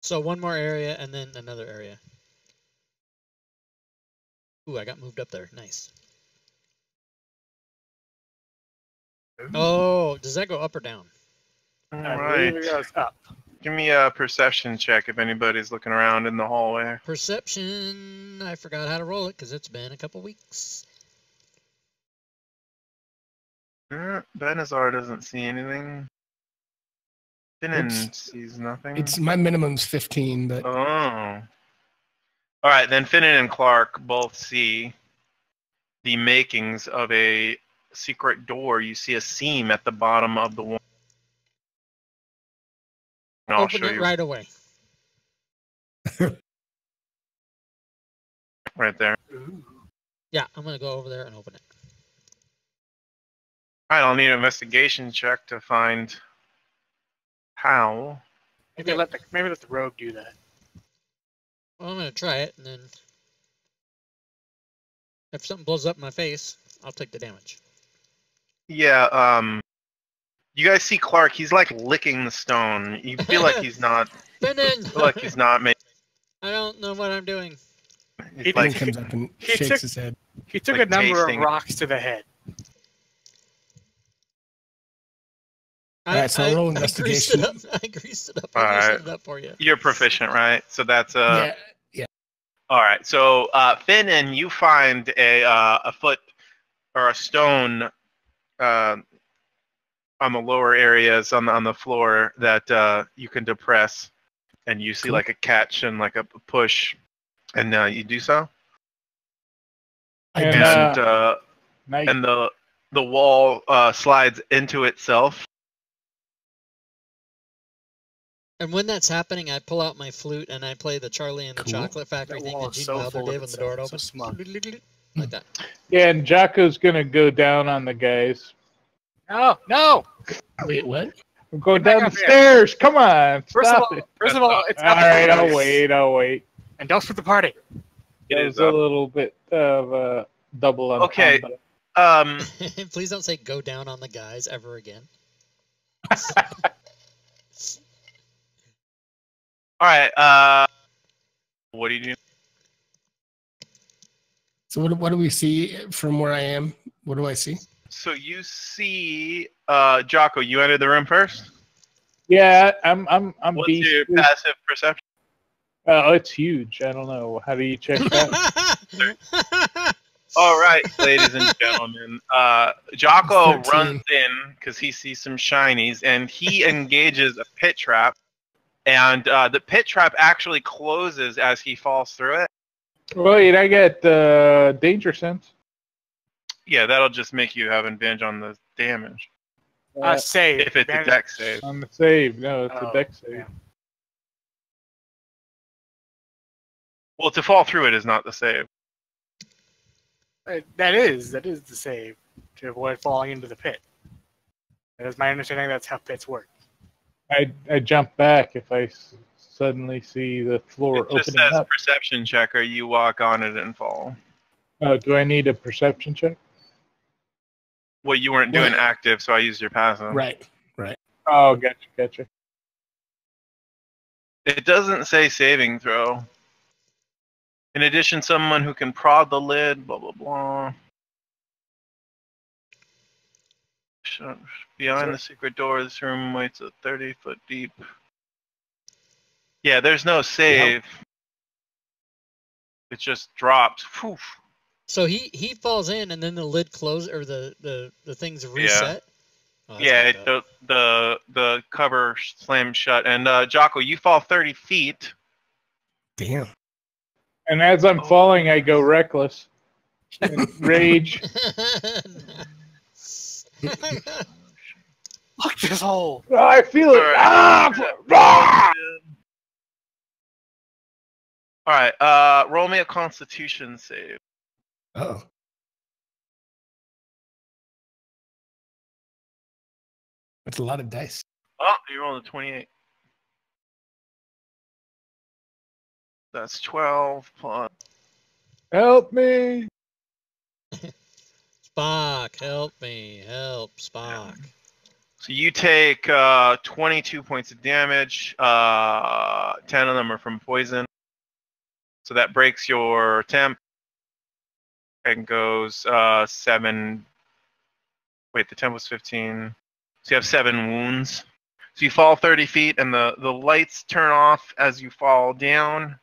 So one more area and then another area. Ooh, I got moved up there. Nice. Oh, does that go up or down? All I right. believe it goes up. Give me a perception check if anybody's looking around in the hallway. Perception. I forgot how to roll it because it's been a couple weeks. Benazar doesn't see anything. Finnan sees nothing. It's my minimum's 15, but Oh. All right, then Finnan and Clark both see the makings of a secret door. You see a seam at the bottom of the wall. And I'll Open show it you right away. right there. Ooh. Yeah, I'm gonna go over there and open it. All right, I'll need an investigation check to find how. Maybe let the rogue do that. Well, I'm gonna try it, and then if something blows up in my face, I'll take the damage. Yeah. You guys see Clark? He's like licking the stone. You feel like he's not. Finnan! Feel like he's not making. I don't know what I'm doing. He's He like Finn comes up and he shakes took- his head. He took Like a number tasting. of rocks to the head. All right, so roll investigation. I greased it up. All I right. set it up for you. You're proficient, right? So that's Yeah. All right. So Finn, and you find a foot or a stone on the lower areas on the floor that you can depress, and you see Cool. like a catch and like a push, and you do so, I And, do so. Nice. and the wall slides into itself. And when that's happening, I pull out my flute and I play the Charlie and the Cool. Chocolate Factory That thing wall that is Gene so Wilder full of did when the door itself, so opens. smug. Like that. Yeah, and Jocko's gonna go down on the guys. Oh no! Wait, what? Go Get back down the up here. stairs. Come on. First of Stop all, it. it's All right, up to I'll us. wait. I'll wait. And don't split the party. It That is was a up. little bit of a double on Okay. but Please don't say go down on the guys ever again. All right. What do you do? So what do we see from where I am? What do I see? So you see, Jocko, you entered the room first. yeah, I'm What's your beastly. passive perception? Oh, it's huge. I don't know. How do you check that? All right, ladies and gentlemen. Jocko 13. runs in because he sees some shinies, and he engages a pit trap. And the pit trap actually closes as he falls through it. Wait, I get danger sense. Yeah, that'll just make you have advantage on the damage. Save. If it's a Advantage- deck save. On the save. No, it's Oh, a deck save. yeah. Well, to fall through it is not the save. That is the save to avoid falling into the pit. That is my understanding. That's how pits work. I jump back if I suddenly see the floor It just opening says up. perception check, or you walk on it and fall. Do I need a perception check? Well, you weren't doing Well- active, so I used your passive. Right. Oh, gotcha. It doesn't say saving throw. In addition, someone who can prod the lid, blah, blah, blah. Behind the secret door, this room waits a 30-foot deep. Yeah, there's no save. It just drops. Poof. So he falls in and then the lid closes or the things reset. Oh, that's Yeah, fucked up. the cover slams shut. And Jocko, you fall 30 feet. Damn. And as I'm falling, I go reckless. And rage. Fuck this hole. Oh, I feel it. All right, roll me a Constitution save. Oh. That's a lot of dice. Oh, you rolled a 28. That's 12 plus. Help me. Spock, help me, help Spock. So you take 22 points of damage. 10 of them are from poison. So that breaks your temp and goes 7. Wait, the temp was 15. So you have 7 wounds. So you fall 30 feet, and the lights turn off as you fall down.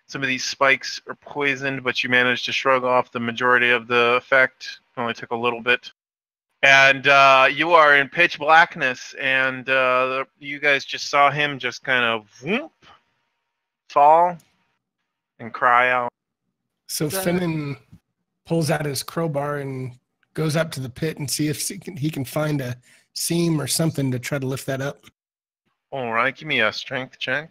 Some of these spikes are poisoned, but you managed to shrug off the majority of the effect. It only took a little bit. And you are in pitch blackness, and you guys just saw him just kind of whoop, fall and cry out. So Finnan pulls out his crowbar and goes up to the pit and see if he can find a seam or something to try to lift that up. All right, give me a strength check.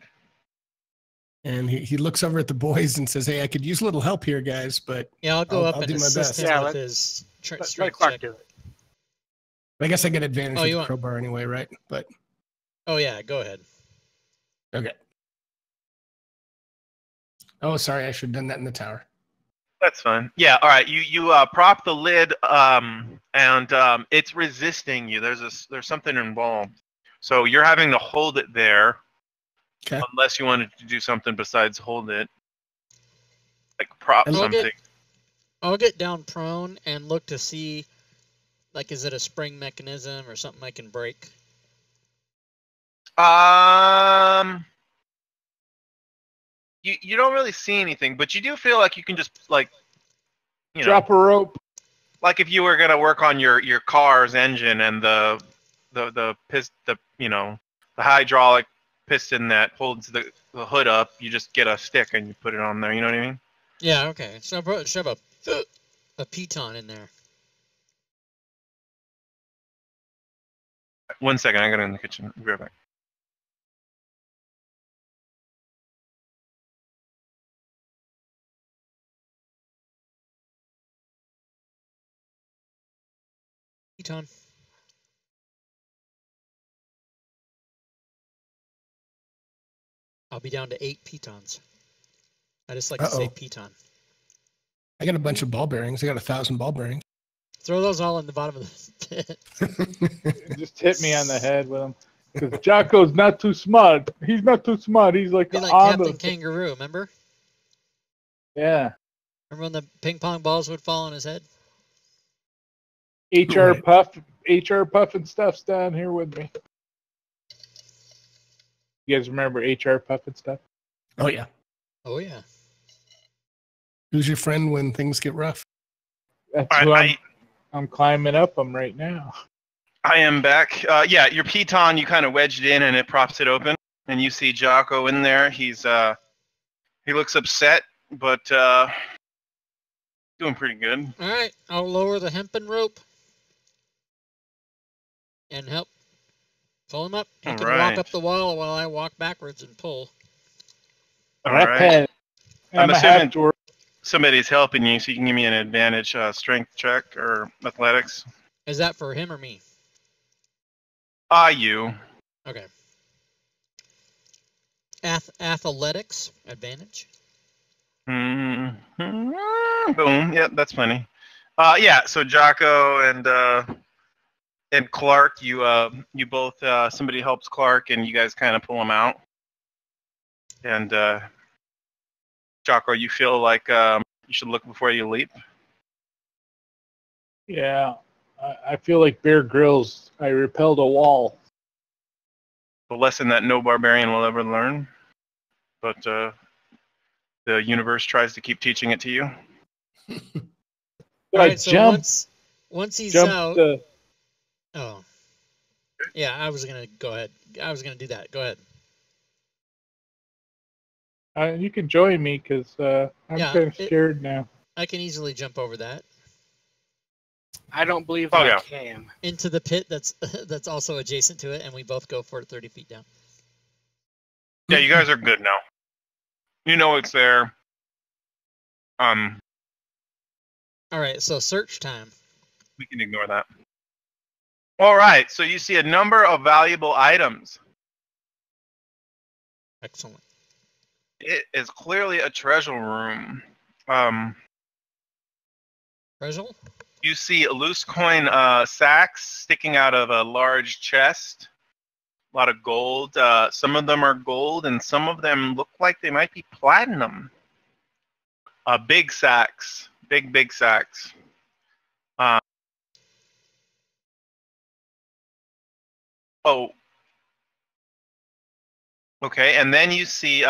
And he looks over at the boys and says, "Hey, I could use a little help here, guys, but Yeah, I'll go up I'll and do my assist best." him Yeah, with let- his Let strength Clark check. do it. I guess I get advantage Oh, with you the want- crowbar anyway, right? But Oh yeah, go ahead. Okay. Oh, sorry. I should have done that in the tower. That's fine. Yeah. All right. You prop the lid, and it's resisting you. There's something involved. So you're having to hold it there, Okay. unless you wanted to do something besides hold it, like prop I'll something. I'll get down prone and look to see, like, is it a spring mechanism or something I can break? You don't really see anything, but you do feel like you can just, like, Drop a rope. like if you were gonna work on your car's engine and the hydraulic piston that holds the hood up, you just get a stick and you put it on there. You know what I mean? Yeah, okay. So I'll probably shove a piton in there. 1 second, I got it in the kitchen. I'll be right back. Piton. I'll be down to 8 pitons. I just like to say piton. I got a bunch of ball bearings. I got 1,000 ball bearings. Throw those all in the bottom of the pit. Just hit me on the head with them. Because Jocko's not too smart. He's not too smart. He's like, Be like on Captain the... Kangaroo, remember? Yeah. Remember when the ping pong balls would fall on his head? HR Puff and stuff's down here with me. You guys remember HR Puff and stuff? Oh, yeah. Oh, yeah. Who's your friend when things get rough? That's who I'm climbing up them right now. I am back. Yeah, your piton, you kind of wedged in and it props it open, and you see Jocko in there. He looks upset, but doing pretty good. All right, I'll lower the hempen rope and help pull him up. You can walk up the wall while I walk backwards and pull. All right. I'm assuming somebody's helping you, so you can give me an advantage strength check or athletics. Is that for him or me? You. Okay. Athletics advantage. Mm-hmm. Boom. Yep, that's plenty. Yeah. So Jocko and Clark, you both somebody helps Clark, and you guys kind of pull him out. And Jocko, you feel like you should look before you leap. Yeah, I feel like Bear Grylls. I repelled a wall. The lesson that no barbarian will ever learn, but the universe tries to keep teaching it to you. All right, so once he's out. Oh, yeah. I was gonna go ahead. I was gonna do that. Go ahead. You can join me because I'm kind of scared now. I can easily jump over that. I don't believe I can. Into the pit that's also adjacent to it, and we both go for it 30 feet down. Yeah, you guys are good now. You know it's there. All right, so search time. We can ignore that. All right, so you see a number of valuable items. Excellent. It is clearly a treasure room. Treasure? You see loose coin sacks sticking out of a large chest. A lot of gold. Some of them are gold, and some of them look like they might be platinum. Big sacks. Big sacks. Okay, and then you see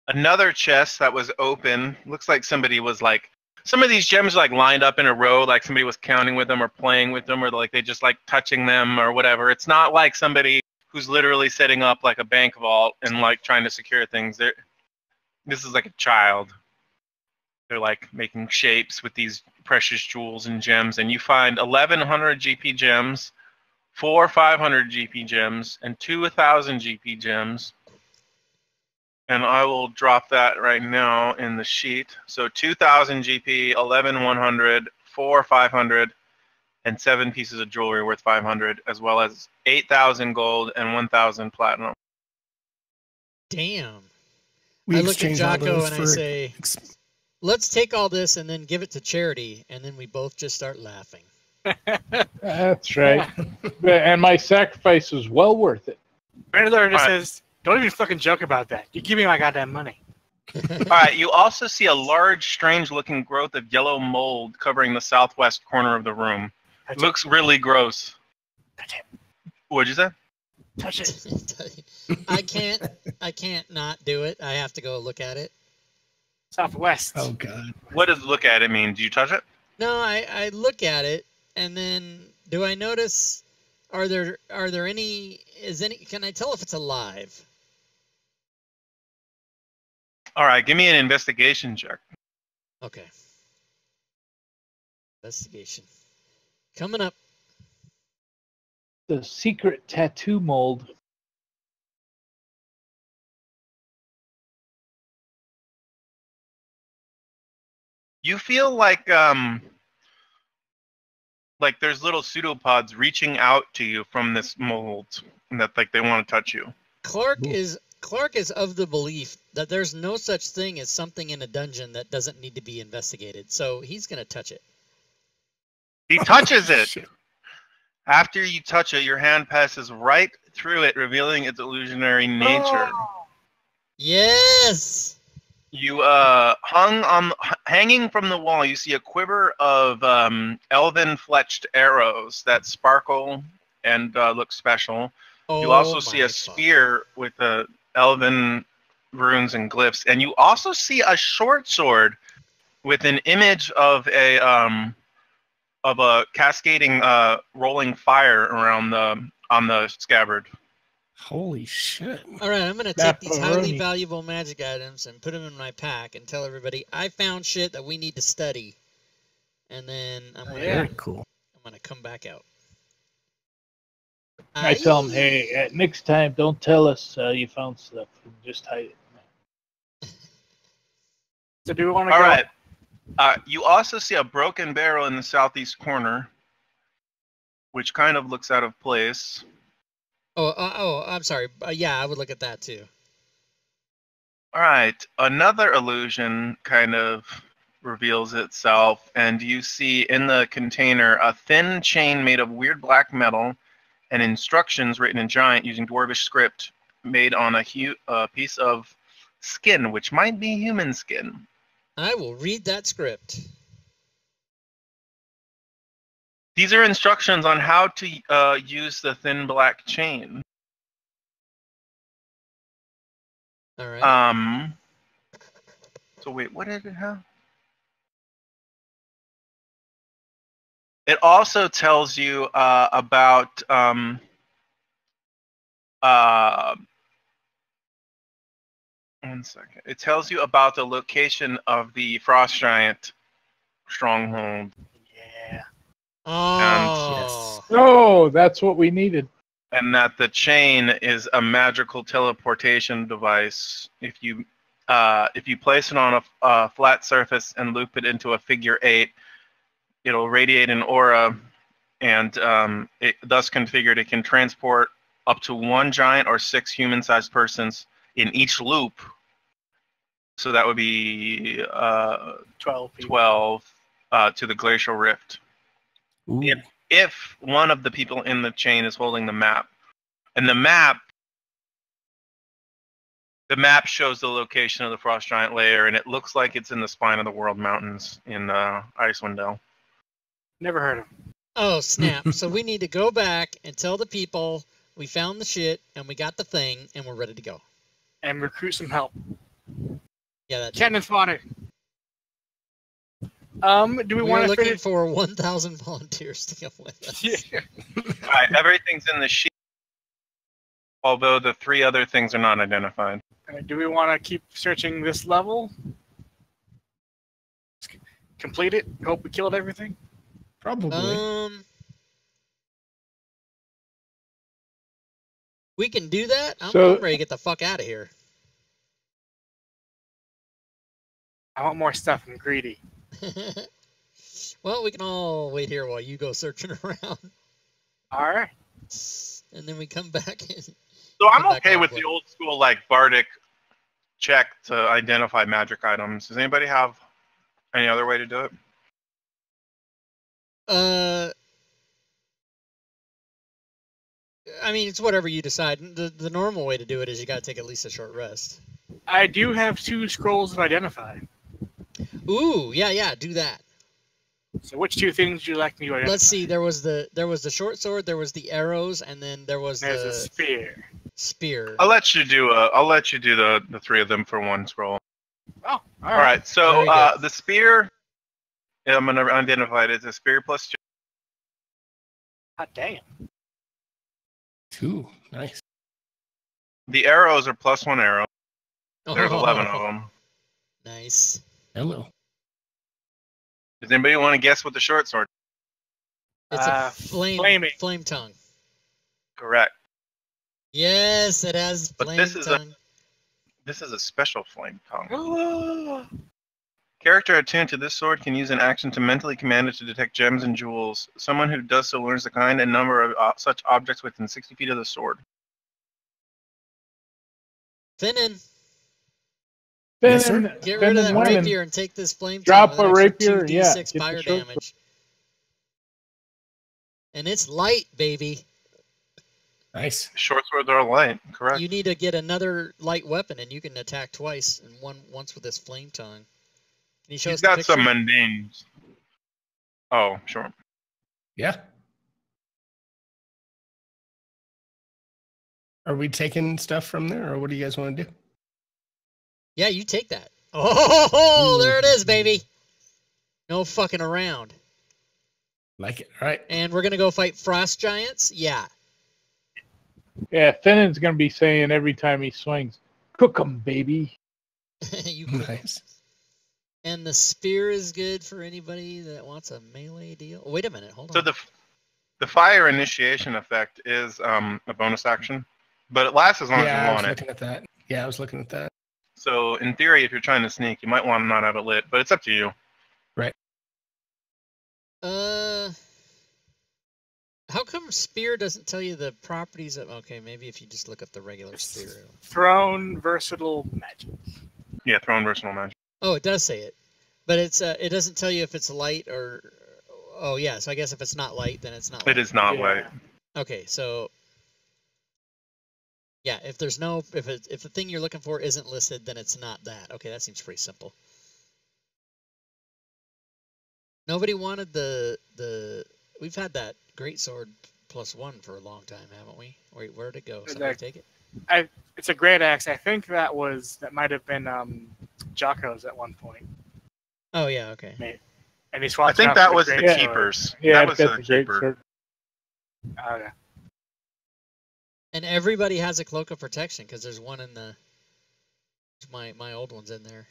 another chest that was open. Looks like somebody was like, some of these gems like lined up in a row, like somebody was counting with them or playing with them, or like they just like touching them or whatever. It's not like somebody who's literally setting up like a bank vault and like trying to secure things. This is like a child. They're like making shapes with these precious jewels and gems, and you find 1,100 GP gems, 4 500 GP gems, and 2 1,000 GP gems. And I will drop that right now in the sheet. So 2,000 GP, 11 100, 4 500, and 7 pieces of jewelry worth 500, as well as 8,000 gold and 1,000 platinum. Damn. We I look at exchange all Jocko those and I for say, let's take all this and then give it to charity. And then we both just start laughing. That's right. And my sacrifice was well worth it. Brandon just All right. says, "Don't even fucking joke about that. You give me my goddamn money." All right, you also see a large, strange-looking growth of yellow mold covering the southwest corner of the room. Touch Looks really gross. it. Touch it. What'd you say? Touch it. I can't not do it. I have to go look at it. Southwest. Oh God. What does look at it mean? Do you touch it? No, I look at it and then do I notice, are there any, can I tell if it's alive? All right, give me an investigation check. Okay. Investigation. Coming up. The secret tattoo mold. You feel like there's little pseudopods reaching out to you from this mold, and that like they want to touch you. Clark is of the belief that there's no such thing as something in a dungeon that doesn't need to be investigated. So he's going to touch it. He touches it. Shit. After you touch it, your hand passes right through it, revealing its illusionary nature. Yes. You hanging from the wall, you see a quiver of elven fletched arrows that sparkle and look special. You also see a spear with elven runes and glyphs, and you also see a short sword with an image of a cascading rolling fire around on the scabbard. Holy shit. All right, I'm going to take these highly Macaroni. valuable magic items and put them in my pack and tell everybody I found shit that we need to study. And then I'm going Very cool. to come back out. I tell them, hey, next time, don't tell us you found stuff. Just hide it. So do we want to All go? right. You also see a broken barrel in the southeast corner, which kind of looks out of place. I'm sorry. Yeah, I would look at that too. All right. Another illusion kind of reveals itself, and you see in the container a thin chain made of weird black metal and instructions written in giant using dwarvish script made on a piece of skin, which might be human skin. I will read that script. These are instructions on how to use the thin black chain. All right. So wait, what did it have? It also tells you about one second. It tells you about the location of the frost giant stronghold. Yeah. Oh. Oh, that's what we needed. And that the chain is a magical teleportation device. If you place it on a flat surface and loop it into a figure 8, it'll radiate an aura, and thus configured, it can transport up to 1 giant or 6 human-sized persons in each loop. So that would be 12 people. 12 to the glacial rift. Ooh. If one of the people in the chain is holding the map. And the map shows the location of the frost giant lair, and it looks like it's in the spine of the World Mountains in Icewind Dale. Never heard of him. Oh, snap. So we need to go back and tell the people we found the shit and we got the thing and we're ready to go. And recruit some help. Yeah, that's Cannon fodder. Do we We're want to looking finish? for 1,000 volunteers to come with us. Yeah. All right, everything's in the sheet, although the 3 other things are not identified. Do we want to keep searching this level? Complete it? Hope we killed everything? Probably. We can do that. I'm ready to get the fuck out of here. I want more stuff. I'm greedy. Well, we can all wait here while you go searching around, All right. and then we come back and. So I'm Come back okay on with play. the old school like bardic check to identify magic items. Does anybody have any other way to do it? I mean, it's whatever you decide. The normal way to do it is you got to take at least a short rest. I do have 2 scrolls of identify. Ooh, yeah, do that. So which 2 things would you like me to identify? Let's see. There was the short sword, there was the arrows, and then there was There's the a spear. spear. I'll let you do the 3 of them for 1 scroll. Oh, All right. So Very good. the spear, I'm gonna identify it as a spear plus 2. hot damn. 2. Nice. The arrows are plus 1 arrow. There's Oh, 11 of them. Nice. Hello. Does anybody want to guess what the short sword? It's a flaming. flame tongue. Correct. Yes, it has But flame this is tongue. This is a special flame tongue. Oh. Character attuned to this sword can use an action to mentally command it to detect gems and jewels. Someone who does so learns the kind and number of such objects within 60 feet of the sword. Finnan, Yes, sir. get rid of that winning. rapier and take this flame Drop tongue with a an extra rapier, yeah, 2d6 get the fire short sword. damage. And it's light, baby. Nice. Short swords are light, correct? You need to get another light weapon, and you can attack twice, and once with this flame tongue. Can you show us He's the got some picture? mundanes. Oh, sure. Yeah. Are we taking stuff from there, or what do you guys want to do? Yeah, you take that. Oh, Ooh. there it is, baby. No fucking around. Like it. All right. And we're gonna go fight frost giants. Yeah. Yeah, Finnan's gonna be saying every time he swings, "Cook 'em, baby." You cook 'em. Nice. And the spear is good for anybody that wants a melee deal. Oh, wait a minute, hold on. So the fire initiation effect is a bonus action, but it lasts as long as Yeah, you I was want it. looking at that. Yeah, I was looking at that. So in theory, if you're trying to sneak, you might want to not have it lit, but it's up to you. How come spear doesn't tell you the properties of? Okay, maybe if you just look up the regular spear. Thrown versatile magic. Yeah, thrown versatile magic. Oh, it does say it, but it doesn't tell you if it's light or. Oh yeah, so I guess if it's not light, then it's not. It is not Yeah. light. Okay, so. Yeah, if there's no if the thing you're looking for isn't listed, then it's not that. Okay, that seems pretty simple. Nobody wanted the. We've had that greatsword +1 for a long time, haven't we? Wait, where'd it go? Somebody take it. It's a great axe. I think that might have been Jocko's at one point. Oh yeah, okay. And he I swapped. think out that for was the great sword. keepers. Yeah, that I've was got the the great keeper. sword. Okay. And everybody has a cloak of protection because there's one in the. My old one's in there.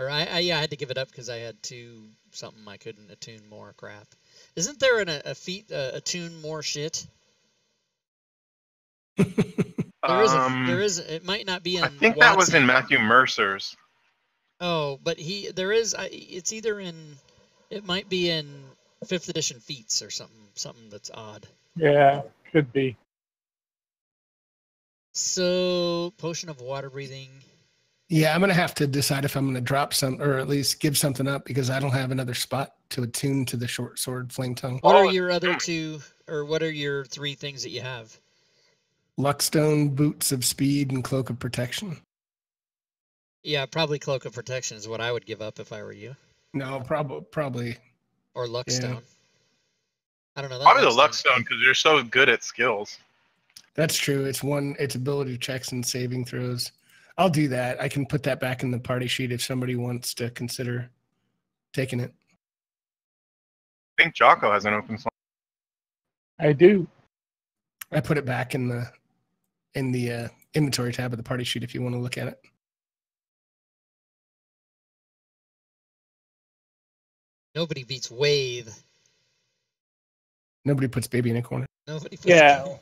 Or I had to give it up because I had something I couldn't attune more crap. Isn't there a feat attune more shit? There is. It might not be in. I think that was Watson. in Matthew Mercer's. Oh, but there is. It's either in. It might be in 5th edition feats or something that's odd. Yeah, could be. So potion of water breathing. Yeah, I'm gonna have to decide if I'm gonna drop some, or at least give something up, because I don't have another spot to attune to the short sword flame tongue. What are your other 2, or what are your 3 things that you have? Luckstone, boots of speed, and cloak of protection. Yeah, probably cloak of protection is what I would give up if I were you. No, probably. Or Luckstone. I don't know. That Probably the Luckstone's Luckstone because you're so good at skills. That's true. It's ability checks and saving throws. I'll do that. I can put that back in the party sheet if somebody wants to consider taking it. I think Jocko has an open slot. I do. I put it back in the inventory tab of the party sheet if you want to look at it. Nobody beats Wave. Nobody puts baby in a corner. Nobody puts Yeah.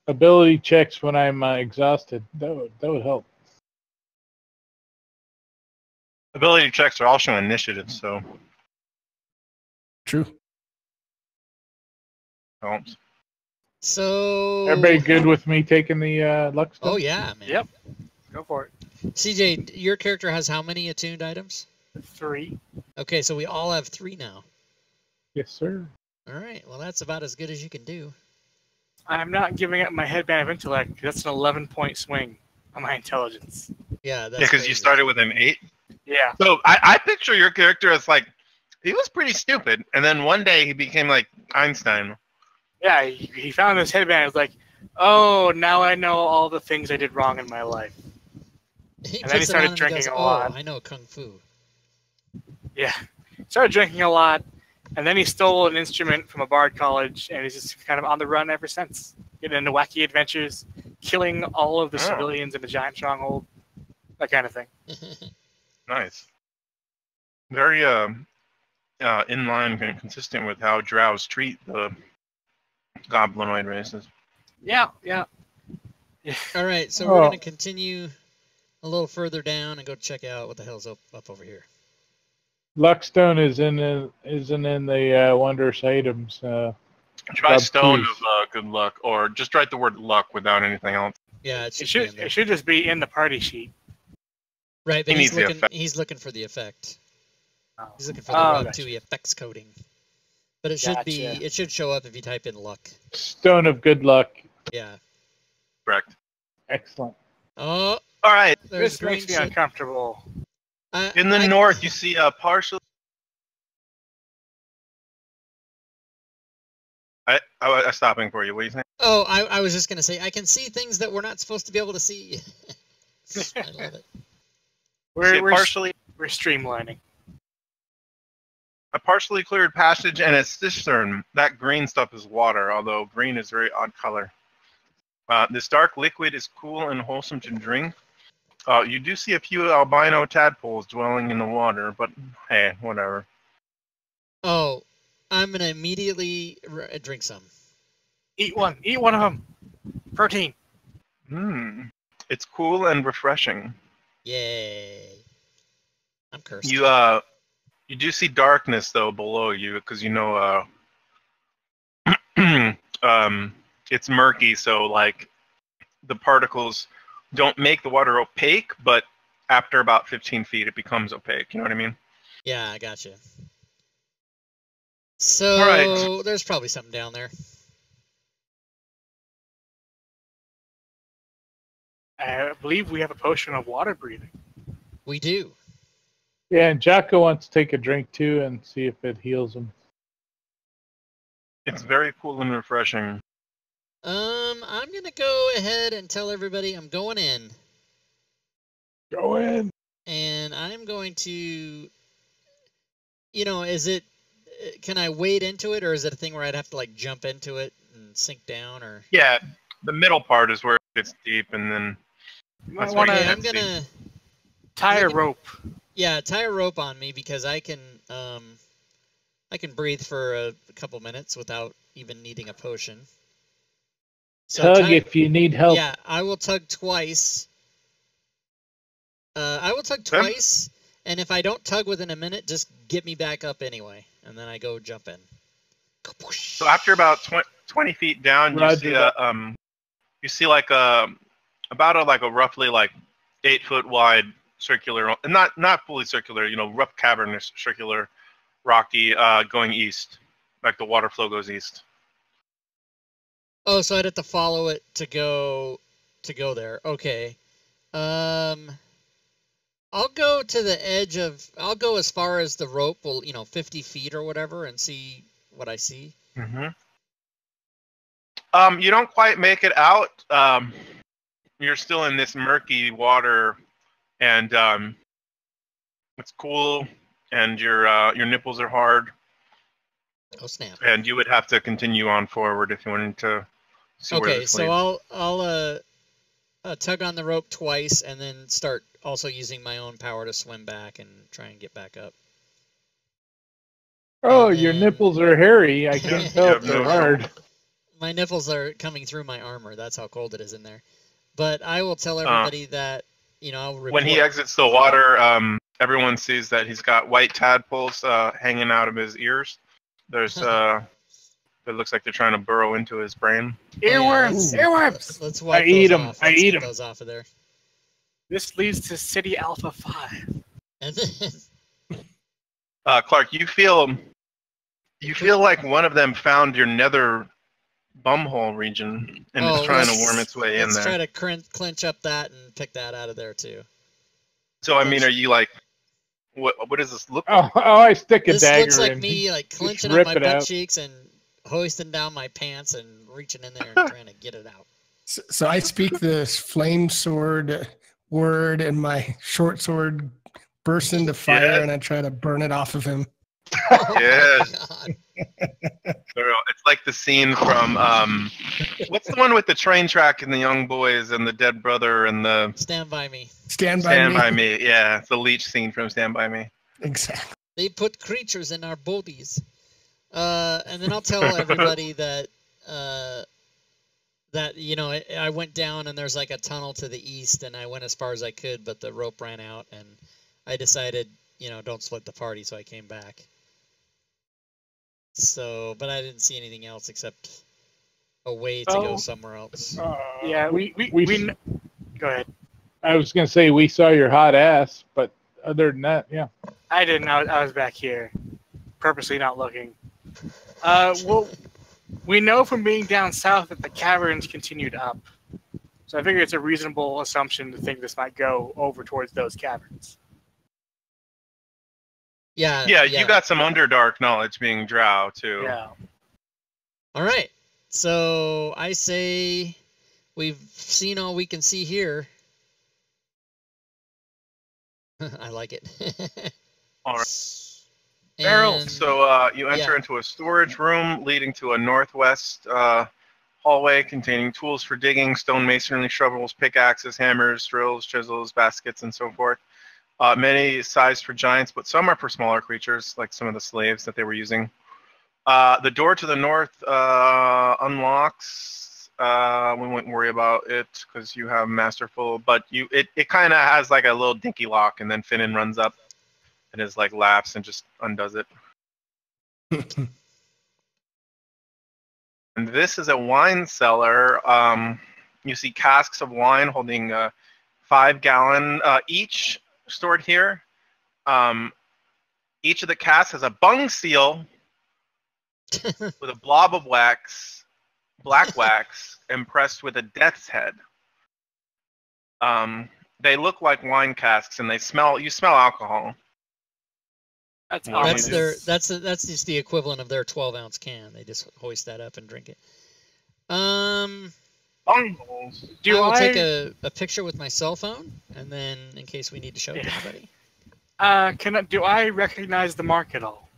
Ability checks when I'm exhausted. That would help. Ability checks are also initiative, so True. helps. So. Everybody good with me taking the luck stone? Oh yeah, man. Yep. Go for it. CJ, your character has how many attuned items? 3. Okay, so we all have 3 now. Yes, sir. All right. Well, that's about as good as you can do. I'm not giving up my headband of intellect because that's an 11-point swing on my intelligence. Yeah, that's Because you started with an 8. Yeah. So I picture your character as like, he was pretty stupid, and then one day he became like Einstein. Yeah, he found this headband. It was like, oh, now I know all the things I did wrong in my life. He And then he puts it started on and drinking goes, a lot. Oh, I know kung fu. Yeah. Started drinking a lot, and then he stole an instrument from a bard college, and he's just kind of on the run ever since. Getting into wacky adventures, killing all of the civilians in the giant stronghold, that kind of thing. Nice. Very in line and consistent with how drows treat the goblinoid races. Yeah. All right, so we're going to continue a little further down and go check out what the hell's up over here. Luckstone isn't in the wondrous items. Try stone please. of good luck, or just write the word luck without anything else. Yeah, It should just be in the party sheet. Right, but He needs the effect. he's looking for the effect. Oh. He's looking for the Rob gotcha. 2E effects coding. But it should be Gotcha. it should show up if you type in luck. Stone of good luck. Yeah. Correct. Excellent. Oh, All right. there's This green makes me shit. uncomfortable. In the north, you see a partial. I'm stopping for you. What do you think? Oh, I was just gonna say I can see things that we're not supposed to be able to see. I love it. We're We're partially streamlining. a partially cleared passage and a cistern. That green stuff is water, although green is a very odd color. This dark liquid is cool and wholesome to drink. You do see a few albino tadpoles dwelling in the water, but hey, whatever. Oh, I'm gonna immediately drink some. Eat one of them. Protein. It's cool and refreshing. Yay! I'm cursed. You do see darkness though below you because you know it's murky, so like the particles don't make the water opaque, but after about 15 feet it becomes opaque. You know what I mean? Yeah, I gotcha. So All right. there's probably something down there. I believe we have a potion of water breathing. We do. Yeah, and Jocko wants to take a drink too and see if it heals him. It's very cool and refreshing. I'm gonna go ahead and tell everybody I'm going in, Go in. and I'm going to, is it? Can I wade into it, or is it a thing where I'd have to like jump into it and sink down, or? Yeah, the middle part is where it gets deep, and then that's where you Okay, can't I'm gonna Tie a rope. Yeah, tie a rope on me because I can breathe for a couple minutes without even needing a potion. So Tug if you need help. Yeah, I will tug twice. And if I don't tug within a minute, just get me back up anyway, and then I go jump in. So after about 20 feet down, you see like a roughly like 8 foot wide circular, not fully circular, rough cavernous circular, rocky, going east, like the water flow goes east. Oh, so I'd have to follow it to go there. Okay. I'll go to the edge I'll go as far as the rope will, 50 feet or whatever, and see what I see. Mm-hmm. You don't quite make it out. You're still in this murky water, and it's cool, and your nipples are hard. Oh snap! And you would have to continue on forward if you wanted to see where Okay, this so leads. I'll tug on the rope twice, and then start also using my own power to swim back and try and get back up. Oh, And your then- nipples are hairy. I can't tell if they're hard. My nipples are coming through my armor. That's how cold it is in there. But I will tell everybody that, I'll report. When he exits the water, Everyone sees that he's got white tadpoles hanging out of his ears. There's it looks like they're trying to burrow into his brain. Earworms! Ooh. Earworms! Let's wipe I eat those 'em. off. I Let's eat get 'em. those off of there. This leads to City Alpha 5. And then Clark, you feel like one of them found your nether bumhole region and is trying to worm its way in let's there. try to clinch up that and pick that out of there too. So I mean, are you like, what does this look like? Oh, I stick a This dagger looks like in. me like Just clenching up rip my it butt out. cheeks and hoisting down my pants and reaching in there and trying to get it out. So I speak the flame sword word, and my short sword bursts into fire, Yes. and I try to burn it off of him. Yes. Oh my God. It's like the scene from what's the one with the train track and the young boys and the dead brother and the Stand by me. Stand by Stand me. by Me. Yeah, it's the leech scene from Stand by Me. Exactly. They put creatures in our bodies. And then I'll tell everybody that I went down and there's like a tunnel to the east and I went as far as I could, but the rope ran out and I decided, don't split the party, so I came back. So, but I didn't see anything else except a way to go somewhere else. Yeah, we go ahead. I was gonna say we saw your hot ass, but other than that, yeah. I didn't. I was back here, purposely not looking. Well, we know from being down south that the caverns continued up. So I figure it's a reasonable assumption to think this might go over towards those caverns. Yeah, you got some Underdark knowledge being Drow, too. Yeah. All right. So I say we've seen all we can see here. I like it. All right. Barrels. So you enter into a storage room leading to a northwest hallway containing tools for digging, stone masonry, shovels, pickaxes, hammers, drills, chisels, baskets, and so forth. Many sized for giants, but some are for smaller creatures, like some of the slaves that they were using. The door to the north unlocks. We won't worry about it because you have masterful, but it kind of has like a little dinky lock, and then Finnan runs up and is like laughs and just undoes it. And this is a wine cellar. You see casks of wine holding 5-gallon each stored here. Each of the casks has a bung seal with a blob of wax, black wax, impressed with a death's head. They look like wine casks, and you smell alcohol. That's That's just the equivalent of their 12-ounce can. They just hoist that up and drink it. Bungles. I'll take a picture with my cell phone, and then in case we need to show it to anybody. Do I recognize the mark at all?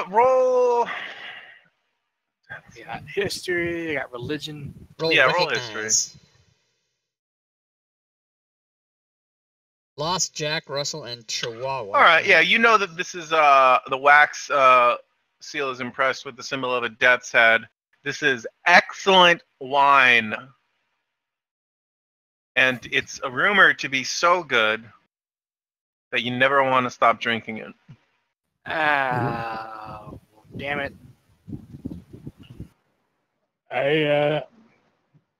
Roll. You got history. You got religion. Roll history. Lost, Jack, Russell, and Chihuahua. All right, yeah, you know that this is the wax seal is impressed with the symbol of a death's head. This is excellent wine, and it's rumored to be so good that you never want to stop drinking it. Oh, damn it! I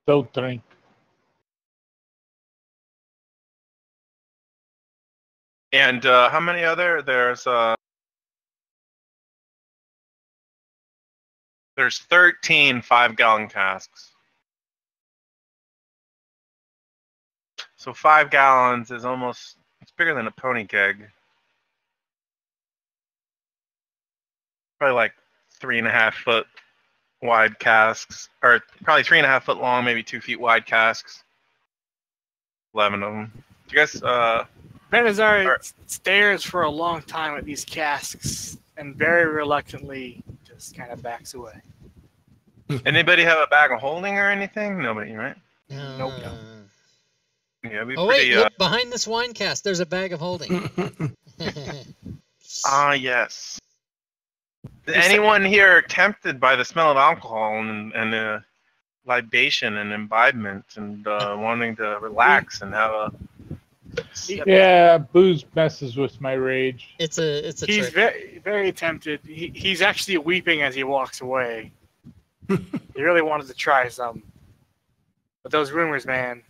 don't drink. And how many other? There's 13 5-gallon casks. So 5 gallons is it's bigger than a pony keg. Probably like 3.5 foot wide casks, or probably 3.5 foot long, maybe 2 feet wide casks. 11 of them. Do you guys? Benazar stares for a long time at these casks and very reluctantly just kind of backs away. Anybody have a bag of holding or anything? Nobody, right? Nope. Yeah, we wait, look behind this wine cask. There's a bag of holding. Yes. Is anyone here tempted by the smell of alcohol and libation and imbibement and wanting to relax and have Yeah, booze messes with my rage. It's a He's trick. very, very tempted. He's actually weeping as he walks away. He really wanted to try some. But those rumors, man.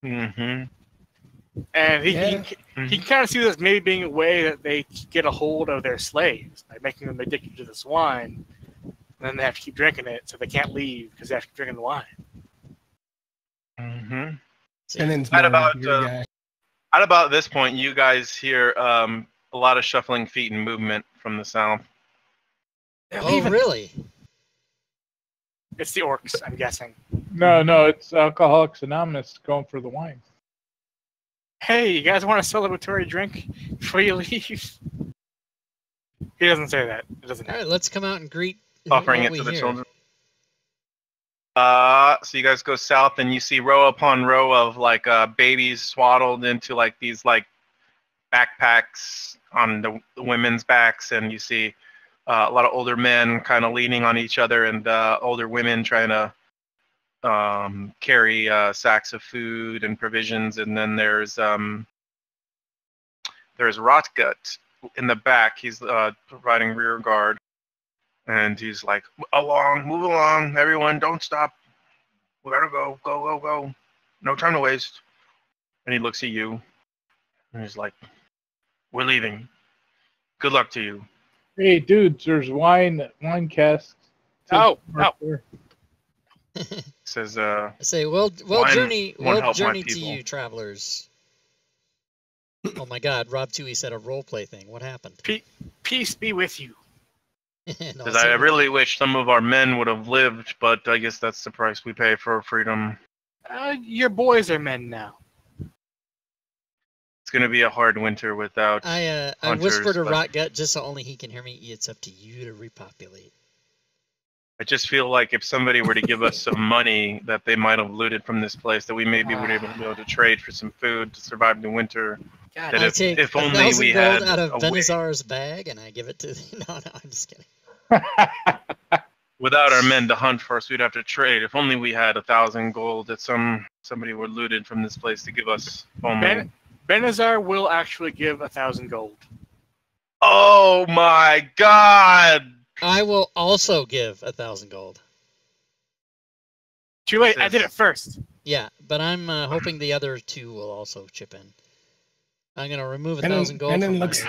Mm-hmm. And he Mhm. can kind of see this maybe being a way that they get a hold of their slaves by making them addicted to this wine. And then they have to keep drinking it, so they can't leave because they have to keep drinking the wine. Mm-hmm. Fennen's At more about, of your guy. At about this point, you guys hear a lot of shuffling feet and movement from the south. They're Oh, leaving. really? It's the orcs, I'm guessing. No, it's Alcoholics Anonymous going for the wine. Hey, you guys want a celebratory drink before you leave? He doesn't say that. It doesn't. All right, let's come out and greet Offering what it we to the hear. children. So you guys go south and you see row upon row of like babies swaddled into like these like backpacks on the women's backs, and you see a lot of older men kind of leaning on each other, and older women trying to carry sacks of food and provisions. And then there's Rotgut in the back. He's providing rear guard. And he's like, move along, everyone, don't stop. We gotta go, go. No time to waste. And he looks at you, and he's like, we're leaving. Good luck to you. Hey, dudes, there's wine casks. Oh, Right no. there. He says, I say, well Wine journey won't help my to people. you, travelers. Oh my God, Rob Toohey said a role play thing. What happened? Peace be with you. No, I really wish some of our men would have lived, but I guess that's the price we pay for freedom. Your boys are men now. It's gonna be a hard winter without I hunters, whisper to but Rotgut just so only he can hear me. It's up to you to repopulate. I just feel like if somebody were to give us some money that they might have looted from this place, that we maybe would be able to trade for some food to survive the winter. God, That I take if 1,000 only we gold had out of a way. Benazar's bag and I give it to. No, I'm just kidding. Without our men to hunt for us, we'd have to trade. If only we had 1,000 gold that somebody were looted from this place to give us. Only. Benazar will actually give 1,000 gold. Oh my God! I will also give 1,000 gold. Too late. I did it first. Yeah, but I'm hoping the other two will also chip in. I'm gonna remove 1,000 gold Fennen from looks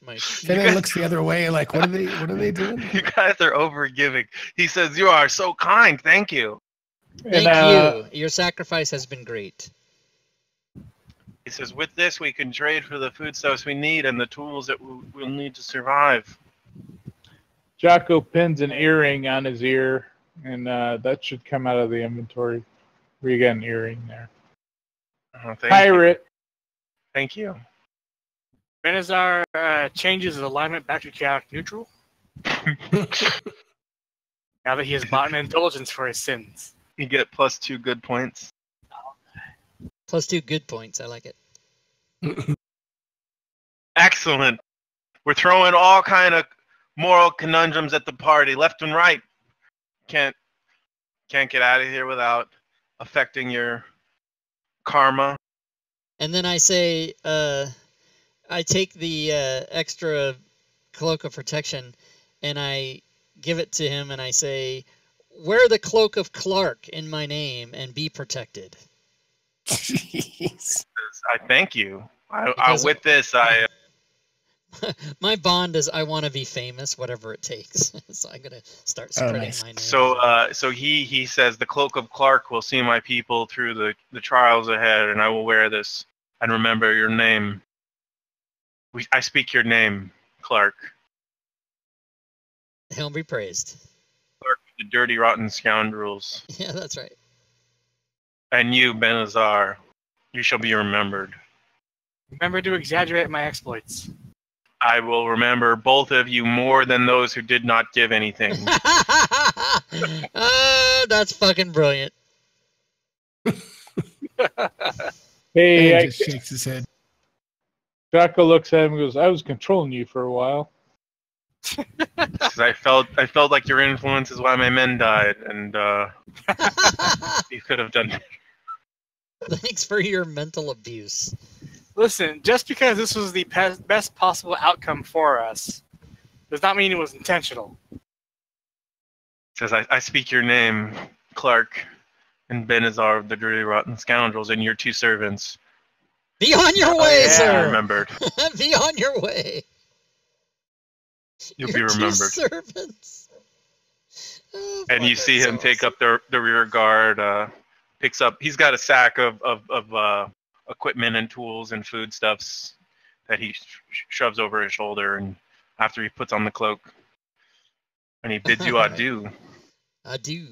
my Fennen looks the other way, like what are they doing? You guys are overgiving. He says, "You are so kind. Thank you." Thank you. Your sacrifice has been great. He says, "With this, we can trade for the foodstuffs we need and the tools that we'll need to survive." Jocko pins an earring on his ear, and that should come out of the inventory. We got an earring there. Pirate. Thank you. Benazar changes his alignment back to chaotic neutral. Now that he has bought an indulgence for his sins. You get +2 good points. +2 good points. I like it. Excellent. We're throwing all kind of moral conundrums at the party, left and right. Can't get out of here without affecting your karma. And then I say, I take the extra cloak of protection and I give it to him and I say, wear the cloak of Clark in my name and be protected. Jeez. I thank you. Because- I My bond is I want to be famous, whatever it takes. So I'm gonna start spreading nice. my name. so he says the cloak of Clark will see my people through the trials ahead, and I will wear this and remember your name. I speak your name, Clark. He'll be praised. Clark, the dirty, rotten scoundrels. Yeah, that's right. And you, Benazar, you shall be remembered. Remember to exaggerate my exploits. I will remember both of you more than those who did not give anything. That's fucking brilliant. Hey, Fennen just shakes his head. Jocko looks at him and goes, I was controlling you for a while. 'Cause I felt like your influence is why my men died, and you could have done. Thanks for your mental abuse. Listen, just because this was the best possible outcome for us does not mean it was intentional. Says, I speak your name, Clark and Benazar of the Dirty Rotten Scoundrels, and your 2 servants. Be on your way, yeah. sir. Remembered. Be on your way. You'll Your be remembered. 2 servants. Oh, And you fuck, see that's him so take awesome. up the rear guard, picks up, he's got a sack of equipment and tools and foodstuffs that he shoves over his shoulder, and after he puts on the cloak, and he bids you adieu. Adieu.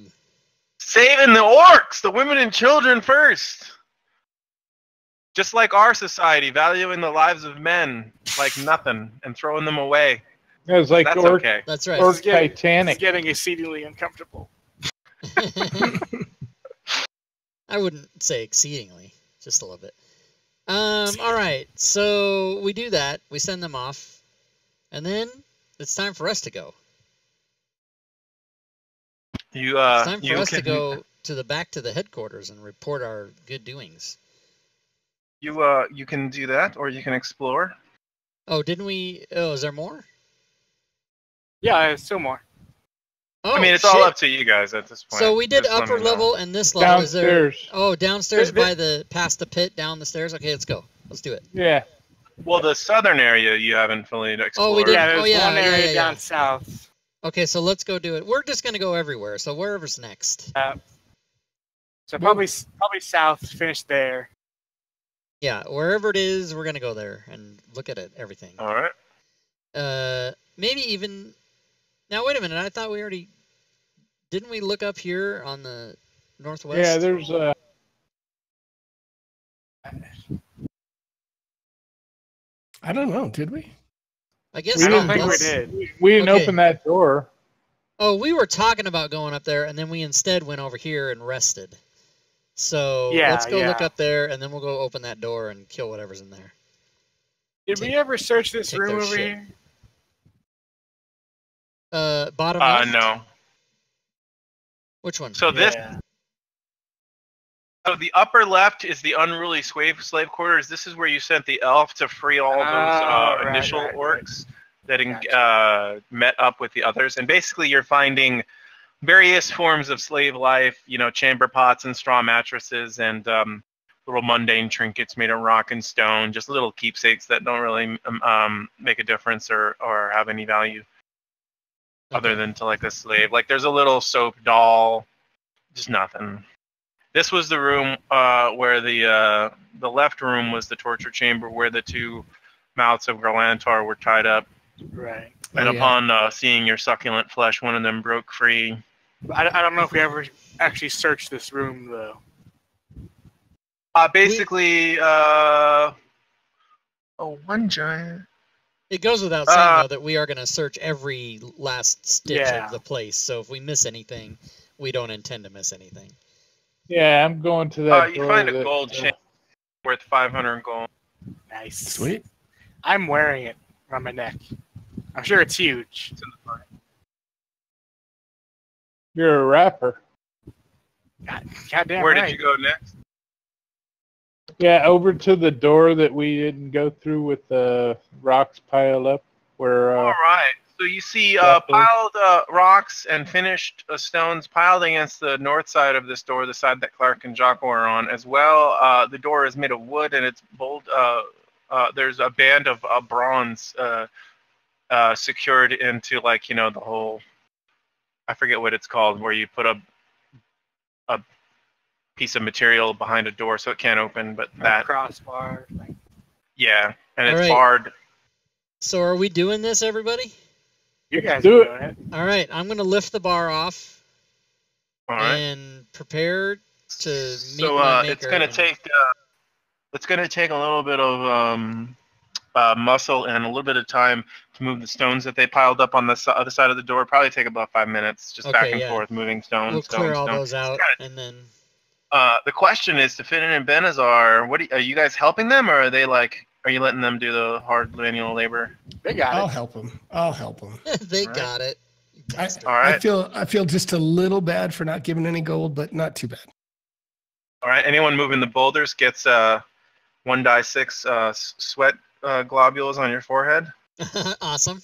Saving the orcs, the women and children first. Just like our society, valuing the lives of men like nothing and throwing them away. It was like That's Orc, okay. That's right. Orc It's Titanic. getting exceedingly uncomfortable. I wouldn't say exceedingly, just a little bit. All right, so we do that. We send them off, and then it's time for us to go. It's It's time for us to go back to the headquarters and report our good doings. You can do that, or you can explore. Oh, didn't we? Oh, is there more? Yeah, there's still more. Oh, I mean, it's shit. all up to you guys at this point. So we did Just let upper me know. level and this level. Is there? Downstairs. Oh, downstairs There- past the pit, down the stairs. Okay, let's go. Let's do it. Yeah. Well, the southern area you haven't fully explored. we did- Yeah, there's oh, yeah, one area yeah. down south. Okay, so let's go do it. We're just gonna go everywhere. So wherever's next. So probably south, finish there. Yeah, wherever it is, we're gonna go there and look at it, everything. All right. Maybe even. Now wait a minute. I thought we already. Didn't we look up here on the northwest? Yeah, there's I don't know. Did we? I guess we I don't not. think we Let's- did. we didn't Okay. open that door. Oh, we were talking about going up there, and then we instead went over here and rested. So Yeah, let's go look yeah. up there, and then we'll go open that door and kill whatever's in there. Did we ever search this take room their over shit. here? Bottom left? No. Which one? So this, Yeah. so the upper left is the unruly slave quarters. This is where you sent the elf to free all those right, initial right. orcs that Gotcha. met up with the others. And basically, you're finding various forms of slave life. You know, chamber pots and straw mattresses and little mundane trinkets made of rock and stone. Just little keepsakes that don't really make a difference or have any value. Other Okay. than to like a slave. Like there's a little soap doll, just nothing. This was the room where the left room was the torture chamber where the 2 mouths of Garlantar were tied up. Right. And Oh, yeah. upon seeing your succulent flesh, one of them broke free. I don't know if we ever actually searched this room though. Basically, one giant. It goes without saying, though, that we are going to search every last stitch Yeah. of the place. So if we miss anything, we don't intend to miss anything. Yeah, I'm going to that You door. find a that- gold chain worth 500 gold. Nice. Sweet. I'm wearing it around my neck. I'm sure it's huge. It's in the front. You're a rapper. Goddamn Where right. did you go next? Yeah, over to the door that we didn't go through with the rocks piled up. Where All right. So you see Roughly. piled rocks and finished stones piled against the north side of this door, the side that Clark and Jocko are on, as well. The door is made of wood and it's bold. There's a band of bronze secured into, like, you know, the whole. I forget what it's called, where you put a piece of material behind a door so it can't open, but that. crossbar. Yeah, and All it's right. barred. So are we doing this, everybody? You guys Do are it. doing it. All right, I'm going to lift the bar off All right. and prepare to meet So my it's maker gonna and- take a little bit of muscle and a little bit of time to move the stones that they piled up on the other side of the door. Probably take about 5 minutes, just back Okay, and yeah. forth, moving stone, We'll stone, clear all stone. those out, kinda- and then The question is to Finnan and Benazar. Are you guys helping them, or are they like? Are you letting them do the hard manual labor? They got I'll it. help him. I'll help him. they Right. got it. You I, bastard. All right. I feel just a little bad for not giving any gold, but not too bad. All right. Anyone moving the boulders gets 1d6 sweat globules on your forehead. Awesome.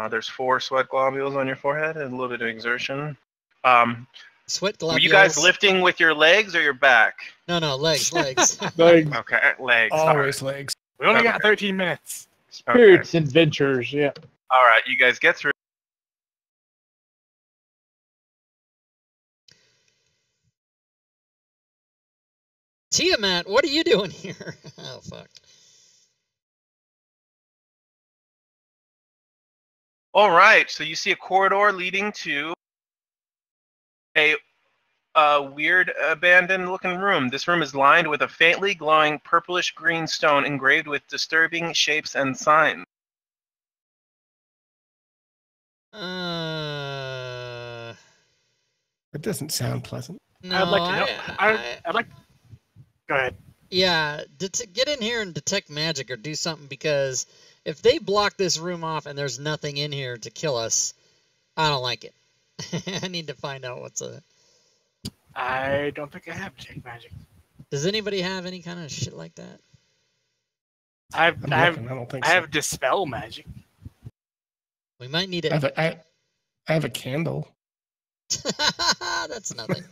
There's 4 sweat globules on your forehead and a little bit of exertion. Sweat Were globules. you guys lifting with your legs or your back? No, legs. Legs. Okay, legs. Always legs. We only Okay. got 13 minutes. Spirits adventures, yeah. All right, you guys get through. Tiamat, what are you doing here? Oh, fuck. All right, so you see a corridor leading to a weird abandoned-looking room. This room is lined with a faintly glowing purplish-green stone engraved with disturbing shapes and signs. It doesn't sound pleasant. No, I'd like to know. I'd like. Go ahead. Yeah, get in here and detect magic or do something, because if they block this room off and there's nothing in here to kill us, I don't like it. I need to find out what's a... I don't think I have detect magic. Does anybody have any kind of shit like that? I don't think so. have dispel magic. We might need it. I have a candle. That's nothing.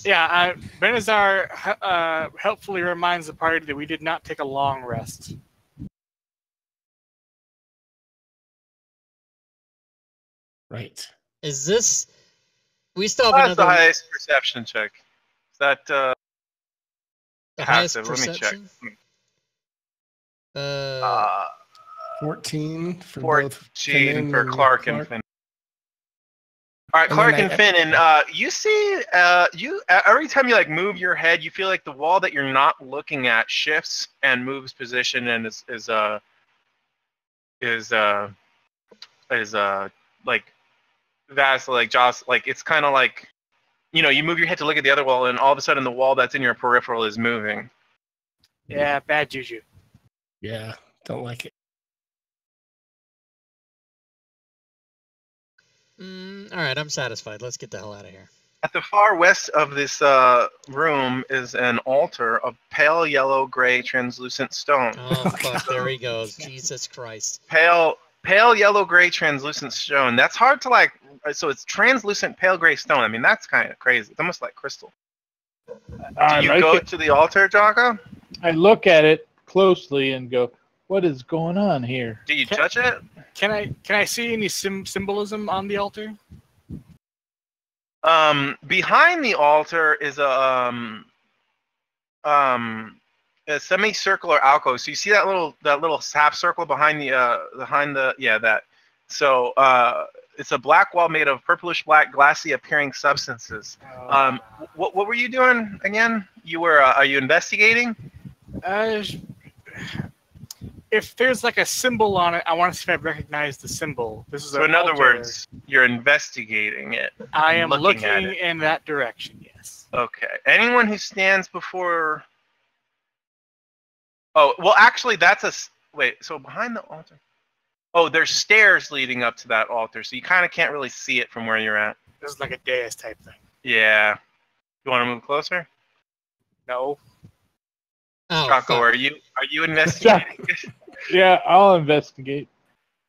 Yeah, Benazar helpfully reminds the party that we did not take a long rest. Right. Is this... We still have That's the another... highest perception check. Is that the highest passive? Let me check. perception? 14 for 14 both Finn for and Clark and Finn. All right, And Clark then and Finn, and you see, you every time you like move your head, you feel like the wall that you're not looking at shifts and moves position and is like that's like Joss, like it's kind of like, you know, you move your head to look at the other wall, and all of a sudden the wall that's in your peripheral is moving. Yeah, bad juju. Yeah, don't like it. All right, I'm satisfied. Let's get the hell out of here. At the far west of this room is an altar of pale yellow-gray translucent stone. Oh, fuck, there he goes. Jesus Christ. Pale yellow-gray translucent stone. That's hard to like. So it's translucent pale gray stone. I mean, that's kind of crazy. It's almost like crystal. Do you go to the altar, Jocko? I look at it closely and go, "What is going on here?" Do you touch it? Can I see any symbolism on the altar? Behind the altar is a semicircular alcove. So you see that little half circle behind that. So it's a black wall made of purplish black glassy appearing substances. What were you doing again? You were are you investigating? If there's like a symbol on it, I want to see if I recognize the symbol. This is so in other words, you're investigating it. I am looking at it. in that direction. Yes. Okay. Anyone who stands before. Oh well, actually, that's a wait. So behind the altar. Oh, there's stairs leading up to that altar, so you kind of can't really see it from where you're at. This is like a dais type thing. Yeah. You want to move closer? No. Oh, Jocko, fuck. are you investigating? Yeah, I'll investigate.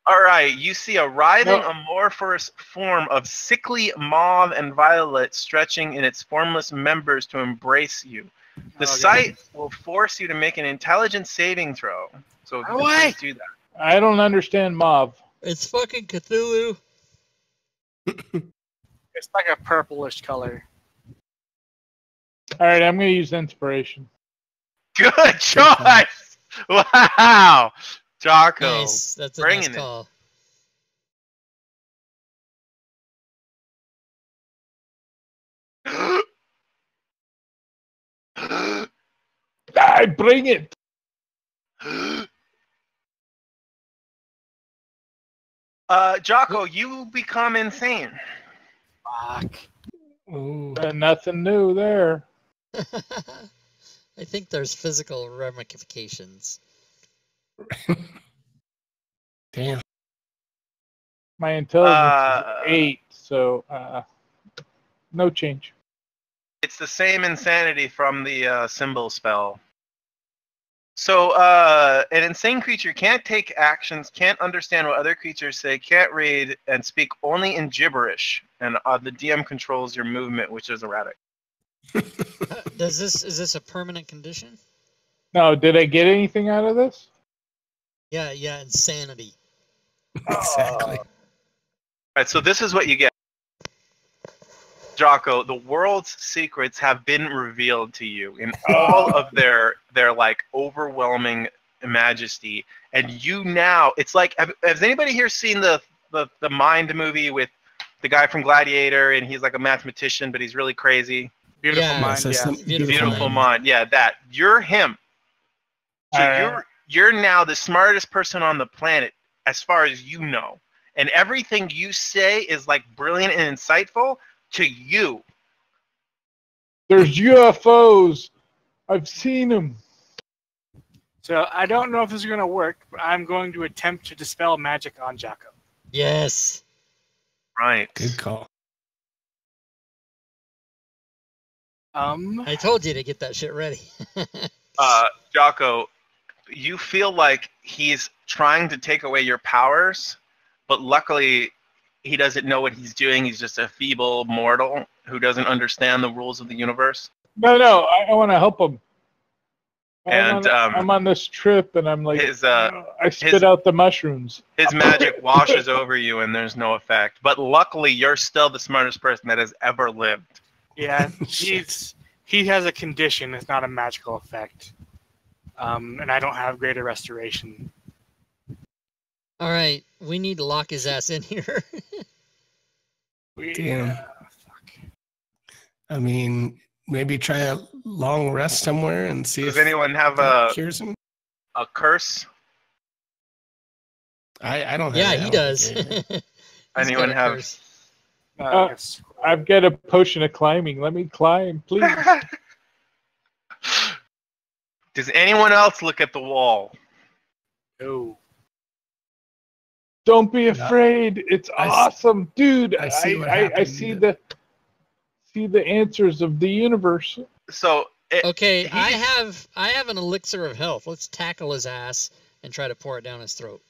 All right. You see a writhing, amorphous form of sickly mauve and violet stretching in its formless members to embrace you. The sight will force you to make an intelligence saving throw. So if you could please do that. I don't understand mauve. It's fucking Cthulhu. It's like a purplish color. All right, I'm going to use inspiration. Good choice. Wow. Jocko. Nice. That's a bringing nice call. I bring it. Jocko, you become insane. Fuck. Ooh. Nothing new there. I think there's physical ramifications. Damn. My intelligence is 8, so no change. It's the same insanity from the symbol spell. So, an insane creature can't take actions, can't understand what other creatures say, can't read, and speak only in gibberish. And the DM controls your movement, which is erratic. Is this a permanent condition? No, did I get anything out of this? Yeah, insanity. Exactly. All right, so this is what you get. Jocko, the world's secrets have been revealed to you in all of their like overwhelming majesty, and you now it's like has anybody here seen the Mind movie with the guy from Gladiator, and he's like a mathematician but he's really crazy? Beautiful Yeah, mind. so Yeah. some- Beautiful mind. Yeah, that you're him. So you're now the smartest person on the planet as far as you know, and everything you say is like brilliant and insightful to you. There's UFOs. I've seen them. So I don't know if this is going to work, but I'm going to attempt to dispel magic on Jocko. Yes. Right. Good call. I told you to get that shit ready. Jocko, you feel like he's trying to take away your powers, but luckily he doesn't know what he's doing. He's just a feeble mortal who doesn't understand the rules of the universe. No, I want to help him. And I'm on this trip, and I'm like, I spit his- out the mushrooms. His magic washes over you and there's no effect. But luckily, you're still the smartest person that has ever lived. Yeah, he has a condition. It's not a magical effect. And I don't have greater restoration. All right, we need to lock his ass in here. Damn. I mean, maybe try a long rest somewhere and see Does if anyone have that cures him. a curse? I don't have Yeah, it. I he don't does. think I do. Anyone have? curse. Yes. I've got a potion of climbing. Let me climb, please. Does anyone else look at the wall? No. Don't be afraid. It's awesome, dude. I see what I happened. see the answers of the universe. So Okay, I have an elixir of health. Let's tackle his ass and try to pour it down his throat.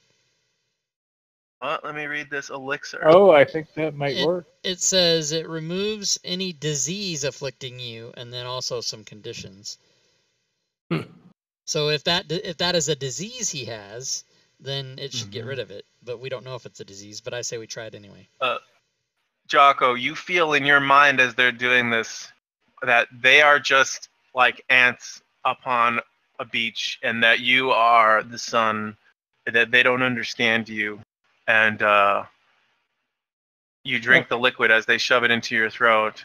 let me read this elixir. Oh, I think that might work. It says it removes any disease afflicting you, and then also some conditions. So if that is a disease he has, then it should get rid of it. But we don't know if it's a disease. But I say we try it anyway. Jocko, you feel in your mind as they're doing this that they are just like ants upon a beach, and that you are the sun, that they don't understand you, and you drink the liquid as they shove it into your throat,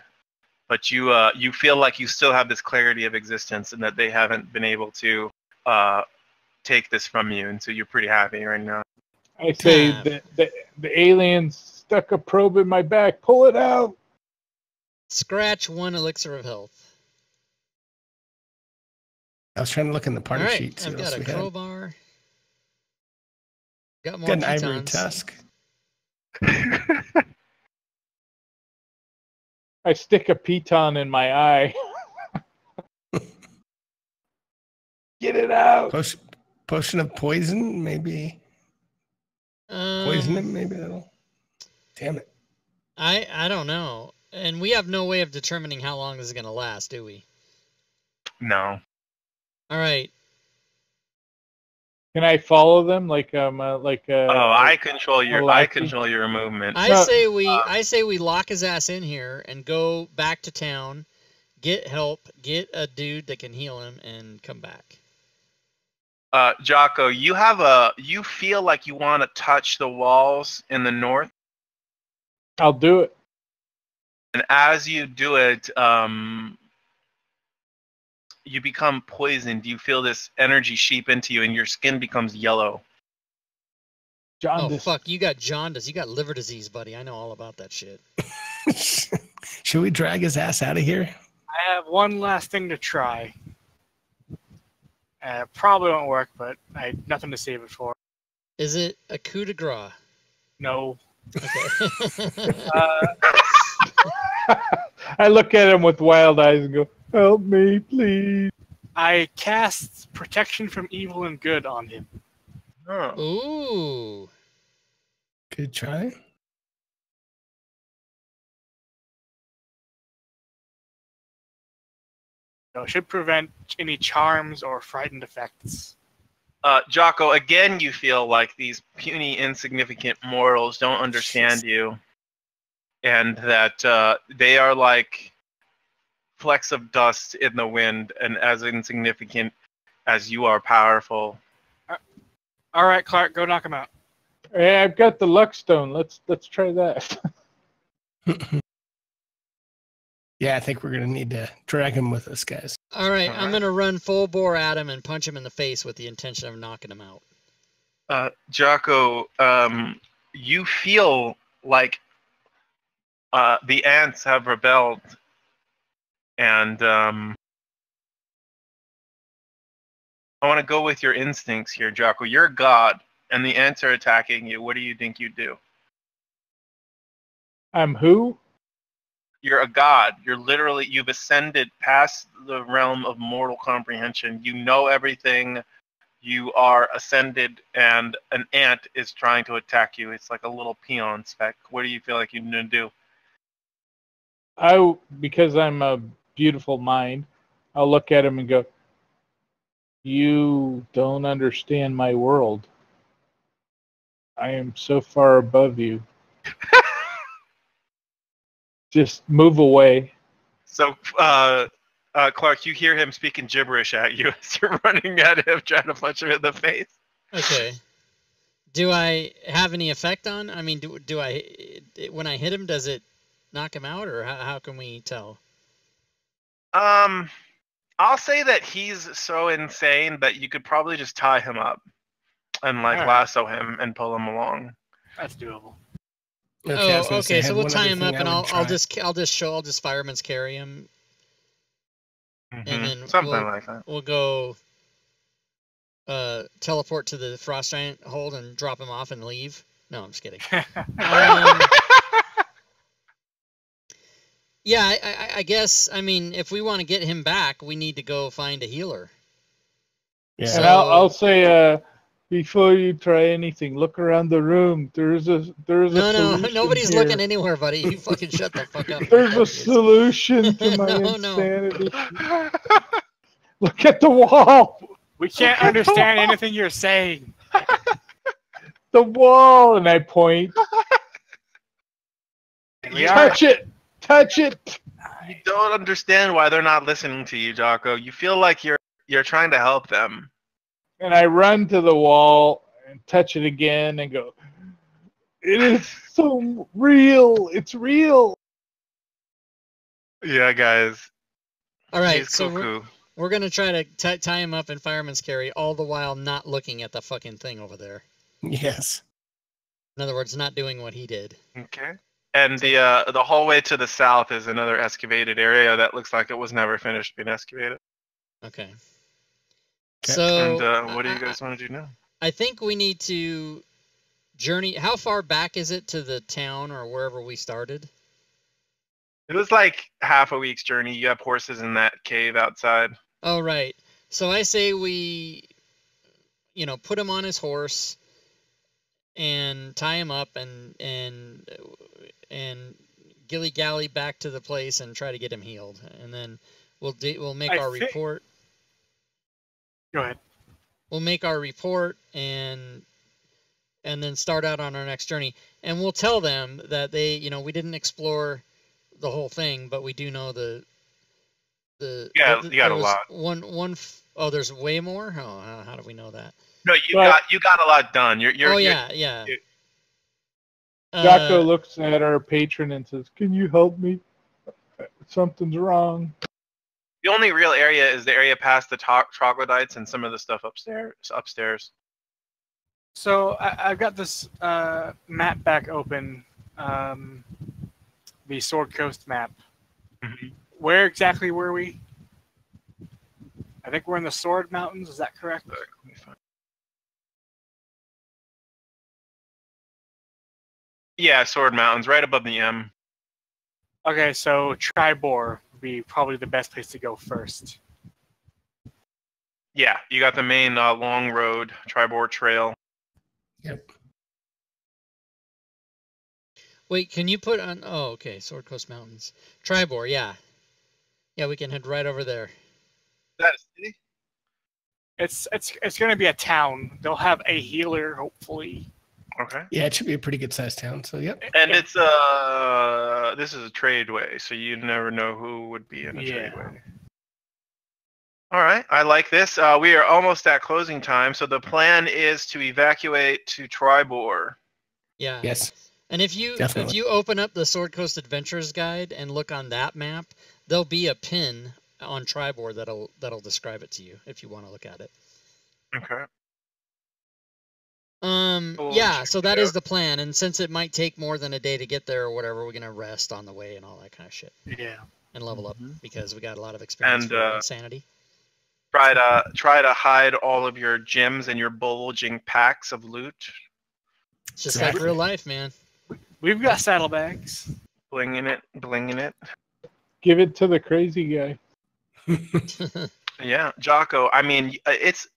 but you feel like you still have this clarity of existence, and that they haven't been able to take this from you, and so you're pretty happy right now. I say the aliens stuck a probe in my back. Pull it out. Scratch 1 elixir of health. I was trying to look in the party All right, sheet. See I've what else got a we had. crowbar. Got more Got an ivory pitons. tusk. I stick a piton in my eye. Get it out. Potion of poison, maybe. Poison him, maybe that'll. Damn it. I don't know. And we have no way of determining how long this is going to last, do we? No. All right. Can I follow them like I control your Malachi? I control your movement. I say we lock his ass in here and go back to town, get help, get a dude that can heal him, and come back. Jocko, you feel like you want to touch the walls in the north, I'll do it. and as you do it, you become poisoned. You feel this energy seep into you, and your skin becomes yellow. Jaundice. Oh, fuck. You got jaundice. You got liver disease, buddy. I know all about that shit. Should we drag his ass out of here? I have one last thing to try. Probably won't work, but I have nothing to save it for. Is it a coup de grace? No. Okay. I look at him with wild eyes and go, "Help me, please." I cast protection from evil and good on him. Oh. Ooh. Good try. So it should prevent any charms or frightened effects. Jocko, again, you feel like these puny, insignificant mortals don't understand you, and that they are like flecks of dust in the wind, and as insignificant as you are powerful. All right, Clark, go knock him out. Hey, I've got the luck stone. Let's try that. Yeah, I think we're gonna need to drag him with us, guys. All right, All I'm right. gonna run full bore at him and punch him in the face with the intention of knocking him out. Jocko, you feel like the ants have rebelled, and I want to go with your instincts here, Jocko. You're a god, and the ants are attacking you. What do you think you'd do? I'm who? You're a god. You've ascended past the realm of mortal comprehension. You know everything. You are ascended, and an ant is trying to attack you. It's like a little peon speck. What do you feel like you're gonna do? Because I'm a beautiful mind, I'll look at him and go, "You don't understand my world. I am so far above you. Just move away." So, Clark, you hear him speaking gibberish at you as you're running at him, trying to punch him in the face. Okay. Do I have any effect on? I mean, do I when I hit him, does it knock him out, or how can we tell? I'll say that he's so insane that you could probably just tie him up and like All right. lasso him and pull him along. That's doable. Okay, I was Oh, gonna say, I okay. So had we'll one tie other him up, thing and I would try. I'll just fireman's carry him, and then Something like that. we'll go teleport to the frost giant hold and drop him off and leave. No, I'm just kidding. Yeah, I guess. I mean, if we want to get him back, we need to go find a healer. Yeah. And So- I'll say, before you try anything, look around the room. There's a No, solution nobody's here. looking anywhere, buddy. You fucking shut the fuck up. There's a solution to my No. insanity. Look at the wall. We can't understand anything you're saying. The wall, and I point. We are. Touch it. Touch it. You don't understand why they're not listening to you, Jocko. You feel like you're trying to help them. And I run to the wall and touch it again and go, "It is so real. It's real." Yeah, guys. All right, He's so cuckoo. we're gonna try to tie him up in fireman's carry, all the while not looking at the fucking thing over there. Yes. In other words, not doing what he did. Okay. And the hallway to the south is another excavated area that looks like it was never finished being excavated. Okay. Okay. So And what do you guys want to do now? I think we need to journey. How far back is it to the town or wherever we started? It was like half a week's journey. You have horses in that cave outside. Oh, right. So I say we, put him on his horse and tie him up and gilly-gally back to the place and try to get him healed. And then we'll make our report. Go ahead. We'll make our report and then start out on our next journey. And we'll tell them that we didn't explore the whole thing, but we do know you got a lot. There's way more. Oh, how do we know that? No, you got a lot done. Yeah. Jocko looks at our patron and says, "Can you help me? Something's wrong." The only real area is the area past the troglodytes and some of the stuff upstairs. So I've got this map back open, the Sword Coast map. Mm-hmm. Where exactly were we? I think we're in the Sword Mountains. Is that correct? Let me find- Yeah, Sword Mountains, right above the M. Okay, so Tribor would be probably the best place to go first. Yeah, you got the main long road, Tribord Trail. Yep. Wait, can you put on? Oh, okay. Sword Coast Mountains, Tribord. Yeah, yeah. We can head right over there. Is that a city? It's going to be a town. They'll have a healer, hopefully. Okay. Yeah, it should be a pretty good sized town. So yep. And it's this is a tradeway, so you never know who would be in a tradeway. All right, I like this. We are almost at closing time, so the plan is to evacuate to Tribord. Yeah. Yes. And if you Definitely. open up the Sword Coast Adventures guide and look on that map, there'll be a pin on Tribord that'll describe it to you if you want to look at it. Okay. Yeah, so that is the plan, and since it might take more than a day to get there or whatever, we're gonna rest on the way and all that kind of shit. Yeah. And level up because we got a lot of experience for insanity. Try to hide all of your gems and your bulging packs of loot. It's just like real life, man. We've got saddlebags. Blinging it. Give it to the crazy guy. Yeah, Jocko. I mean, it's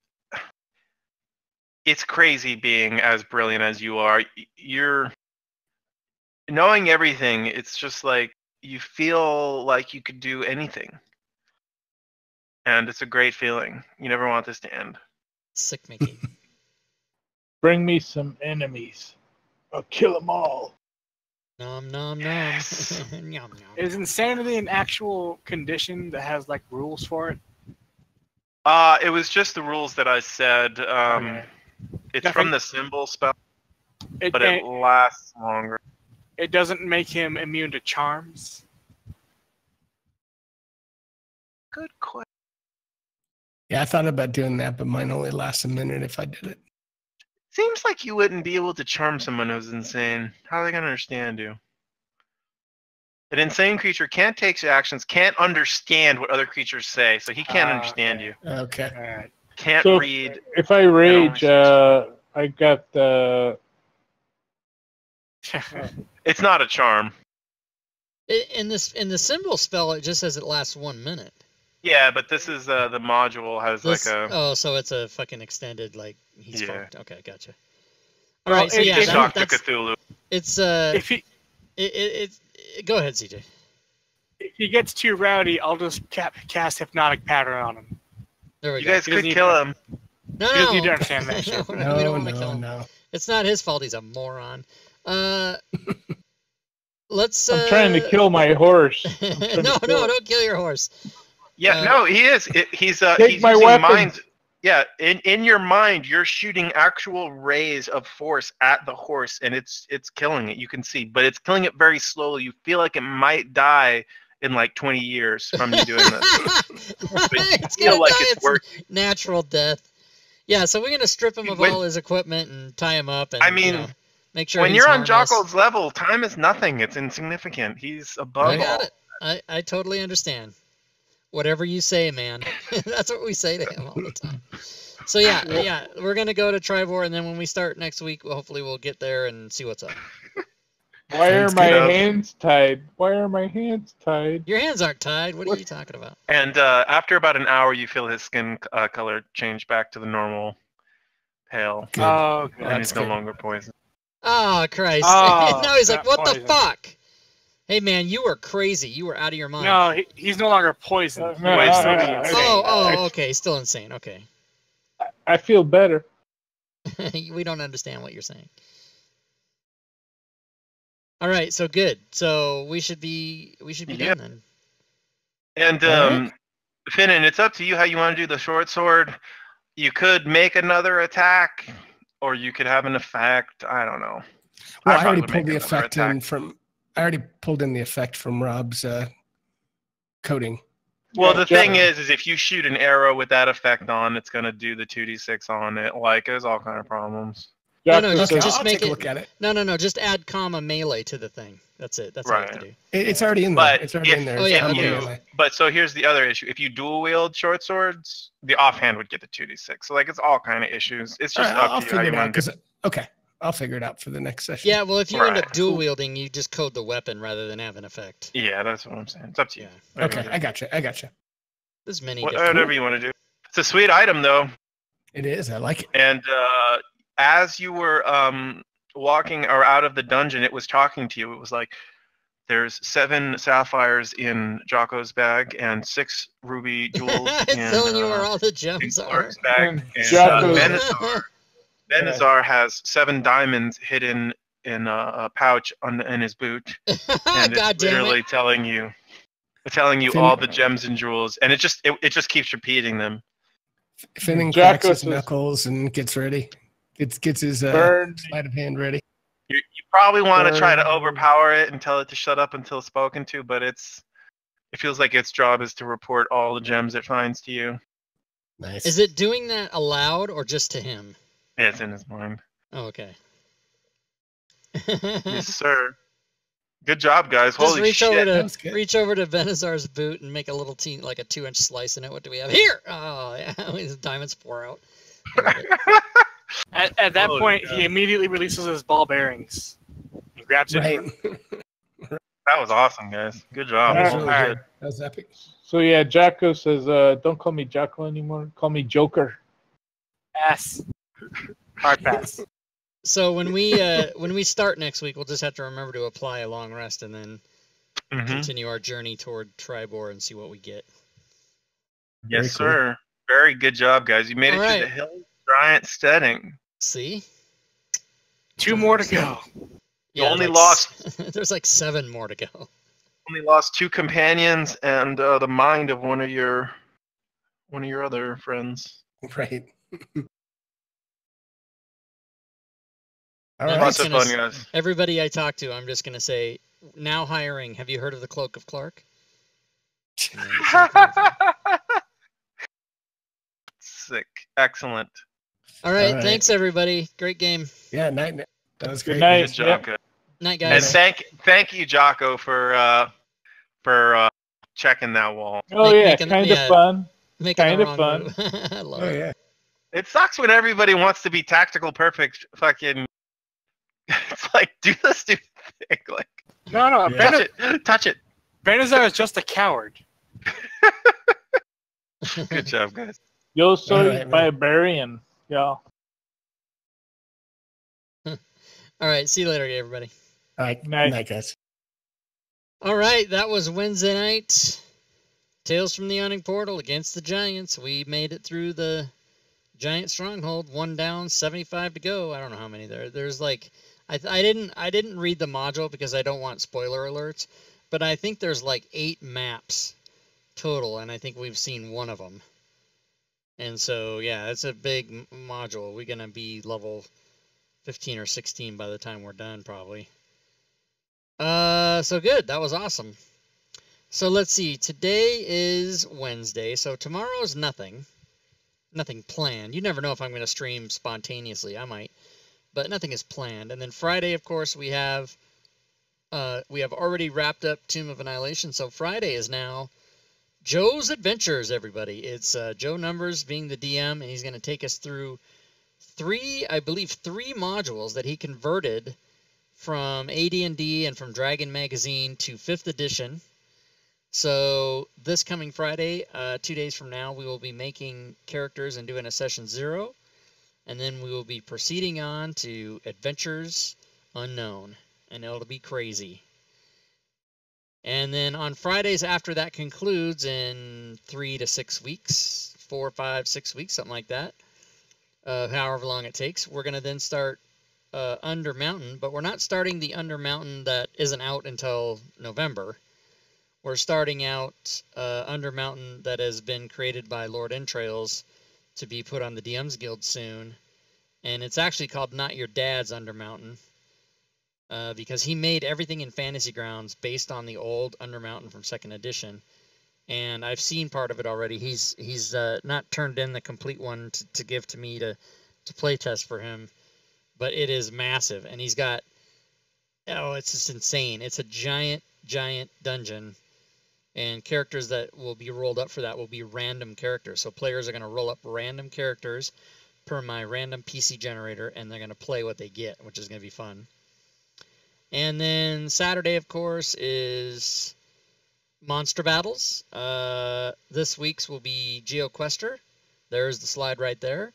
crazy being as brilliant as you are. You're knowing everything. It's just like you feel like you could do anything, and it's a great feeling. You never want this to end. Sick making. Bring me some enemies. I'll kill them all. Nom nom nom. Yes. Nom nom. Is insanity an actual condition that has like rules for it? It was just the rules that I said. Okay. It's from the symbol spell, but it it lasts longer. It doesn't make him immune to charms. Good question. Yeah, I thought about doing that, but mine only lasts a minute if I did it. Seems like you wouldn't be able to charm someone who's insane. How are they gonna understand you? An insane creature can't take actions, can't understand what other creatures say, so he can't understand you. Okay. All right. Can't So read. if I rage, I got It's not a charm. In the symbol spell, it just says it lasts 1 minute. Yeah, but this is the module has This, like a oh, so it's a fucking extended like he's Yeah. fucked. Okay, gotcha. All Well, right, so yeah, shock to that's Cthulhu. it's If go ahead, CJ. he gets too rowdy, I'll just cast hypnotic pattern on him. There we You go. guys He could doesn't kill him. No, he doesn't no. need to understand that shit. we No, don't want to kill no, him. no. It's not his fault. He's a moron. Let's. I'm trying to kill my horse. No, don't kill your horse. Yeah, no, he is. He's Take my using weapons. mind. Yeah, in your mind, you're shooting actual rays of force at the horse, and it's killing it. You can see, but it's killing it very slowly. You feel like it might die in like 20 years from you doing this. But you It's feel gonna like die. it's It's working. natural death. Yeah, so we're gonna strip him of all his equipment and tie him up, and I mean, make sure when he's you're on harmless. Jocko's level, time is nothing. It's insignificant. He's above I got all. it. I totally understand. Whatever you say, man. That's what we say to him all the time. So yeah, we're gonna go to Tribord, and then when we start next week, hopefully we'll get there and see what's up. Why are Sounds my good. hands tied? Why are my hands tied? Your hands aren't tied. What are you talking about? And after about an hour, you feel his skin color change back to the normal pale, Good. Oh, and God. he's no longer poisoned. Oh Christ! Oh, now he's like, not what the poison. fuck? Hey man, you were crazy. You were out of your mind. No, he's no longer poisoned. No, He might still be no, insane. Oh, okay, still insane. Okay, I feel better. we don't understand what you're saying. All right, so good. So we should be Yep. done then. And Alright. Finnan, it's up to you how you want to do the short sword. You could make another attack, or you could have an effect. I don't know. Well, I probably already would pulled make the another effect attack. in from. I already pulled in the effect from Rob's coding. Well, the Yeah. thing is if you shoot an arrow with that effect on, it's gonna do the 2d6 on it. Like, there's all kind of problems. No, Jocko just- Okay, says- just I'll make take a it- look at it. No. Just add comma melee to the thing. That's it. That's all you have to Right. do. It's already in there. But It's already if- in there. Oh, It's yeah, combo okay. melee. But so here's the other issue. If you dual wield short swords, the offhand would get the 2d6. So like, it's all kind of issues. It's just All right, I'll up to you how figure you it out. want to do 'Cause okay, I'll figure it out for the next session. Yeah, well, if you end up Right. dual wielding, you just code the weapon rather than have an effect. Yeah, that's what I'm saying. It's up to you. Yeah. Okay, I got you. There's many Whatever different. you want to do. It's a sweet item, though. It is. I like it. And as you were walking or out of the dungeon, it was talking to you. It was like, there's 7 sapphires in Jocko's bag and 6 ruby jewels It's in telling you where all the gems are. Clark's bag. And And Jocko's- Benazar has 7 diamonds hidden in a pouch in his boot, and God it's damn literally it. telling you Finn- all the gems and jewels, and it just keeps repeating them. Finnan Jacko cracks his says- knuckles and gets ready. Gets his Burn. sleight of hand ready. You probably want to try to Burn. overpower it and tell it to shut up until spoken to, but it feels like its job is to report all the gems it finds to you. Nice. Is it doing that aloud or just to him? Yeah, it's in his mind. Oh, okay. Yes, sir. Good job, guys. Just Holy reach shit. over That to was good. reach over to Benazar's boot and make a little like a 2-inch slice in it. What do we have here? Oh, yeah, his diamonds pour out. I love it. At that Oh, point, God. he immediately releases his ball bearings and grabs it. Right. That was awesome, guys. Good job. That was Alright. really good. That was epic. So yeah, Jacko says, "Don't call me Jacko anymore. Call me Joker." Pass. Hard pass. So when we start next week, we'll just have to remember to apply a long rest and then Mhm. continue our journey toward Tribor and see what we get. Very Yes, cool. sir. Very good job, guys. You made it All to right. the Hill Giant Steading. See? 2 more to go. You only lost- There's like 7 more to go. Only lost 2 companions and the mind of one of your other friends. Right. All I'm right. Lots just of gonna fun, guys. Everybody I talk to, I'm just gonna say, now hiring. Have you heard of the Cloak of Clark? And then see what comes up. Sick. Excellent. All right, All right. thanks everybody. Great game. Yeah, night. That was Good great. night. Good job, Yep. guys. Night, And guys. thank you, Jocko, for checking that wall. Oh Make- yeah, making- kind yeah. of fun. Making kind the of wrong fun. move. I love Oh it. yeah. It sucks when everybody wants to be tactical perfect. Fucking, it's like, do the stupid thing. Like, No, Yeah. touch it. Benazar is just a coward. Good job, guys. Yo soy All right, man. barbarian. Yeah. All right, see you later, everybody. All right. Night. Night, guys. All right, that was Wednesday night. Tales from the Yawning Portal against the Giants. We made it through the Giant Stronghold. 1 down, 75 to go. I don't know how many there. There's like, I didn't read the module because I don't want spoiler alerts, but I think there's like 8 maps total, and I think we've seen 1 of them. And so yeah, it's a big module. We're gonna be level 15 or 16 by the time we're done, probably. So good. That was awesome. So let's see. Today is Wednesday, so tomorrow's nothing planned. You never know if I'm going to stream spontaneously. I might, but nothing is planned. And then Friday, of course, we have already wrapped up Tomb of Annihilation. So Friday is now Joe's Adventures, everybody. It's Joe Numbers being the DM, and he's going to take us through 3 modules that he converted from AD&D and from Dragon Magazine to 5th edition. So this coming Friday, 2 days from now, we will be making characters and doing a session 0. And then we will be proceeding on to Adventures Unknown. And it'll be crazy. And then on Fridays after that concludes in 3 to 6 weeks, 4, 5, 6 weeks, something like that, however long it takes, we're going to then start Under Mountain. But we're not starting the Under Mountain that isn't out until November. We're starting out Under Mountain that has been created by Lord Entrails to be put on the DM's Guild soon. And it's actually called Not Your Dad's Under Mountain because he made everything in Fantasy Grounds based on the old Under Mountain from 2nd edition. And I've seen part of it already. He's not turned in the complete one to give to me to play test for him. But it is massive. And he's got, it's just insane. It's a giant dungeon. And characters that will be rolled up for that will be random characters. So players are going to roll up random characters per my random PC generator, and they're going to play what they get, which is going to be fun. And then Saturday, of course, is Monster Battles. This week's will be GeoQuester, There's the slide right there.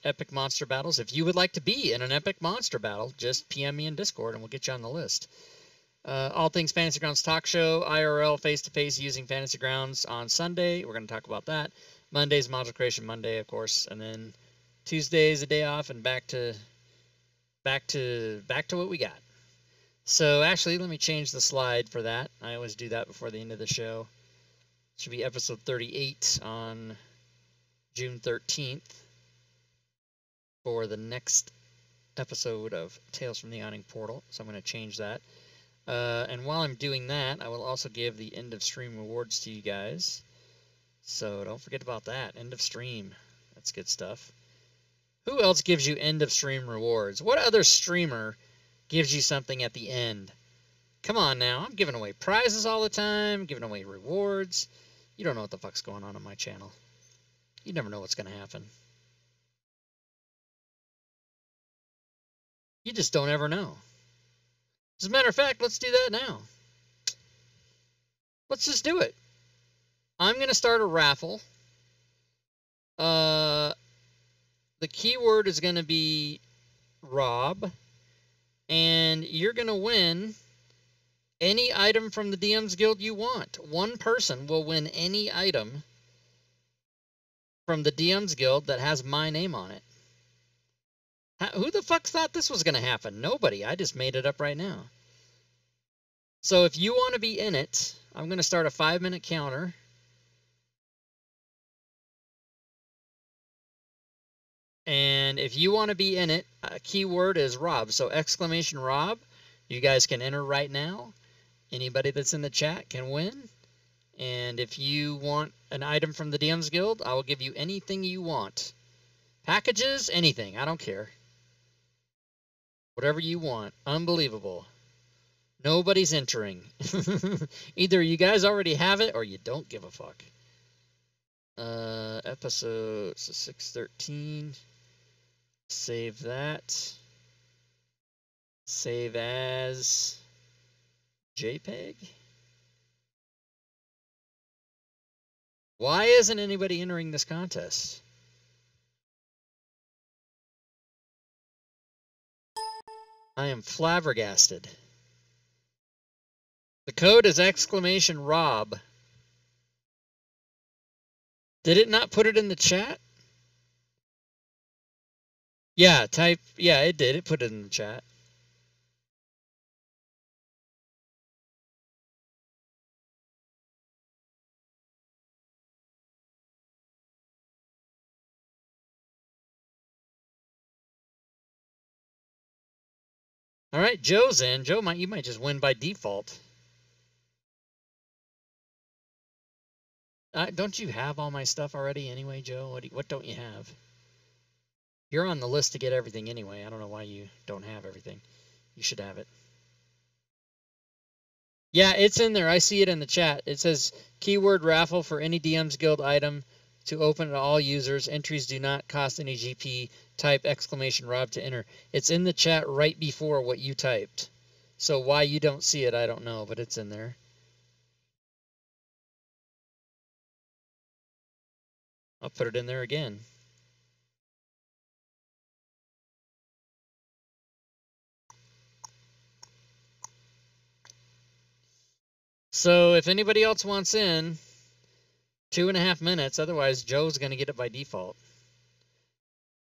Epic monster battles. If you would like to be in an epic monster battle, just PM me in Discord and we'll get you on the list. All Things Fantasy Grounds talk show, IRL face-to-face using Fantasy Grounds on Sunday. We're going to talk about that. Monday's Module Creation Monday, of course, and then Tuesday's a day off and back to what we got. So actually, let me change the slide for that. I always do that before the end of the show. It should be episode 38 on June 13th for the next episode of Tales from the Yawning Portal. So I'm going to change that. And while I'm doing that, I will also give the end of stream rewards to you guys. So don't forget about that. End of stream. That's good stuff. Who else gives you end of stream rewards? What other streamer gives you something at the end? Come on now. I'm giving away prizes all the time, giving away rewards. You don't know what the fuck's going on my channel. You never know what's going to happen. You just don't ever know. As a matter of fact, let's do that now. Let's just do it. I'm going to start a raffle. The keyword is going to be Rob. And you're going to win any item from the DM's Guild you want. One person will win any item from the DM's Guild that has my name on it. Who the fuck thought this was going to happen? Nobody. I just made it up right now. So if you want to be in it, I'm going to start a 5-minute counter. And if you want to be in it, keyword is Rob. So exclamation Rob. You guys can enter right now. Anybody that's in the chat can win. And if you want an item from the DM's Guild, I will give you anything you want. Packages, anything. I don't care. Whatever you want. Unbelievable. Nobody's entering. Either you guys already have it or you don't give a fuck. Episode 613. Save that. Save as JPEG. Why isn't anybody entering this contest? I am flabbergasted. The code is exclamation Rob. Did it not put it in the chat? Yeah, yeah, it did. It put it in the chat. All right, Joe's in. Joe, you might just win by default. Don't you have all my stuff already anyway, Joe? What don't you have? You're on the list to get everything anyway. I don't know why you don't have everything. You should have it. Yeah, it's in there. I see it in the chat. It says, keyword raffle for any DM's Guild item to open to all users. Entries do not cost any GP. Type exclamation Rob to enter. It's in the chat right before what you typed. So why you don't see it, I don't know, but it's in there. I'll put it in there again. So if anybody else wants in, 2.5 minutes. Otherwise, Joe's going to get it by default.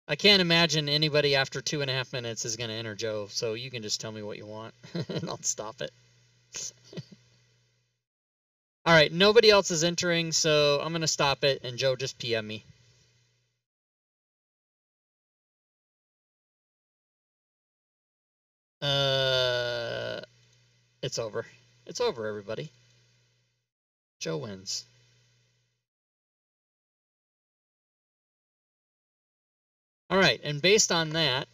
I can't imagine anybody after 2.5 minutes is going to enter Joe. So you can just tell me what you want, and I'll stop it. All right, nobody else is entering, so I'm going to stop it, and Joe, just PM me. It's over. It's over, everybody. Joe wins. All right, and based on that,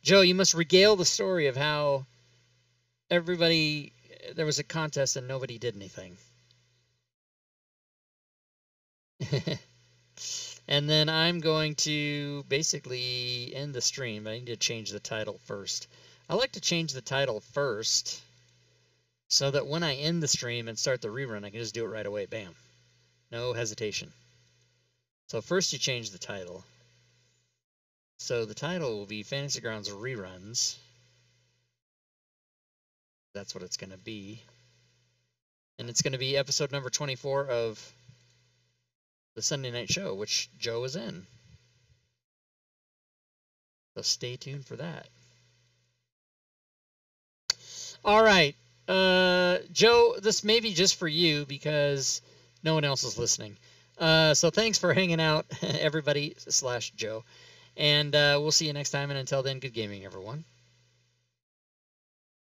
Joe, you must regale the story of how everybody, there was a contest and nobody did anything. And then I'm going to basically end the stream. I need to change the title first. I like to change the title first so that when I end the stream and start the rerun, I can just do it right away. Bam. No hesitation. So first you change the title. So the title will be Fantasy Grounds Reruns. That's what it's going to be. And it's going to be episode number 24 of the Sunday Night Show, which Joe is in. So stay tuned for that. All right. Joe, this may be just for you because no one else is listening. So thanks for hanging out, everybody / Joe. And we'll see you next time. And until then, good gaming, everyone.